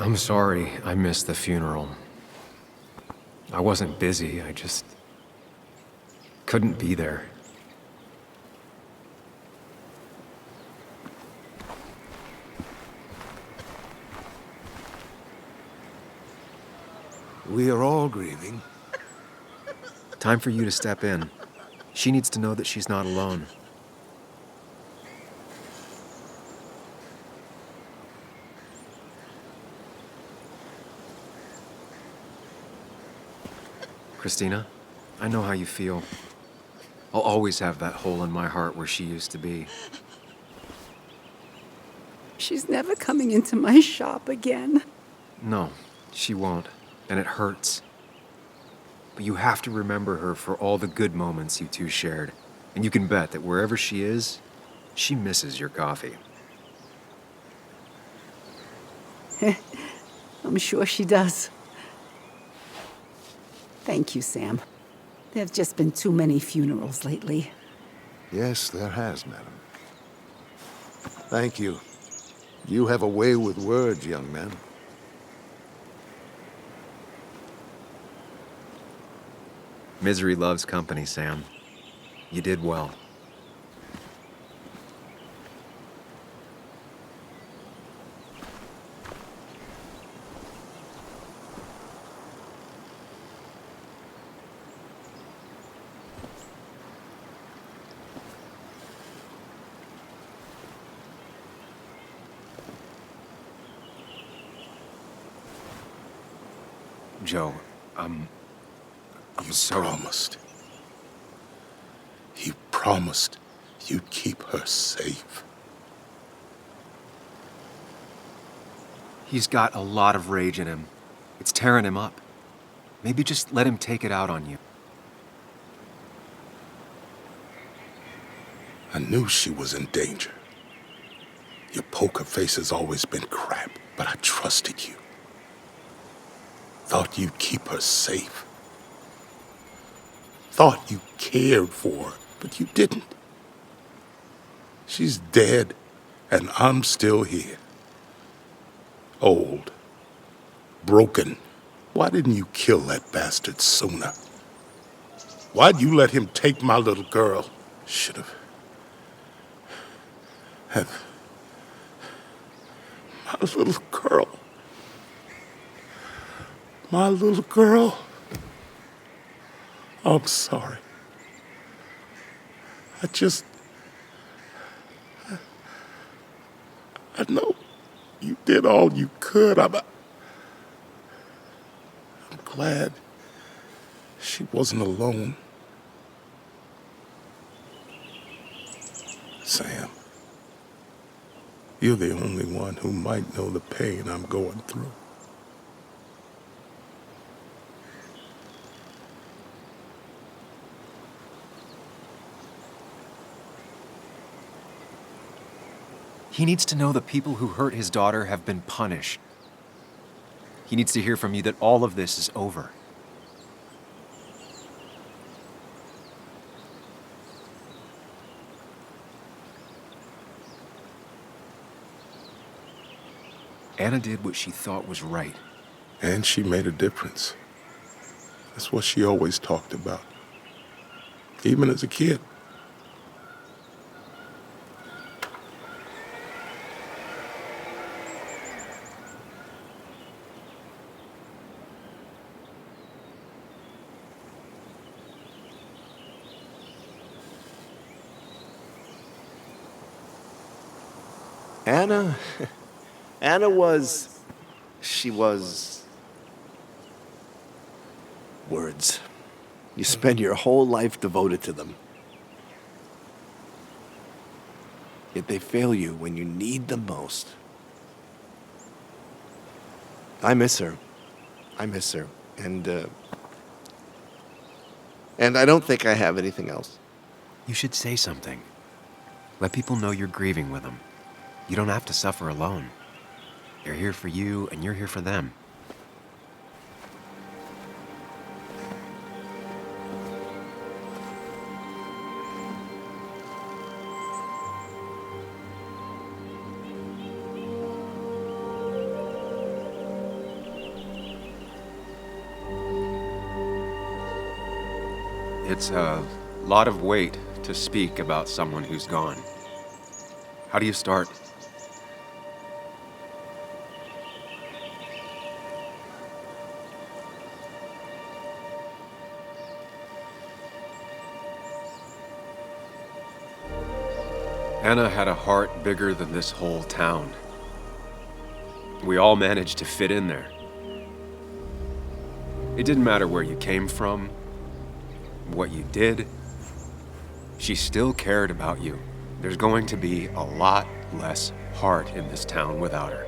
I'm sorry I missed the funeral. I wasn't busy, I just couldn't be there. We are all grieving. Time for you to step in. She needs to know that she's not alone. Christina, I know how you feel. I'll always have that hole in my heart where she used to be. She's never coming into my shop again. No, she won't, and it hurts. But you have to remember her for all the good moments you two shared. And you can bet that wherever she is, she misses your coffee. I'm sure she does. Thank you, Sam. There have just been too many funerals lately. Yes, there has, madam. Thank you. You have a way with words, young man. Misery loves company, Sam. You did well. Joe, I'm so... promised. You promised you'd keep her safe. He's got a lot of rage in him. It's tearing him up. Maybe just let him take it out on you. I knew she was in danger. Your poker face has always been crap, but I trusted you. Thought you'd keep her safe. Thought you cared for her, but you didn't. She's dead, and I'm still here. Old. Broken. Why didn't you kill that bastard sooner? Why'd you let him take my little girl? Should have. My little girl. My little girl. I'm sorry. I know you did all you could. I'm glad she wasn't alone. Sam, you're the only one who might know the pain I'm going through. He needs to know the people who hurt his daughter have been punished. He needs to hear from you that all of this is over. Anna did what she thought was right. And she made a difference. That's what she always talked about. Even as a kid. Anna was... She was... Words. You spend your whole life devoted to them. Yet they fail you when you need them most. I miss her. And I don't think I have anything else. You should say something. Let people know you're grieving with them. You don't have to suffer alone. They're here for you, and you're here for them. It's a lot of weight to speak about someone who's gone. How do you start? Anna had a heart bigger than this whole town. We all managed to fit in there. It didn't matter where you came from, what you did. She still cared about you. There's going to be a lot less heart in this town without her.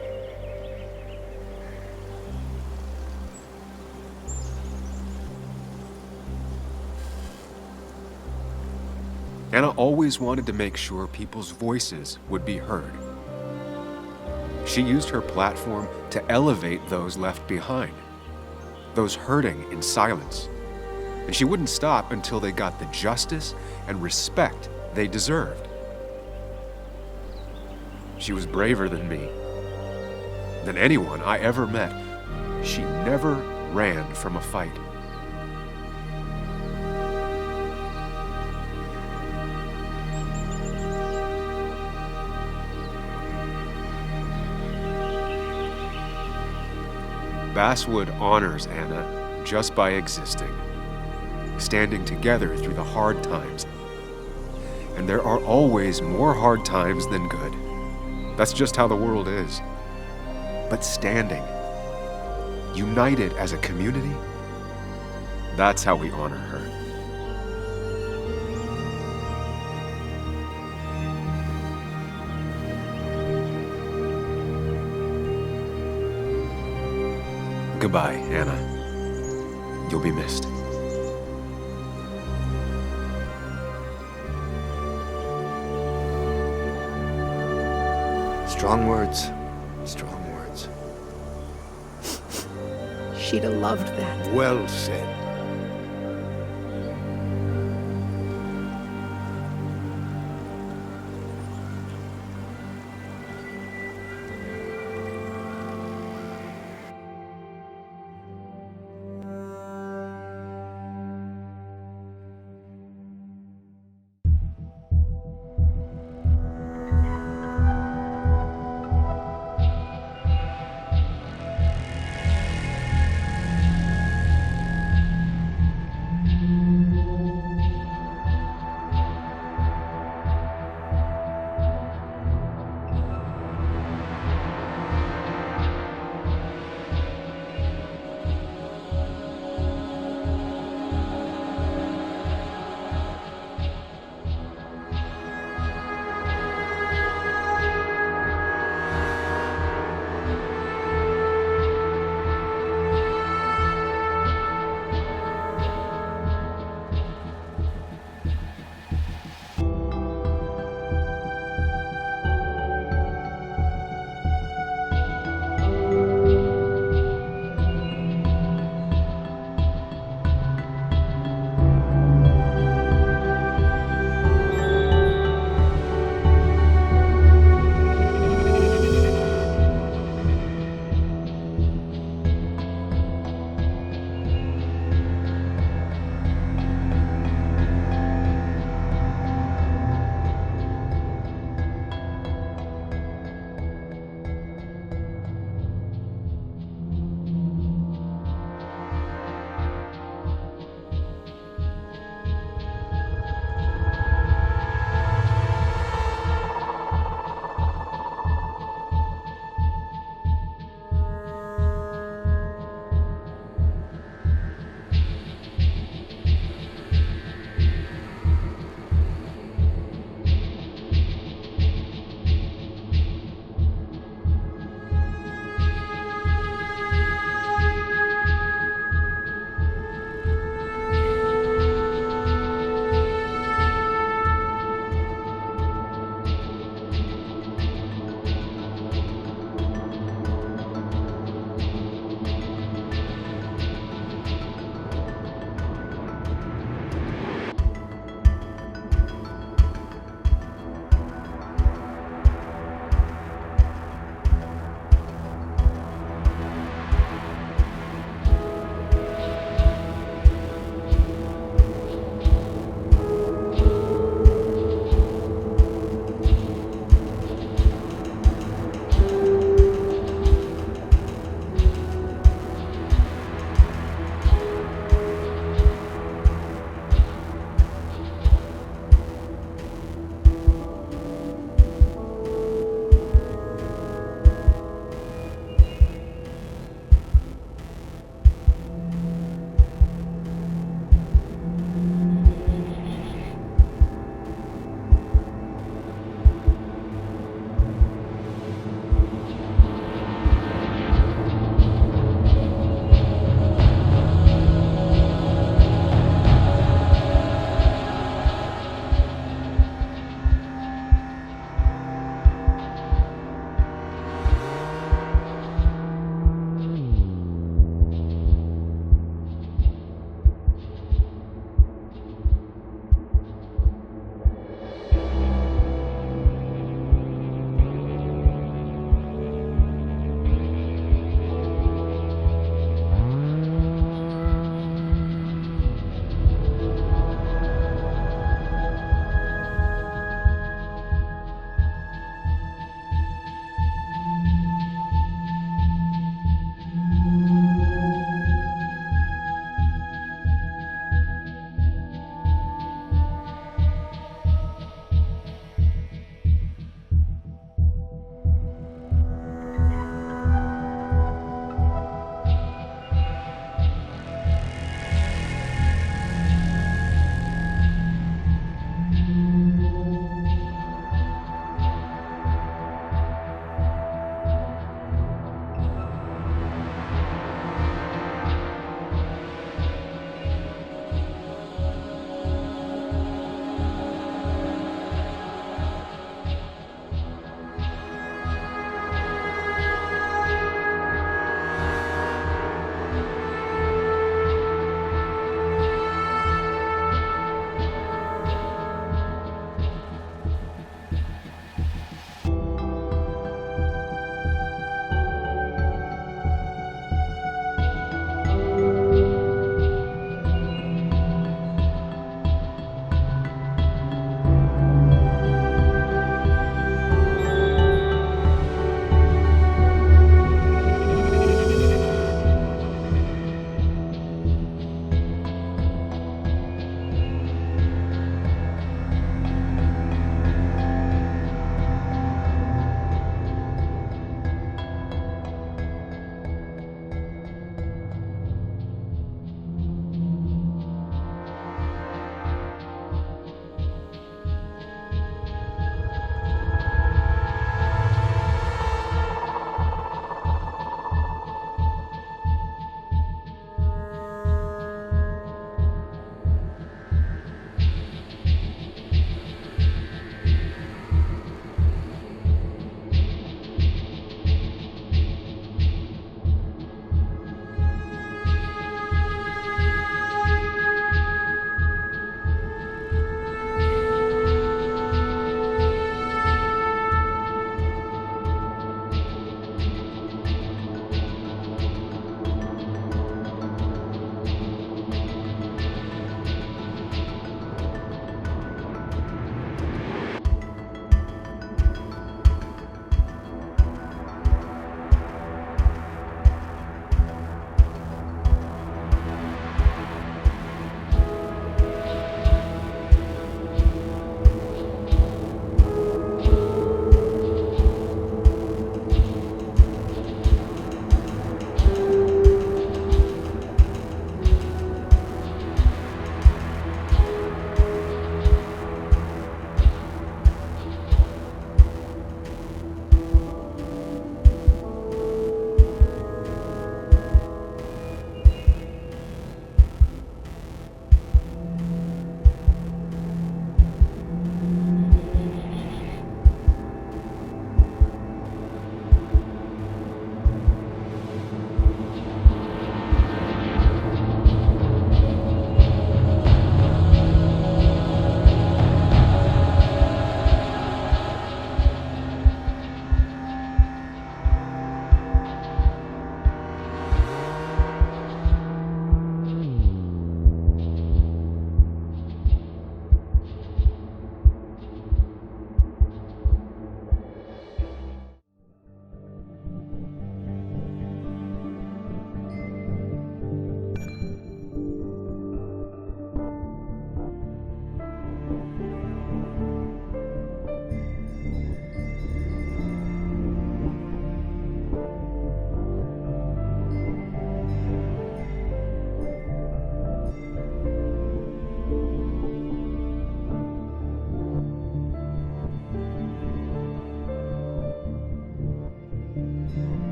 Anna always wanted to make sure people's voices would be heard. She used her platform to elevate those left behind, those hurting in silence. And she wouldn't stop until they got the justice and respect they deserved. She was braver than me, than anyone I ever met. She never ran from a fight. Basswood honors Anna just by existing, standing together through the hard times. And there are always more hard times than good. That's just how the world is. But standing, united as a community, that's how we honor her. Goodbye, Anna. You'll be missed. Strong words. Strong words. She'd have loved that. Well said.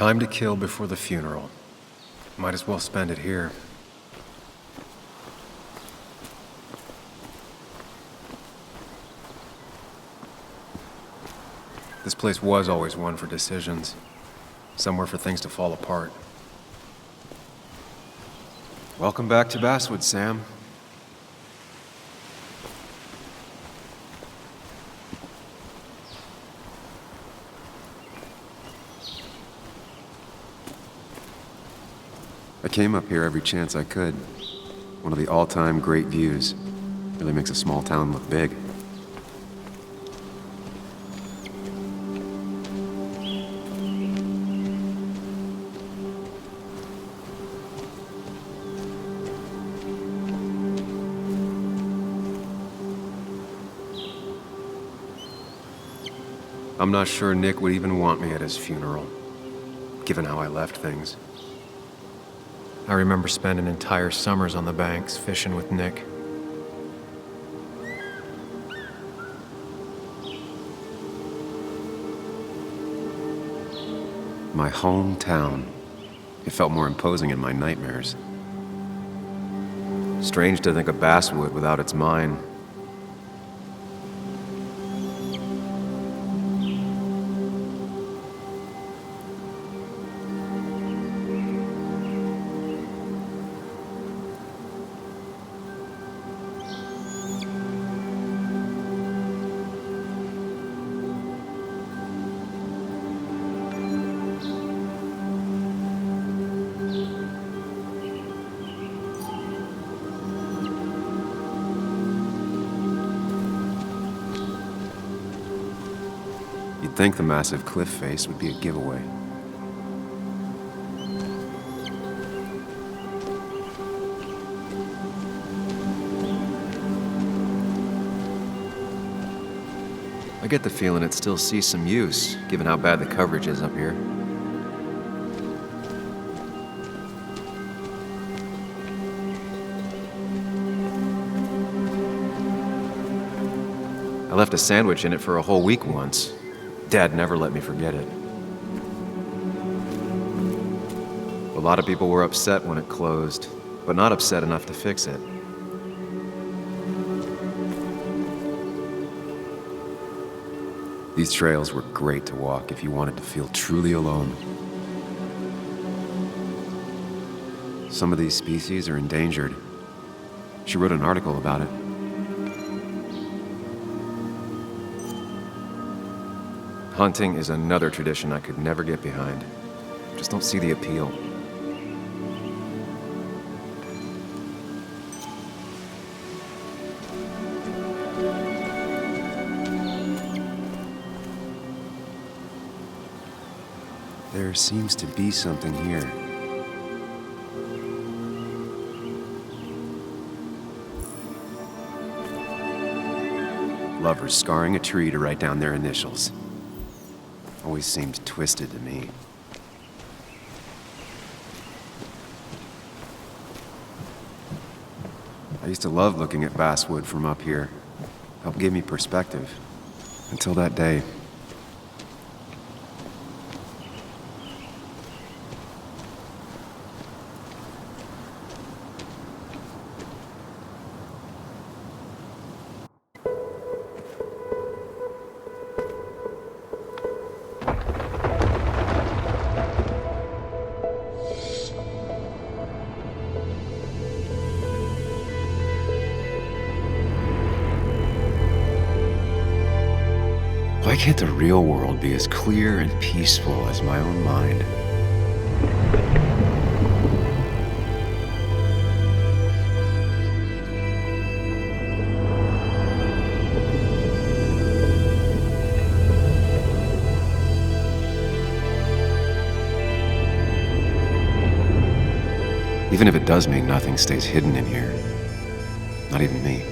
Time to kill before the funeral. Might as well spend it here. This place was always one for decisions. Somewhere for things to fall apart. Welcome back to Basswood, Sam. I came up here every chance I could. One of the all-time great views. Really makes a small town look big. I'm not sure Nick would even want me at his funeral, given how I left things. I remember spending entire summers on the banks fishing with Nick. My hometown. It felt more imposing in my nightmares. Strange to think of Basswood without its mine. You'd think the massive cliff face would be a giveaway. I get the feeling it still sees some use, given how bad the coverage is up here. I left a sandwich in it for a whole week once. Dad never let me forget it. A lot of people were upset when it closed, but not upset enough to fix it. These trails were great to walk if you wanted to feel truly alone. Some of these species are endangered. She wrote an article about it. Hunting is another tradition I could never get behind. Just don't see the appeal. There seems to be something here. Lovers scarring a tree to write down their initials. Always seemed twisted to me. I used to love looking at Basswood from up here. Helped give me perspective. Until that day. Why can't the real world be as clear and peaceful as my own mind? Even if it does mean nothing stays hidden in here. Not even me.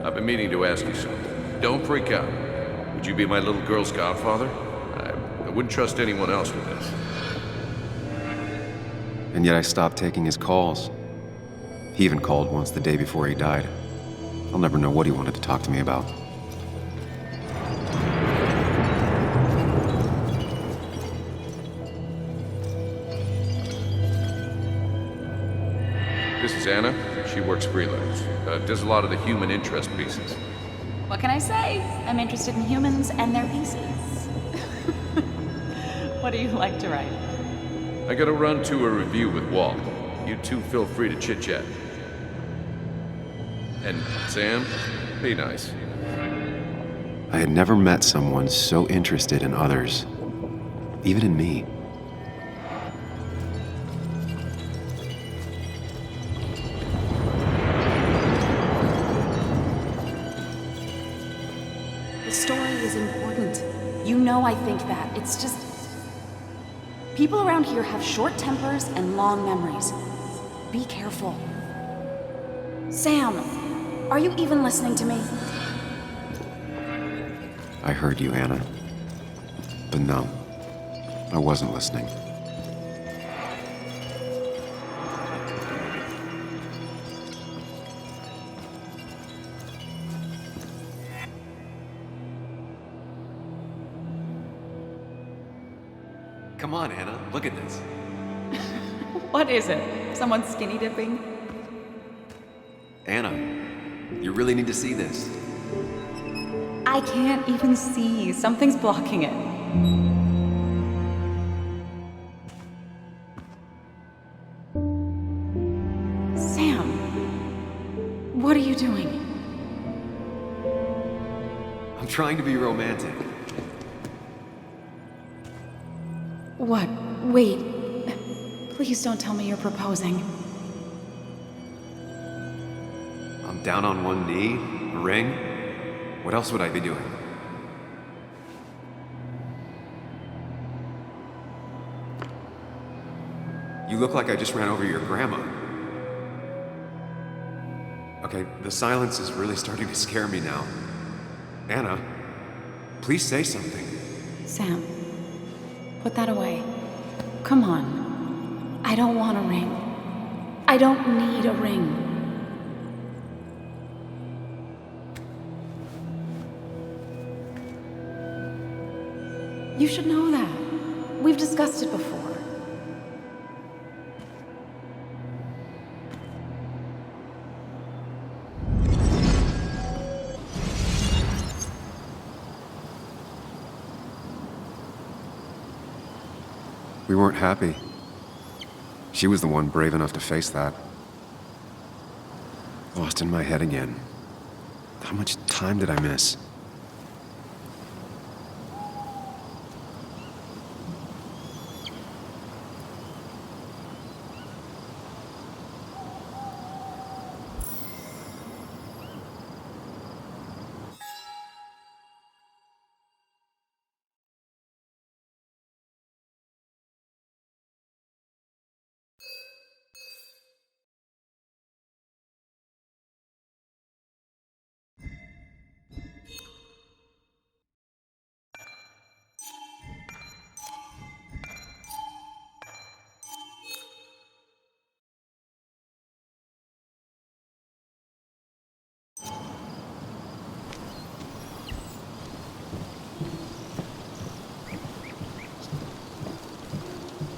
I've been meaning to ask you something. Don't freak out. Would you be my little girl's godfather? I wouldn't trust anyone else with this. And yet I stopped taking his calls. He even called once the day before he died. I'll never know what he wanted to talk to me about. This is Anna. She works freelance. Does a lot of the human interest pieces. What can I say? I'm interested in humans and their pieces. What do you like to write? I gotta run to a review with Walt. You two feel free to chit-chat. And Sam, be nice. I had never met someone so interested in others, even in me. The story is important. You know I think that. It's just... people around here have short tempers and long memories. Be careful. Sam, are you even listening to me? I heard you, Anna. But no, I wasn't listening. Come on, Anna, look at this. What is it? Someone skinny dipping? Anna, you really need to see this. I can't even see. Something's blocking it. Sam, what are you doing? I'm trying to be romantic. What? Wait. Please don't tell me you're proposing. I'm down on one knee, a ring. What else would I be doing? You look like I just ran over your grandma. Okay, the silence is really starting to scare me now. Anna, please say something. Sam, put that away. Come on. I don't want a ring. I don't need a ring. You should know that. We've discussed it before. We weren't happy. She was the one brave enough to face that. Lost in my head again. How much time did I miss?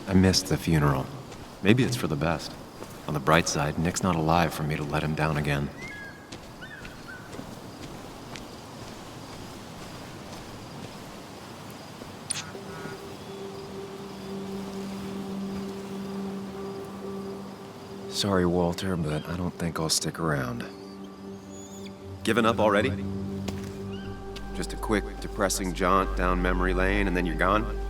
I missed the funeral. Maybe it's for the best. On the bright side, Nick's not alive for me to let him down again. Sorry, Walter, but I don't think I'll stick around. Given up already? Just a quick, depressing jaunt down memory lane and then you're gone?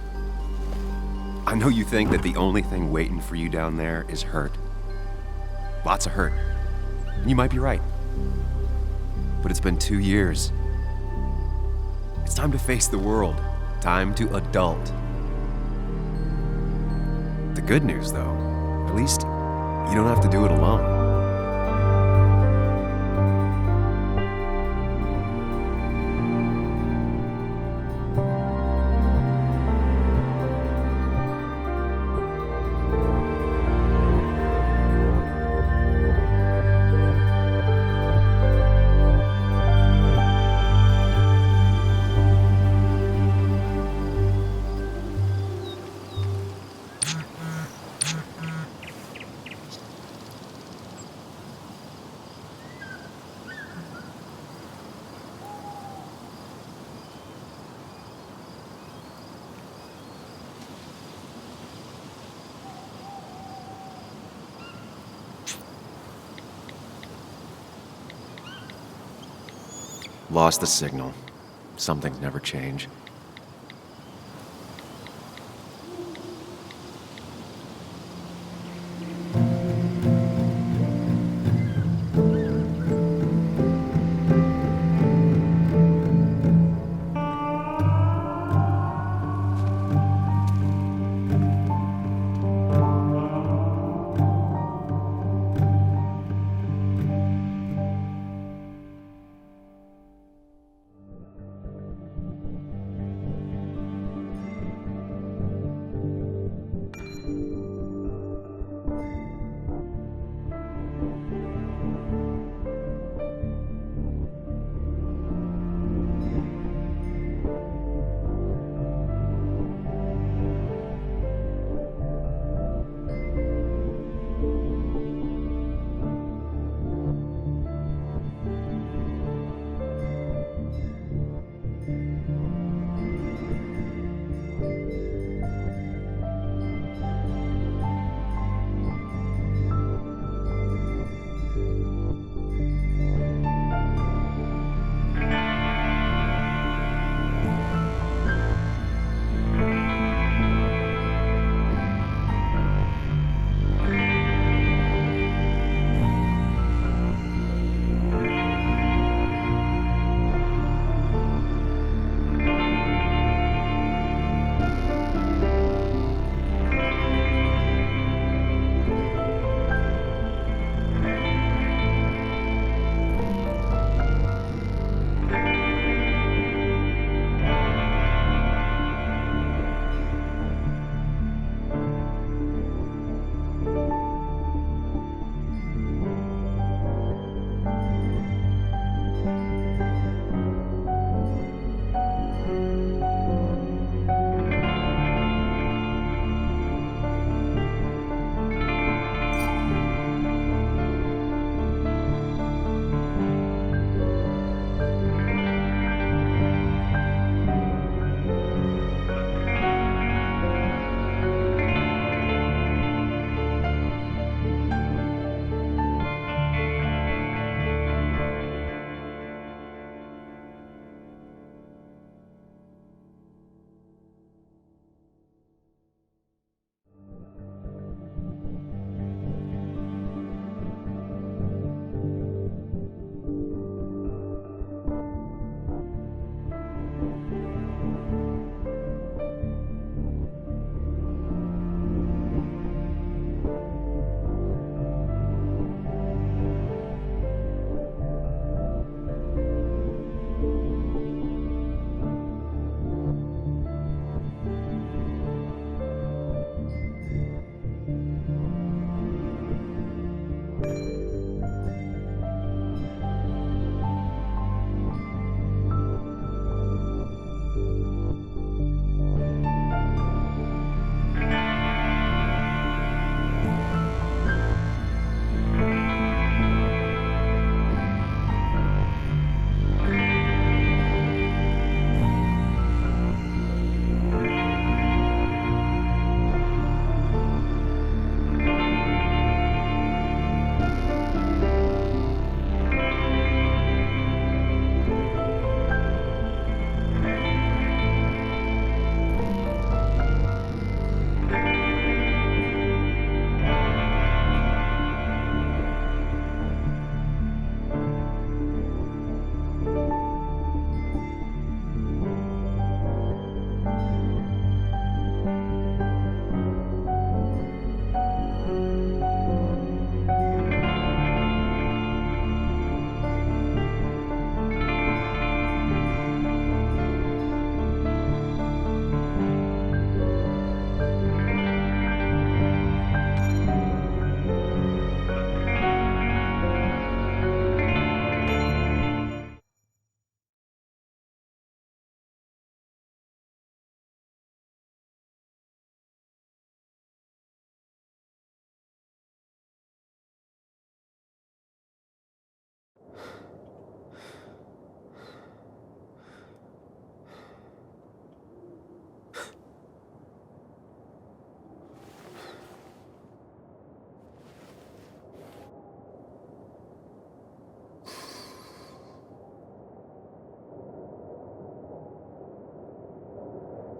I know you think that the only thing waiting for you down there is hurt. Lots of hurt. And you might be right. But it's been 2 years. It's time to face the world. Time to adult. The good news, though, at least you don't have to do it alone. Lost the signal. Some things never change.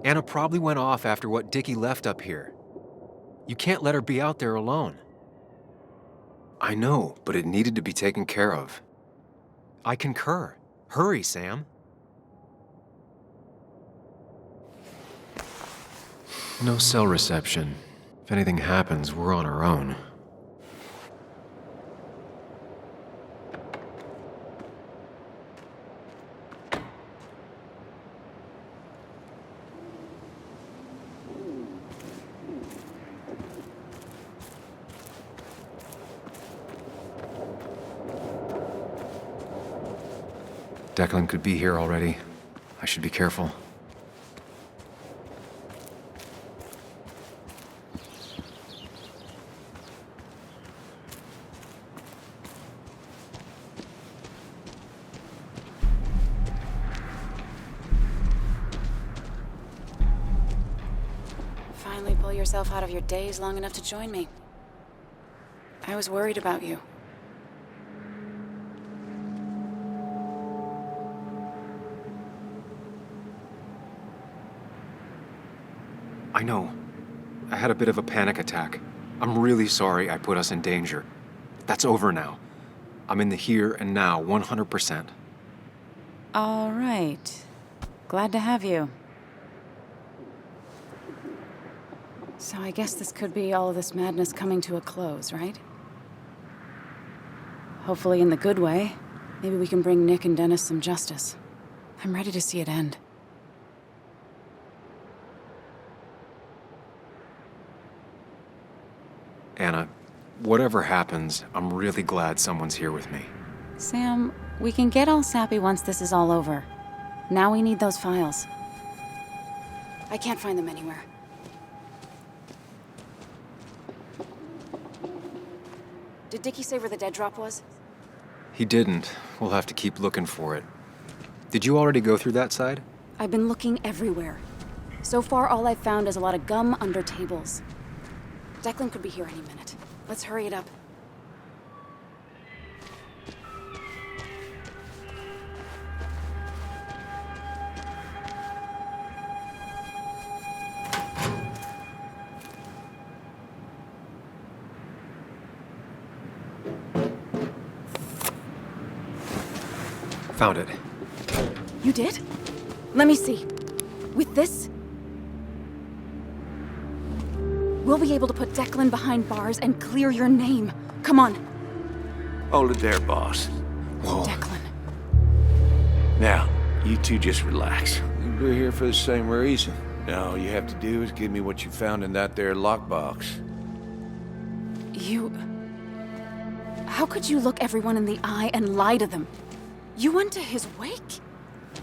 Anna probably went off after what Dickie left up here. You can't let her be out there alone. I know, but it needed to be taken care of. I concur. Hurry, Sam. No cell reception. If anything happens, we're on our own. Declan could be here already. I should be careful. Finally pull yourself out of your daze long enough to join me. I was worried about you. I know. I had a bit of a panic attack. I'm really sorry I put us in danger. That's over now. I'm in the here and now, 100%. All right. Glad to have you. So I guess this could be all of this madness coming to a close, right? Hopefully in the good way. Maybe we can bring Nick and Dennis some justice. I'm ready to see it end. Anna, whatever happens, I'm really glad someone's here with me. Sam, we can get all sappy once this is all over. Now we need those files. I can't find them anywhere. Did Dickie say where the dead drop was? He didn't. We'll have to keep looking for it. Did you already go through that side? I've been looking everywhere. So far, all I've found is a lot of gum under tables. Declan could be here any minute. Let's hurry it up. Found it. You did? Let me see. With this, we'll be able to put Declan behind bars and clear your name. Come on. Hold it there, boss. Whoa. Declan. Now, you two just relax. We're here for the same reason. Now, all you have to do is give me what you found in that there lockbox. You... How could you look everyone in the eye and lie to them? You went to his wake?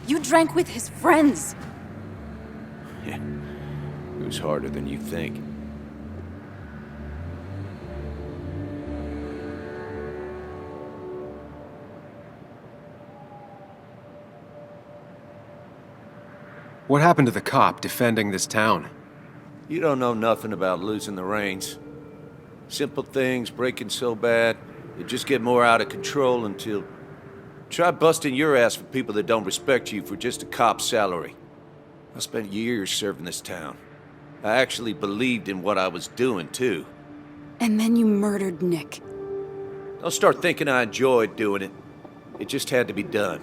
You drank with his friends. Yeah, it was harder than you think. What happened to the cop defending this town? You don't know nothing about losing the reins. Simple things breaking so bad, they just get more out of control until... Try busting your ass for people that don't respect you for just a cop's salary. I spent years serving this town. I actually believed in what I was doing, too. And then you murdered Nick. Don't start thinking I enjoyed doing it. It just had to be done.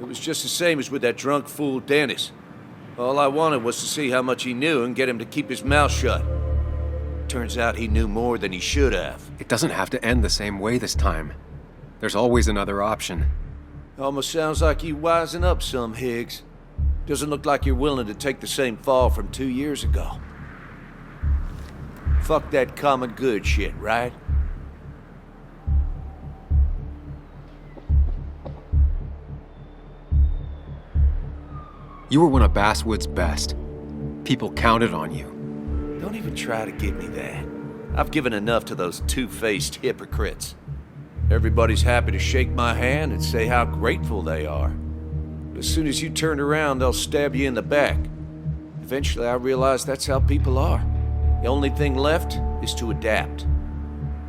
It was just the same as with that drunk fool Dennis. All I wanted was to see how much he knew and get him to keep his mouth shut. Turns out he knew more than he should have. It doesn't have to end the same way this time. There's always another option. Almost sounds like you wising up some, Higgs. Doesn't look like you're willing to take the same fall from 2 years ago. Fuck that common good shit, right? You were one of Basswood's best. People counted on you. Don't even try to give me that. I've given enough to those two-faced hypocrites. Everybody's happy to shake my hand and say how grateful they are. But as soon as you turn around, they'll stab you in the back. Eventually, I realized that's how people are. The only thing left is to adapt.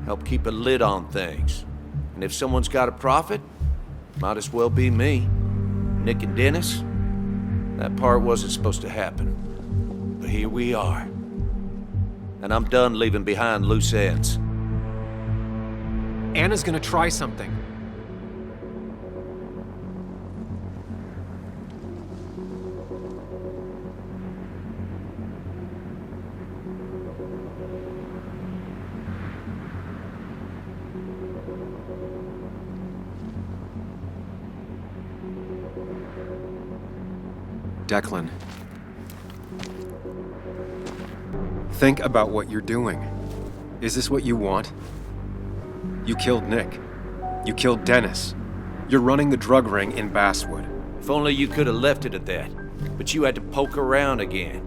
Help keep a lid on things. And if someone's got a profit, might as well be me. Nick and Dennis, That part wasn't supposed to happen. But here we are. And I'm done leaving behind loose ends. Anna's gonna try something. Declan. Think about what you're doing. Is this what you want? You killed Nick. You killed Dennis. You're running the drug ring in Basswood. If only you could have left it at that. But you had to poke around again.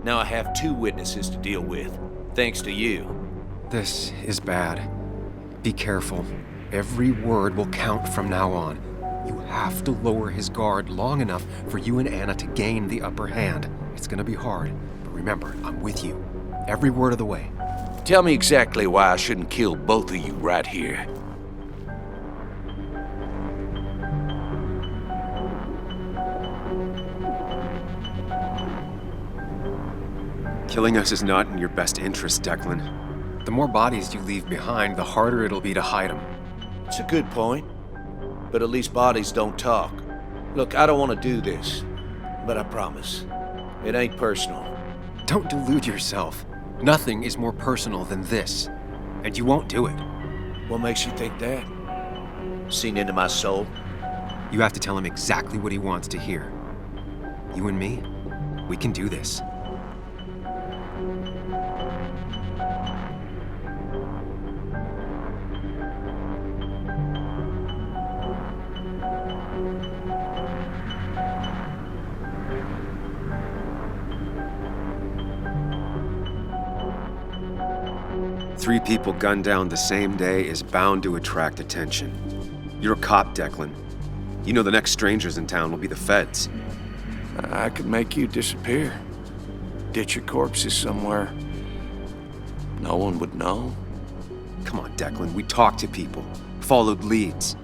Now I have 2 witnesses to deal with, thanks to you. This is bad. Be careful. Every word will count from now on. You have to lower his guard long enough for you and Anna to gain the upper hand. It's gonna be hard, but remember, I'm with you. Every word of the way. Tell me exactly why I shouldn't kill both of you right here. Killing us is not in your best interest, Declan. The more bodies you leave behind, the harder it'll be to hide them. It's a good point. But at least bodies don't talk. Look, I don't want to do this, but I promise, it ain't personal. Don't delude yourself. Nothing is more personal than this, and you won't do it. What makes you think that? Seen into my soul? You have to tell him exactly what he wants to hear. You and me, we can do this. Three people gunned down the same day is bound to attract attention. You're a cop, Declan. You know the next strangers in town will be the feds. I could make you disappear. Ditch your corpses somewhere. No one would know. Come on, Declan, we talked to people, followed leads.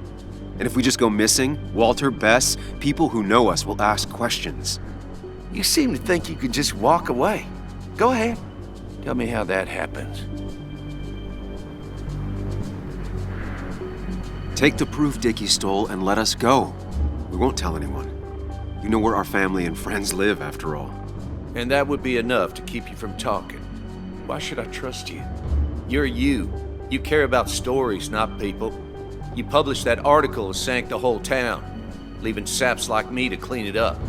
And if we just go missing, Walter, Bess, people who know us will ask questions. You seem to think you can just walk away. Go ahead. Tell me how that happens. Take the proof Dickie stole and let us go. We won't tell anyone. You know where our family and friends live, after all. And that would be enough to keep you from talking. Why should I trust you? You're you. You care about stories, not people. You published that article that sank the whole town, leaving saps like me to clean it up.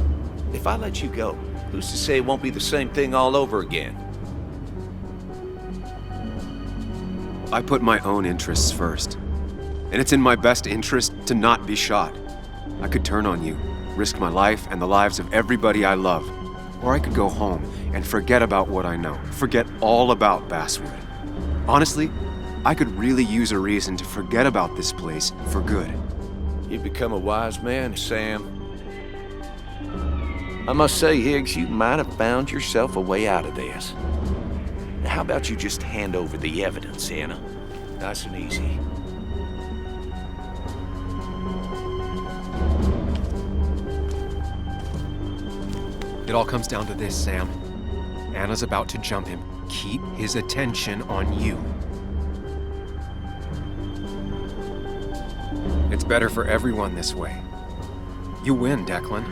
If I let you go, who's to say it won't be the same thing all over again? I put my own interests first. And it's in my best interest to not be shot. I could turn on you, risk my life and the lives of everybody I love. Or I could go home and forget about what I know, forget all about Basswood. Honestly, I could really use a reason to forget about this place for good. You've become a wise man, Sam. I must say, Higgs, you might have found yourself a way out of this. Now, how about you just hand over the evidence, Anna? Nice and easy. It all comes down to this, Sam. Anna's about to jump him. Keep his attention on you. It's better for everyone this way. You win, Declan.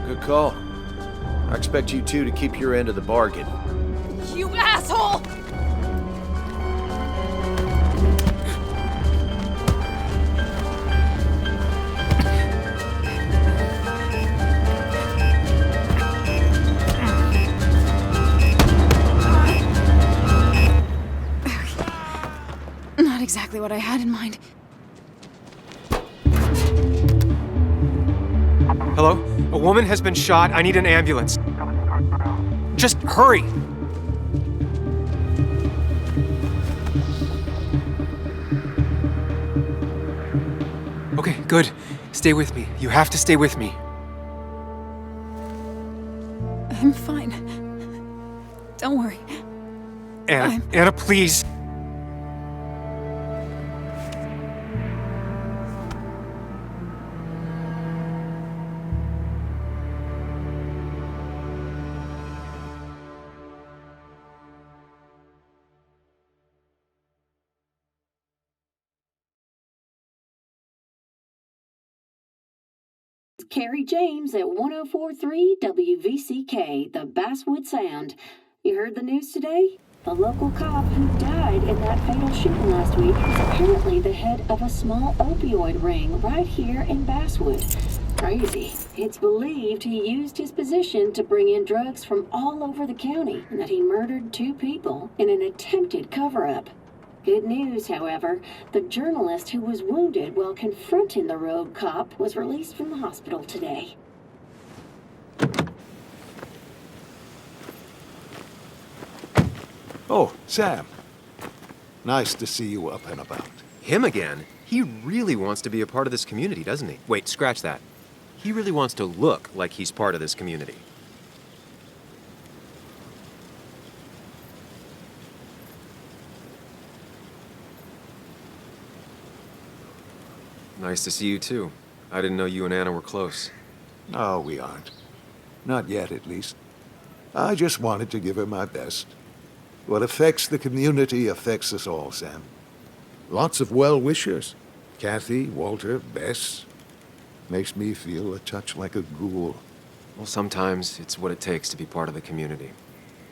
Good call. I expect you two to keep your end of the bargain. You asshole! Not exactly what I had in mind. Hello? A woman has been shot. I need an ambulance. Just hurry! Okay, good. Stay with me. You have to stay with me. I'm fine. Don't worry. Anna, Anna, please. Carrie James at 1043 WVCK, the Basswood Sound. You heard the news today? The local cop who died in that fatal shooting last week is apparently the head of a small opioid ring right here in Basswood. Crazy. It's believed he used his position to bring in drugs from all over the county and that he murdered 2 people in an attempted cover-up. Good news, however, the journalist who was wounded while confronting the rogue cop was released from the hospital today. Oh, Sam. Nice to see you up and about. Him again? He really wants to be a part of this community, doesn't he? Wait, scratch that. He really wants to look like he's part of this community. Nice to see you, too. I didn't know you and Anna were close. No, we aren't. Not yet, at least. I just wanted to give her my best. What affects the community affects us all, Sam. Lots of well-wishers. Kathy, Walter, Bess. Makes me feel a touch like a ghoul. Well, sometimes it's what it takes to be part of the community.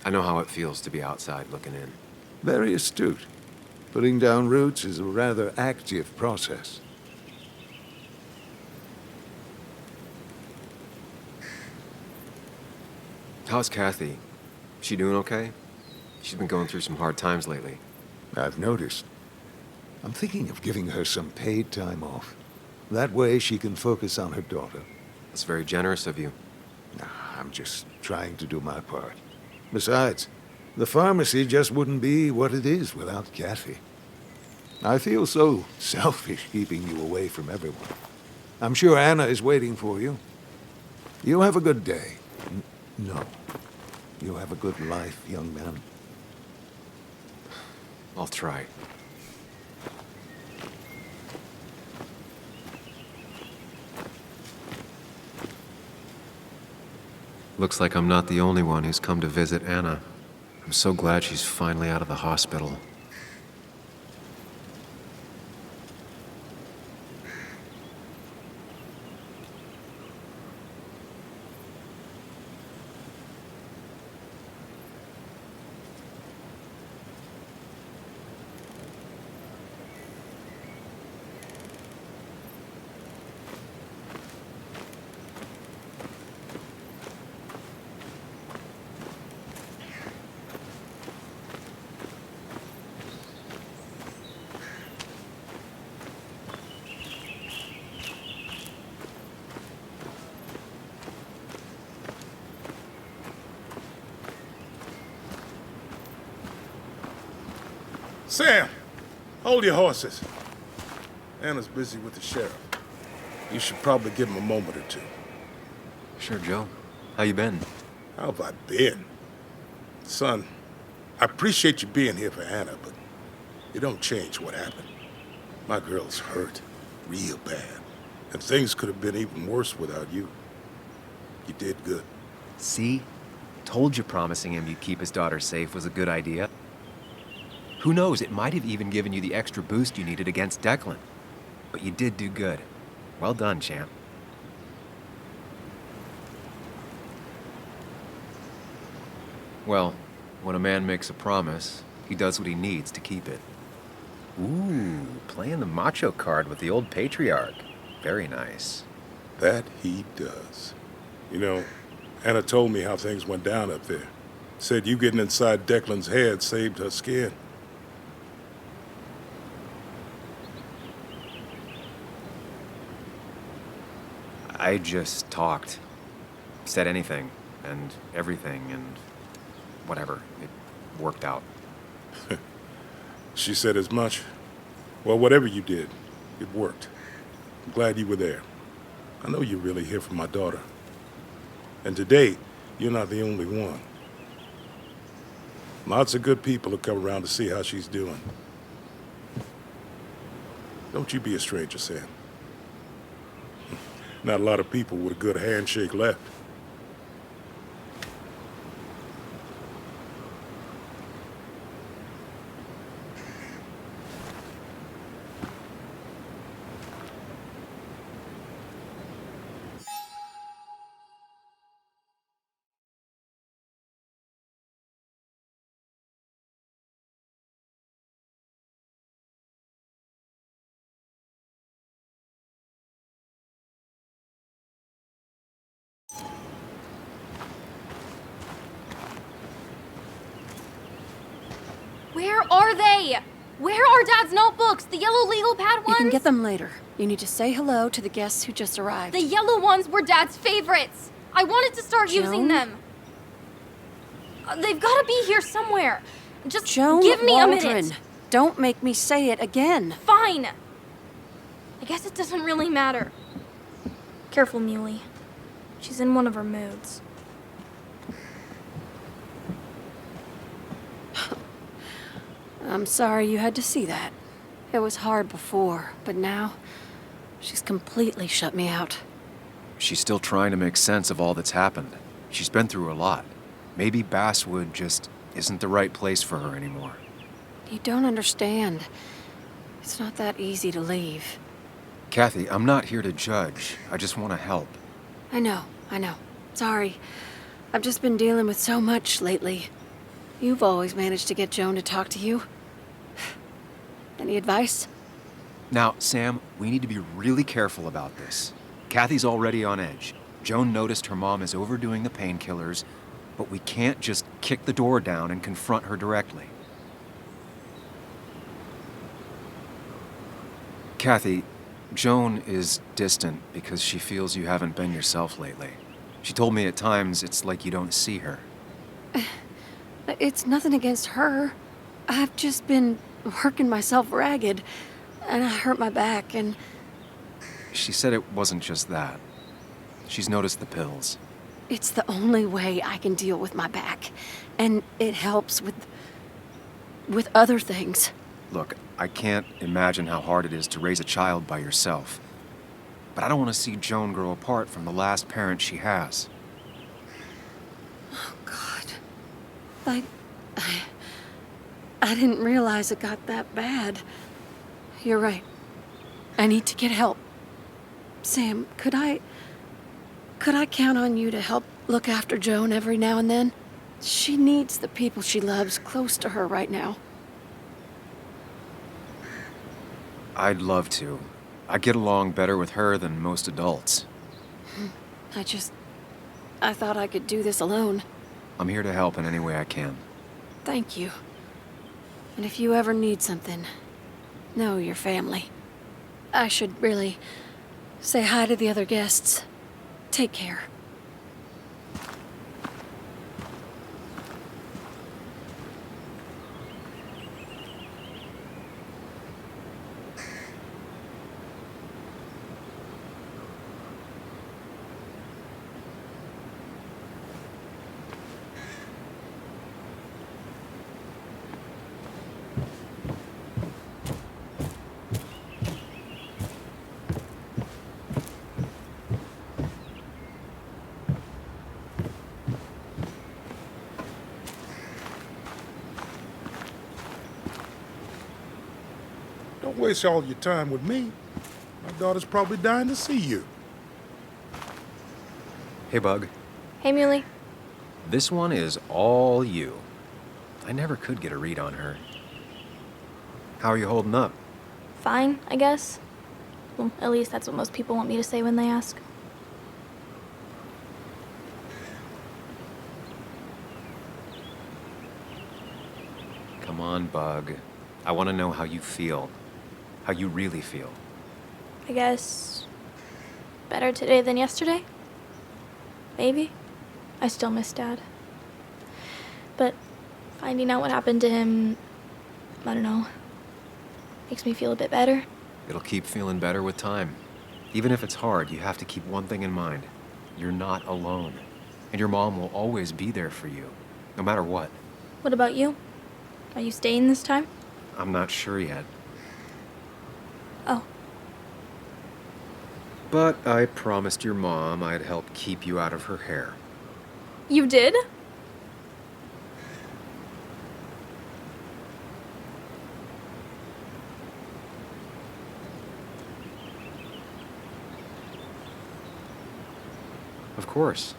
I know how it feels to be outside looking in. Very astute. Putting down roots is a rather active process. How's Kathy? She doing okay? She's been going through some hard times lately. I've noticed. I'm thinking of giving her some paid time off. That way she can focus on her daughter. That's very generous of you. I'm just trying to do my part. Besides, the pharmacy just wouldn't be what it is without Kathy. I feel so selfish keeping you away from everyone. I'm sure Anna is waiting for you. You have a good day. No. You have a good life, young man. I'll try. Looks like I'm not the only one who's come to visit Anna. I'm so glad she's finally out of the hospital. Sam, hold your horses. Anna's busy with the sheriff. You should probably give him a moment or two. Sure, Joe. How you been? How have I been? Son, I appreciate you being here for Anna, but it don't change what happened. My girl's hurt, real bad. And things could have been even worse without you. You did good. See? Told you promising him you'd keep his daughter safe was a good idea. Who knows, it might have even given you the extra boost you needed against Declan. But you did do good. Well done, champ. Well, when a man makes a promise, he does what he needs to keep it. Ooh, playing the macho card with the old patriarch. Very nice. That he does. You know, Anna told me how things went down up there. Said you getting inside Declan's head saved her skin. I just talked. Said anything, and everything, and whatever. It worked out. She said as much. Well, whatever you did, it worked. I'm glad you were there. I know you're really here for my daughter. And today, you're not the only one. Lots of good people have come around to see how she's doing. Don't you be a stranger, Sam. Not a lot of people with a good handshake left. Where are they? Where are Dad's notebooks? The yellow legal pad ones? You can get them later. You need to say hello to the guests who just arrived. The yellow ones were Dad's favorites. I wanted to start using Joan? them. They've got to be here somewhere. Just Joan give me Waldron. a minute. Don't make me say it again. Fine. I guess it doesn't really matter. Careful, Muley. She's in one of her moods. I'm sorry you had to see that. It was hard before, but now she's completely shut me out. She's still trying to make sense of all that's happened. She's been through a lot. Maybe Basswood just isn't the right place for her anymore. You don't understand. It's not that easy to leave. Kathy, I'm not here to judge. I just want to help. I know. Sorry. I've just been dealing with so much lately. You've always managed to get Joan to talk to you. Any advice? Now, Sam, we need to be really careful about this. Kathy's already on edge. Joan noticed her mom is overdoing the painkillers, but we can't just kick the door down and confront her directly. Kathy, Joan is distant because she feels you haven't been yourself lately. She told me at times it's like you don't see her. It's nothing against her. I've just been working myself ragged, and I hurt my back, and... She said it wasn't just that. She's noticed the pills. It's the only way I can deal with my back, and it helps with other things. Look, I can't imagine how hard it is to raise a child by yourself. But I don't want to see Joan grow apart from the last parent she has. Oh, God. I didn't realize it got that bad. You're right. I need to get help. Sam, could I count on you to help look after Joan every now and then? She needs the people she loves close to her right now. I'd love to. I get along better with her than most adults. I thought I could do this alone. I'm here to help in any way I can. Thank you. And if you ever need something, know your family. I should really say hi to the other guests. Take care. Don't waste all your time with me. My daughter's probably dying to see you. Hey, Bug. Hey, Muley. This one is all you. I never could get a read on her. How are you holding up? Fine, I guess. Well, at least that's what most people want me to say when they ask. Come on, Bug. I want to know how you feel. How you really feel. I guess better today than yesterday? Maybe. I still miss Dad. But finding out what happened to him, I don't know, makes me feel a bit better. It'll keep feeling better with time. Even if it's hard, you have to keep one thing in mind. You're not alone. And your mom will always be there for you, no matter what. What about you? Are you staying this time? I'm not sure yet. Oh. But I promised your mom I'd help keep you out of her hair. You did? Of course.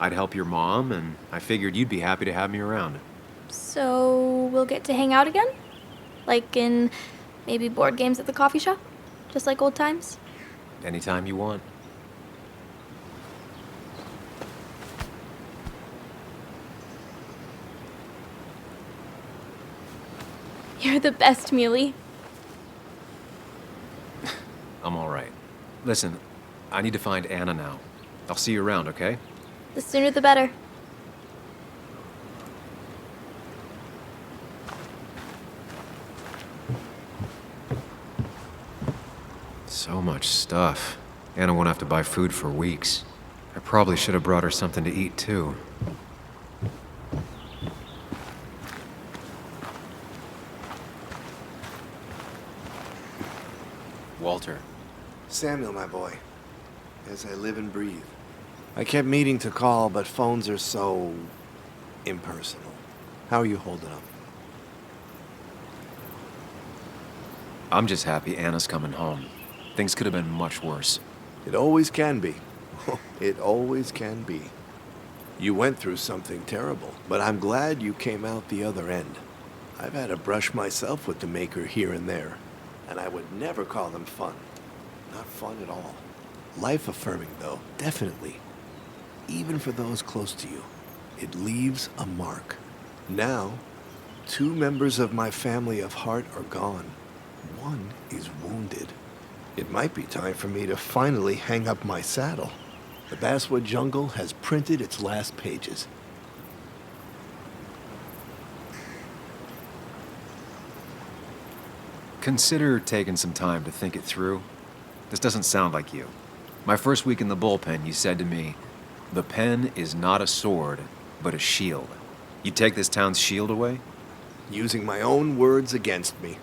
I'd help your mom, and I figured you'd be happy to have me around. So we'll get to hang out again? Like in maybe board games at the coffee shop? Just like old times? Anytime you want. You're the best, Muley. I'm all right. Listen, I need to find Anna now. I'll see you around, okay? The sooner the better. So much stuff. Anna won't have to buy food for weeks. I probably should have brought her something to eat, too. Walter. Samuel, my boy. As I live and breathe. I kept meaning to call, but phones are so impersonal. How are you holding up? I'm just happy Anna's coming home. Things could have been much worse. It always can be. It always can be. You went through something terrible, but I'm glad you came out the other end. I've had a brush myself with the Maker here and there, and I would never call them fun. Not fun at all. Life-affirming, though, definitely. Even for those close to you, it leaves a mark. Now, 2 members of my family of heart are gone. One is wounded. It might be time for me to finally hang up my saddle. The Basswood Jungle has printed its last pages. Consider taking some time to think it through. This doesn't sound like you. My first week in the bullpen, you said to me, "The pen is not a sword, but a shield." You take this town's shield away? Using my own words against me.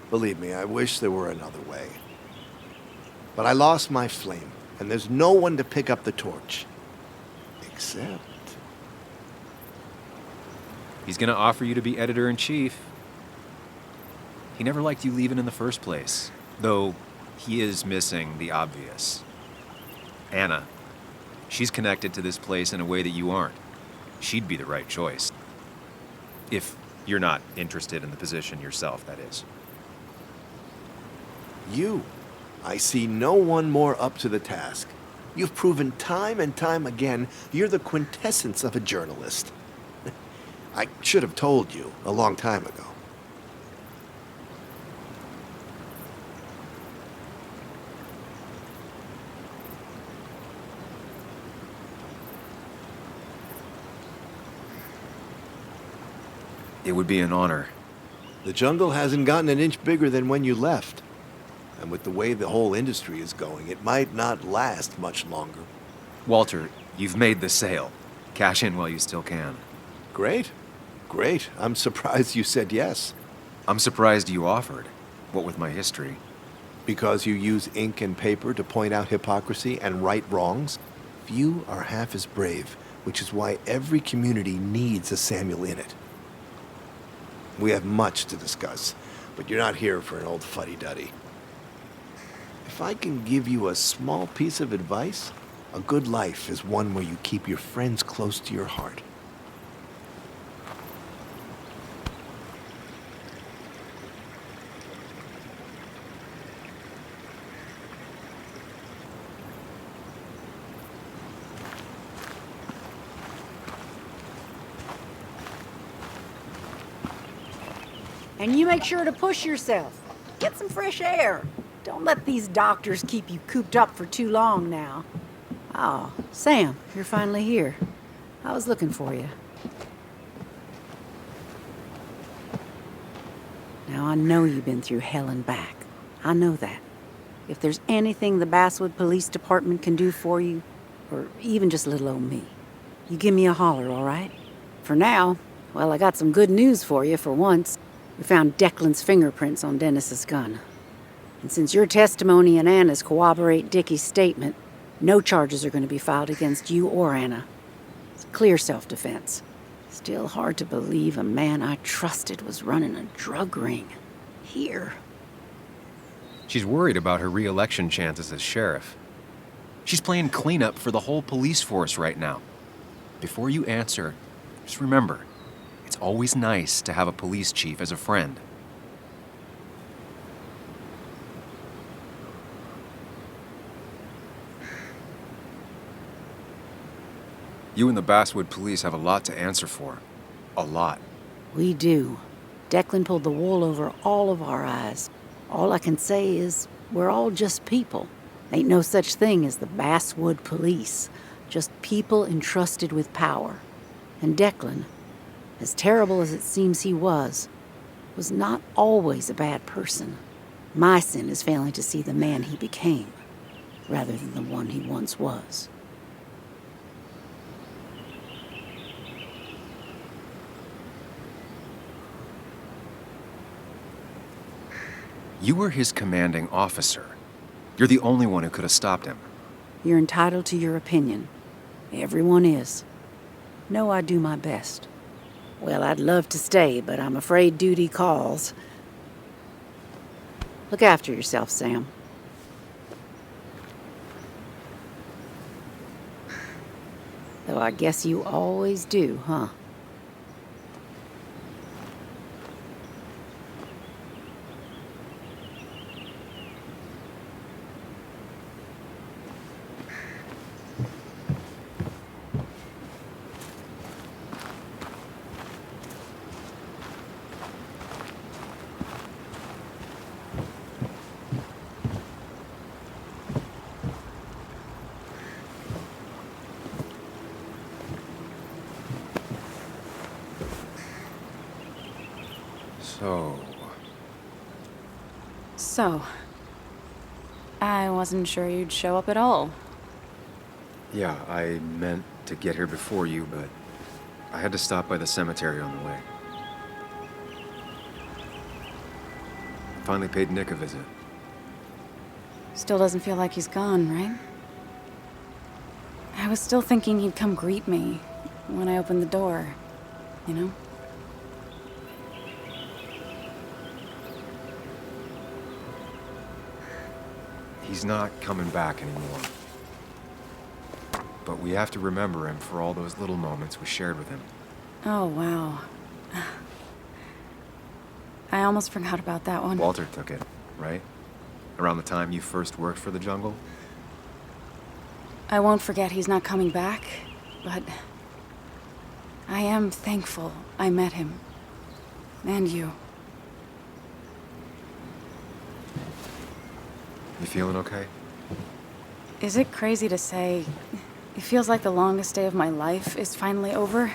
Believe me, I wish there were another way. But I lost my flame, and there's no one to pick up the torch. Except... He's gonna offer you to be editor-in-chief. He never liked you leaving in the first place, though he is missing the obvious. Anna. She's connected to this place in a way that you aren't. She'd be the right choice. If you're not interested in the position yourself, that is. You. I see no one more up to the task. You've proven time and time again you're the quintessence of a journalist. I should have told you a long time ago. It would be an honor. The jungle hasn't gotten an inch bigger than when you left. And with the way the whole industry is going, it might not last much longer. Walter, you've made the sale. Cash in while you still can. Great. Great. I'm surprised you said yes. I'm surprised you offered. What with my history? Because you use ink and paper to point out hypocrisy and right wrongs? Few are half as brave, which is why every community needs a Samuel in it. We have much to discuss, but you're not here for an old fuddy-duddy. If I can give you a small piece of advice, a good life is one where you keep your friends close to your heart. And you make sure to push yourself. Get some fresh air. Don't let these doctors keep you cooped up for too long now. Oh, Sam, you're finally here. I was looking for you. Now, I know you've been through hell and back. I know that. If there's anything the Basswood Police Department can do for you, or even just little old me, you give me a holler, all right? For now, well, I got some good news for you for once. We found Declan's fingerprints on Dennis's gun. And since your testimony and Anna's corroborate Dickie's statement, no charges are going to be filed against you or Anna. It's clear self-defense. Still hard to believe a man I trusted was running a drug ring. Here. She's worried about her re-election chances as sheriff. She's playing cleanup for the whole police force right now. Before you answer, just remember, it's always nice to have a police chief as a friend. You and the Basswood police have a lot to answer for. A lot. We do. Declan pulled the wool over all of our eyes. All I can say is we're all just people. Ain't no such thing as the Basswood Police. Just people entrusted with power. And Declan, as terrible as it seems he was not always a bad person. My sin is failing to see the man he became, rather than the one he once was. You were his commanding officer. You're the only one who could have stopped him. You're entitled to your opinion. Everyone is. No, I do my best. Well, I'd love to stay, but I'm afraid duty calls. Look after yourself, Sam. Though I guess you always do, huh? So, I wasn't sure you'd show up at all. Yeah, I meant to get here before you, but I had to stop by the cemetery on the way. Finally paid Nick a visit. Still doesn't feel like he's gone, right? I was still thinking he'd come greet me when I opened the door, you know? He's not coming back anymore. But we have to remember him for all those little moments we shared with him. Oh, wow. I almost forgot about that one. Walter took it, right? Around the time you first worked for the Jungle? I won't forget he's not coming back, but I am thankful I met him. And you. You feeling okay? Is it crazy to say it feels like the longest day of my life is finally over?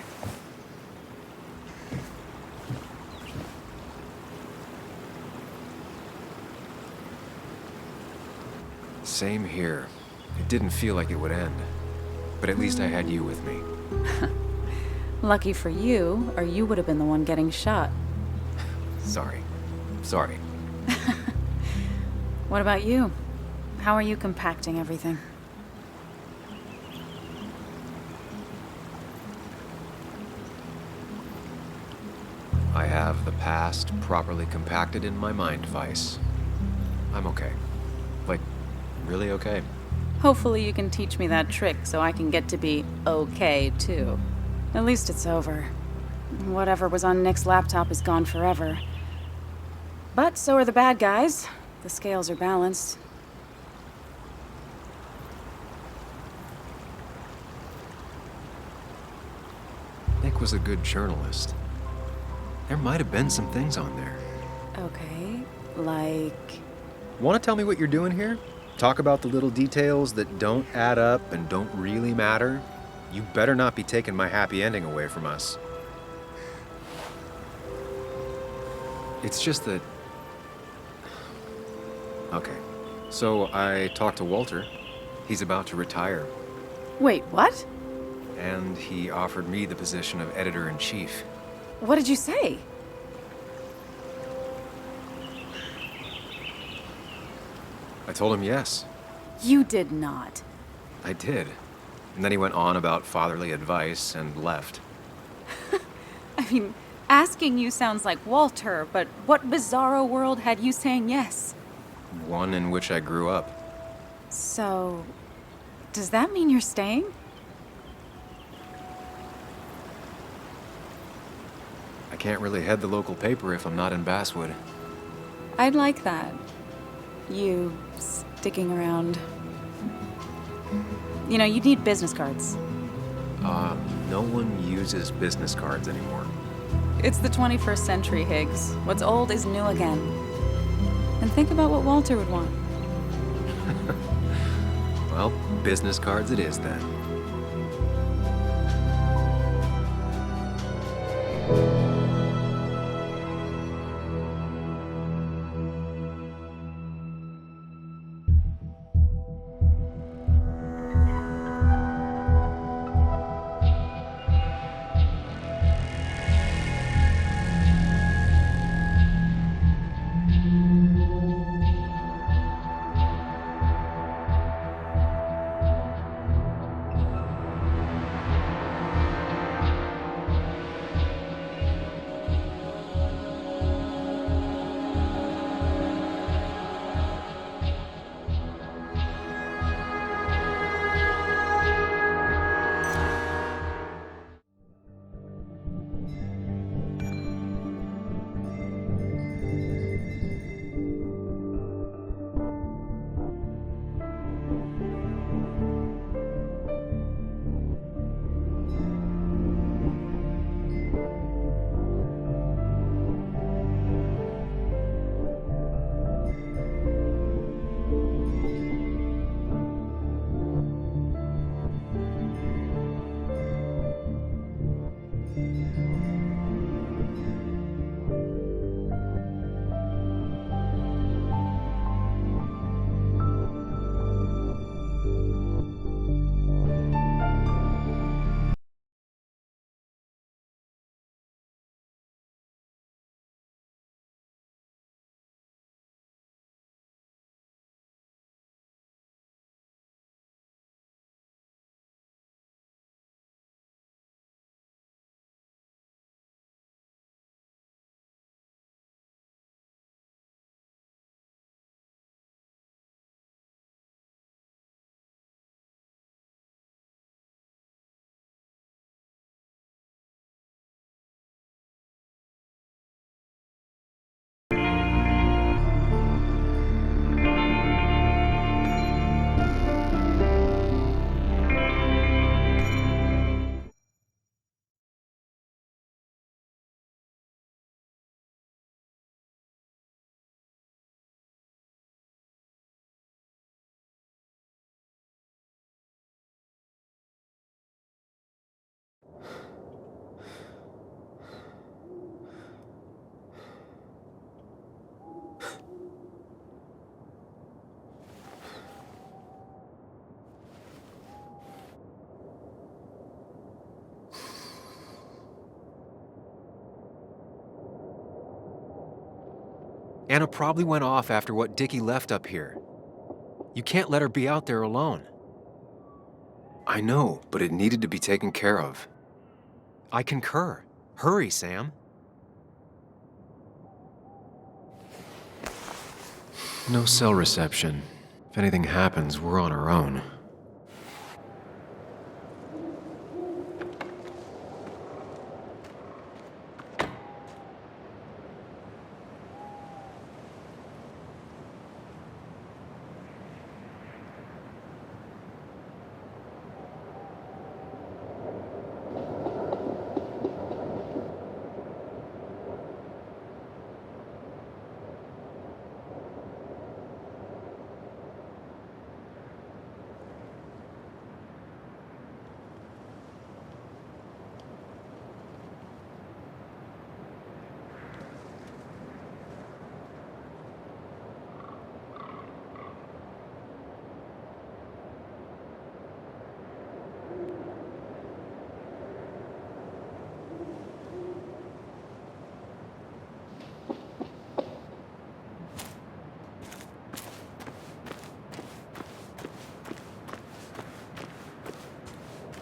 Same here. It didn't feel like it would end. But at least I had you with me. Lucky for you, or you would have been the one getting shot. Sorry. Sorry. What about you? How are you compacting everything? I have the past properly compacted in my mind vice. I'm okay. Like, really okay. Hopefully you can teach me that trick so I can get to be okay, too. At least it's over. Whatever was on Nick's laptop is gone forever. But so are the bad guys. The scales are balanced. Nick was a good journalist. There might have been some things on there. Okay, like... Want to tell me what you're doing here? Talk about the little details that don't add up and don't really matter? You better not be taking my happy ending away from us. It's just that... Okay, so I talked to Walter. He's about to retire. Wait, what? And he offered me the position of editor-in-chief. What did you say? I told him yes. You did not. I did. And then he went on about fatherly advice and left. I mean, asking you sounds like Walter, but what bizarro world had you saying yes? One in which I grew up. So, does that mean you're staying? I can't really head the local paper if I'm not in Basswood. I'd like that. You sticking around. You know, you need business cards. No one uses business cards anymore. It's the 21st century, Higgs. What's old is new again. And think about what Walter would want. Well, business cards it is then. Anna probably went off after what Dickie left up here. You can't let her be out there alone. I know, but it needed to be taken care of. I concur. Hurry, Sam. No cell reception. If anything happens, we're on our own.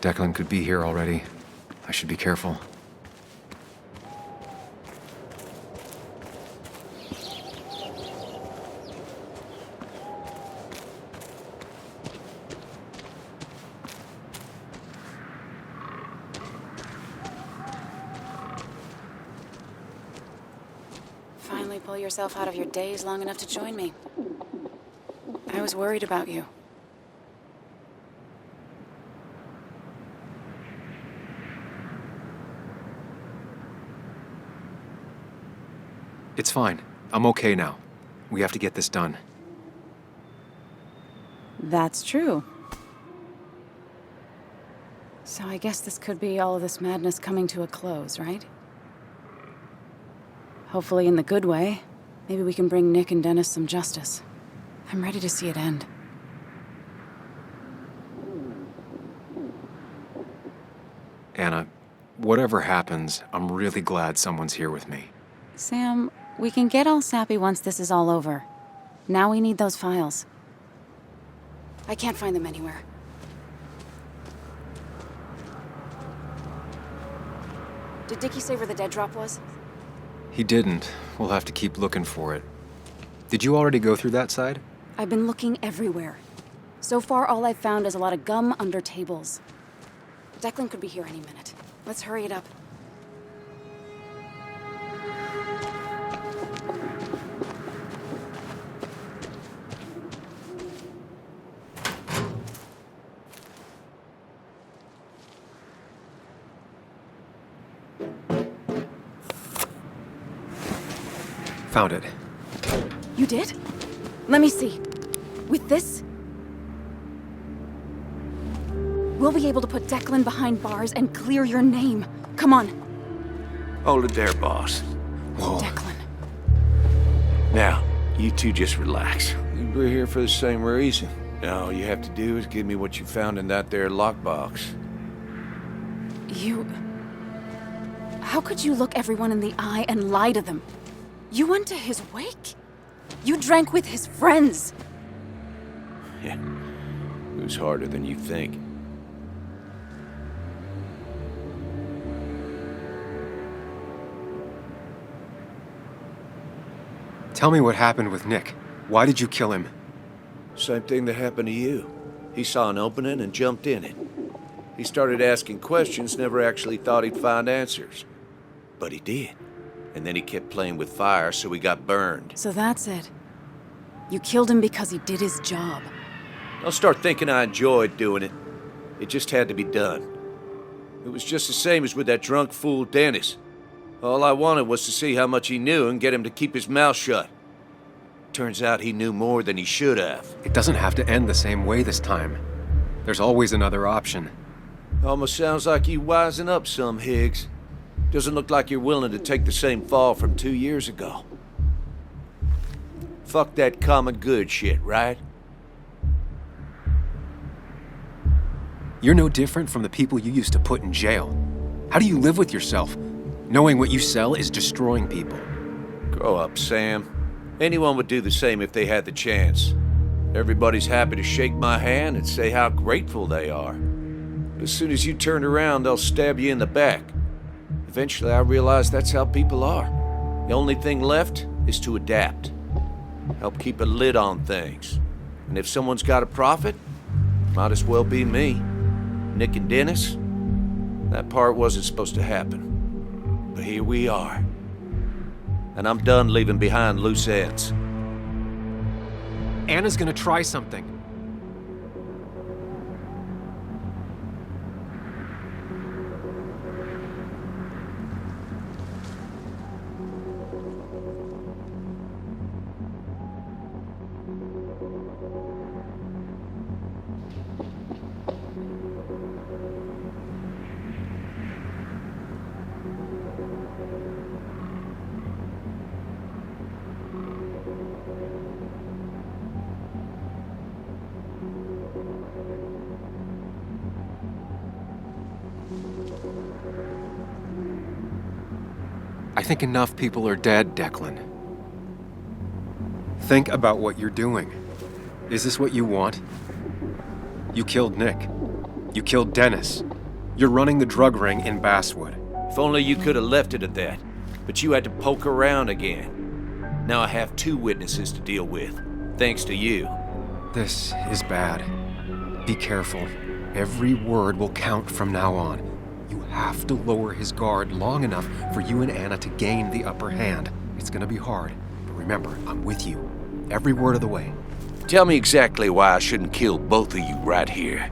Declan could be here already. I should be careful. Finally pull yourself out of your daze long enough to join me. I was worried about you. It's fine. I'm okay now. We have to get this done. That's true. So I guess this could be all of this madness coming to a close, right? Hopefully in the good way. Maybe we can bring Nick and Dennis some justice. I'm ready to see it end. Anna, whatever happens, I'm really glad someone's here with me. Sam, we can get all sappy once this is all over. Now we need those files. I can't find them anywhere. Did Dickie say where the dead drop was? He didn't. We'll have to keep looking for it. Did you already go through that side? I've been looking everywhere. So far, all I've found is a lot of gum under tables. Declan could be here any minute. Let's hurry it up. Found it. You did? Let me see. With this, we'll be able to put Declan behind bars and clear your name. Come on. Hold it there, boss. Whoa. Declan. Now, you two just relax. We're here for the same reason. Now, all you have to do is give me what you found in that there lockbox. You... How could you look everyone in the eye and lie to them? You went to his wake? You drank with his friends. Yeah, it was harder than you think. Tell me what happened with Nick. Why did you kill him? Same thing that happened to you. He saw an opening and jumped in it. He started asking questions, never actually thought he'd find answers. But he did. And then he kept playing with fire, so he got burned. So that's it. You killed him because he did his job. Don't start thinking I enjoyed doing it. It just had to be done. It was just the same as with that drunk fool Dennis. All I wanted was to see how much he knew and get him to keep his mouth shut. Turns out he knew more than he should have. It doesn't have to end the same way this time. There's always another option. Almost sounds like you wising up some, Higgs. Doesn't look like you're willing to take the same fall from 2 years ago. Fuck that common good shit, right? You're no different from the people you used to put in jail. How do you live with yourself, knowing what you sell is destroying people? Grow up, Sam. Anyone would do the same if they had the chance. Everybody's happy to shake my hand and say how grateful they are. But as soon as you turn around, they'll stab you in the back. Eventually, I realized that's how people are. The only thing left is to adapt. Help keep a lid on things. And if someone's got a profit, might as well be me. Nick and Dennis, that part wasn't supposed to happen. But here we are. And I'm done leaving behind loose ends. Anna's gonna try something. I think enough people are dead, Declan. Think about what you're doing. Is this what you want? You killed Nick. You killed Dennis. You're running the drug ring in Basswood. If only you could have left it at that. But you had to poke around again. Now I have 2 witnesses to deal with, thanks to you. This is bad. Be careful. Every word will count from now on. You have to lower his guard long enough for you and Anna to gain the upper hand. It's gonna be hard, but remember, I'm with you. Every word of the way. Tell me exactly why I shouldn't kill both of you right here.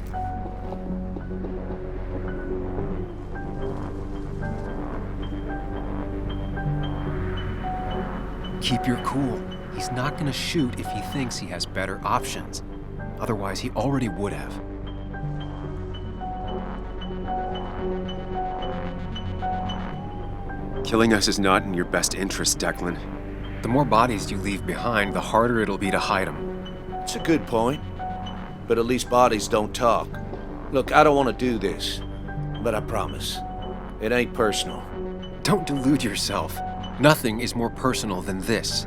Keep your cool. He's not gonna shoot if he thinks he has better options. Otherwise, he already would have. Killing us is not in your best interest, Declan. The more bodies you leave behind, the harder it'll be to hide them. It's a good point. But at least bodies don't talk. Look, I don't want to do this, but I promise. It ain't personal. Don't delude yourself. Nothing is more personal than this.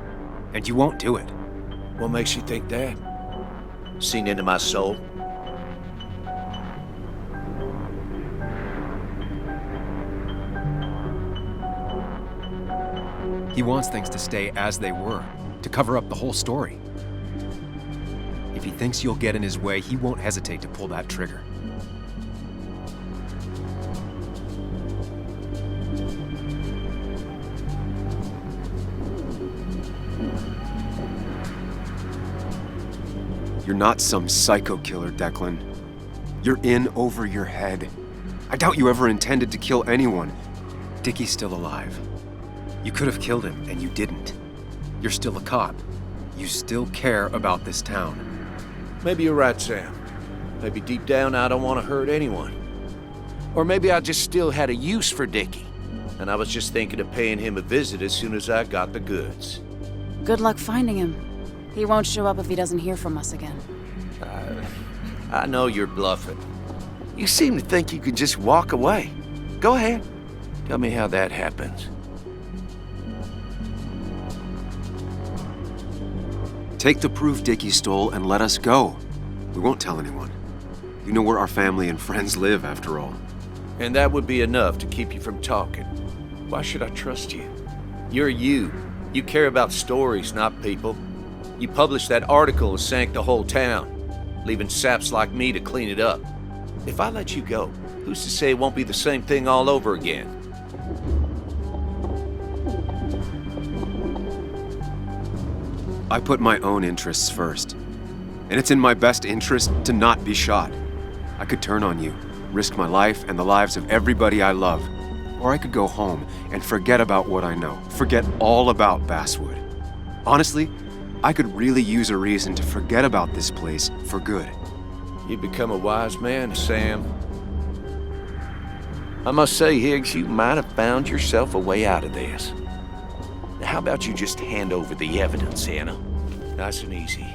And you won't do it. What makes you think that? Seen into my soul? He wants things to stay as they were, to cover up the whole story. If he thinks you'll get in his way, he won't hesitate to pull that trigger. You're not some psycho killer, Declan. You're in over your head. I doubt you ever intended to kill anyone. Dickie's still alive. You could have killed him, and you didn't. You're still a cop. You still care about this town. Maybe you're right, Sam. Maybe deep down I don't want to hurt anyone. Or maybe I just still had a use for Dickie, and I was just thinking of paying him a visit as soon as I got the goods. Good luck finding him. He won't show up if he doesn't hear from us again. I know you're bluffing. You seem to think you can just walk away. Go ahead. Tell me how that happens. Take the proof Dickie stole and let us go. We won't tell anyone. You know where our family and friends live, after all. And that would be enough to keep you from talking. Why should I trust you? You're you. You care about stories, not people. You published that article that sank the whole town, leaving saps like me to clean it up. If I let you go, who's to say it won't be the same thing all over again? I put my own interests first. And it's in my best interest to not be shot. I could turn on you, risk my life and the lives of everybody I love. Or I could go home and forget about what I know, forget all about Basswood. Honestly, I could really use a reason to forget about this place for good. You've become a wise man, Sam. I must say, Higgs, you might have found yourself a way out of this. Now, how about you just hand over the evidence, Anna? Nice and easy.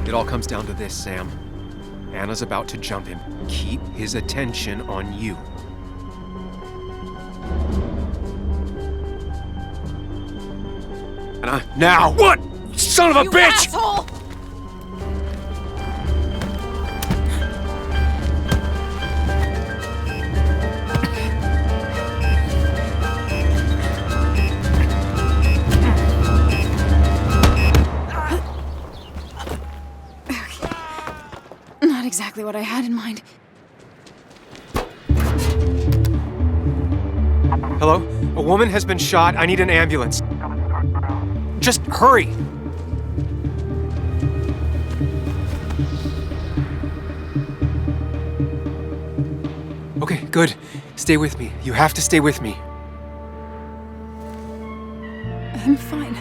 It all comes down to this, Sam. Anna's about to jump him. Keep his attention on you. Now! What? Son of a bitch! Asshole! Not exactly what I had in mind. Hello? A woman has been shot. I need an ambulance. Just hurry! Okay, good. Stay with me. You have to stay with me. I'm fine.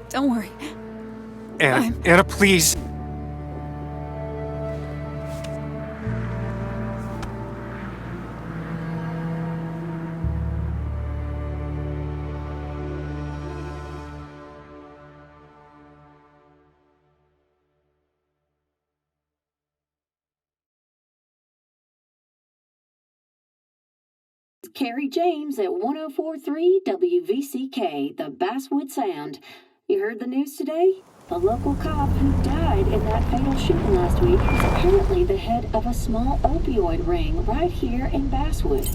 Don't worry. Anna, please. Carrie James at 1043 WVCK, the Basswood Sound. You heard the news today? A local cop who died in that fatal shooting last week was apparently the head of a small opioid ring right here in Basswood.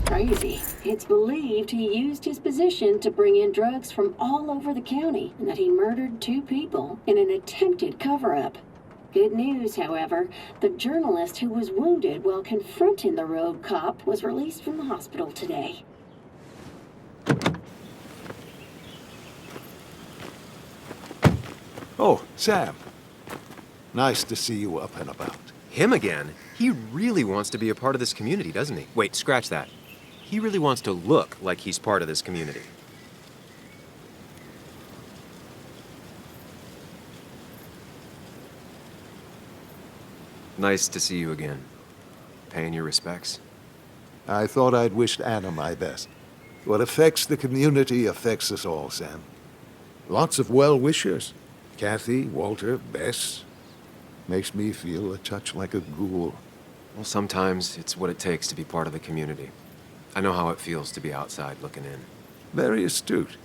Crazy. It's believed he used his position to bring in drugs from all over the county and that he murdered 2 people in an attempted cover-up. Good news, however, the journalist who was wounded while confronting the rogue cop was released from the hospital today. Oh, Sam. Nice to see you up and about. Him again? He really wants to be a part of this community, doesn't he? Wait, scratch that. He really wants to look like he's part of this community. Nice to see you again. Paying your respects? I thought I'd wished Anna my best. What affects the community affects us all, Sam. Lots of well-wishers. Kathy, Walter, Bess. Makes me feel a touch like a ghoul. Well, sometimes it's what it takes to be part of the community. I know how it feels to be outside looking in. Very astute.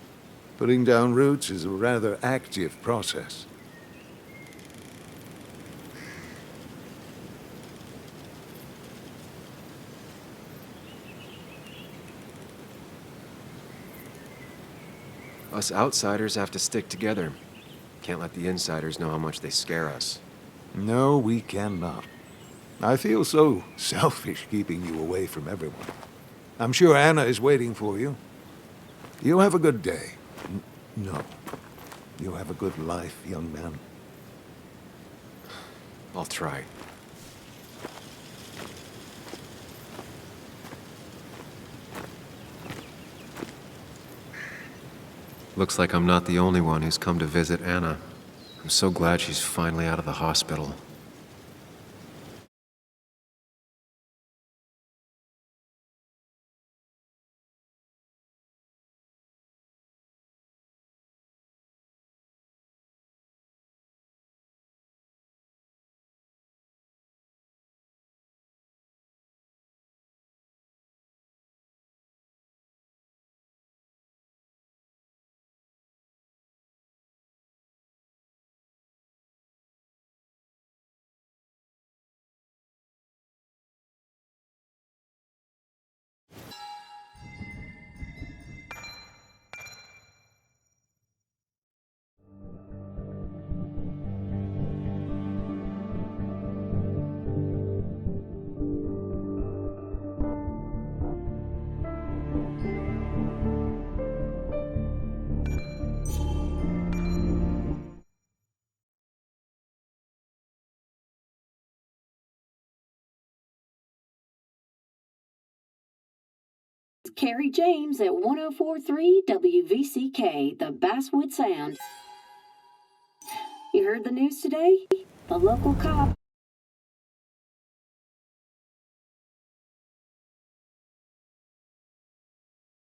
Putting down roots is a rather active process. Us outsiders have to stick together. Can't let the insiders know how much they scare us. No, we cannot. I feel so selfish keeping you away from everyone. I'm sure Anna is waiting for you. You have a good day. No. You have a good life, young man. I'll try. Looks like I'm not the only one who's come to visit Anna. I'm so glad she's finally out of the hospital. Carrie James at 1043 WVCK, the Basswood Sound. You heard the news today? The local cop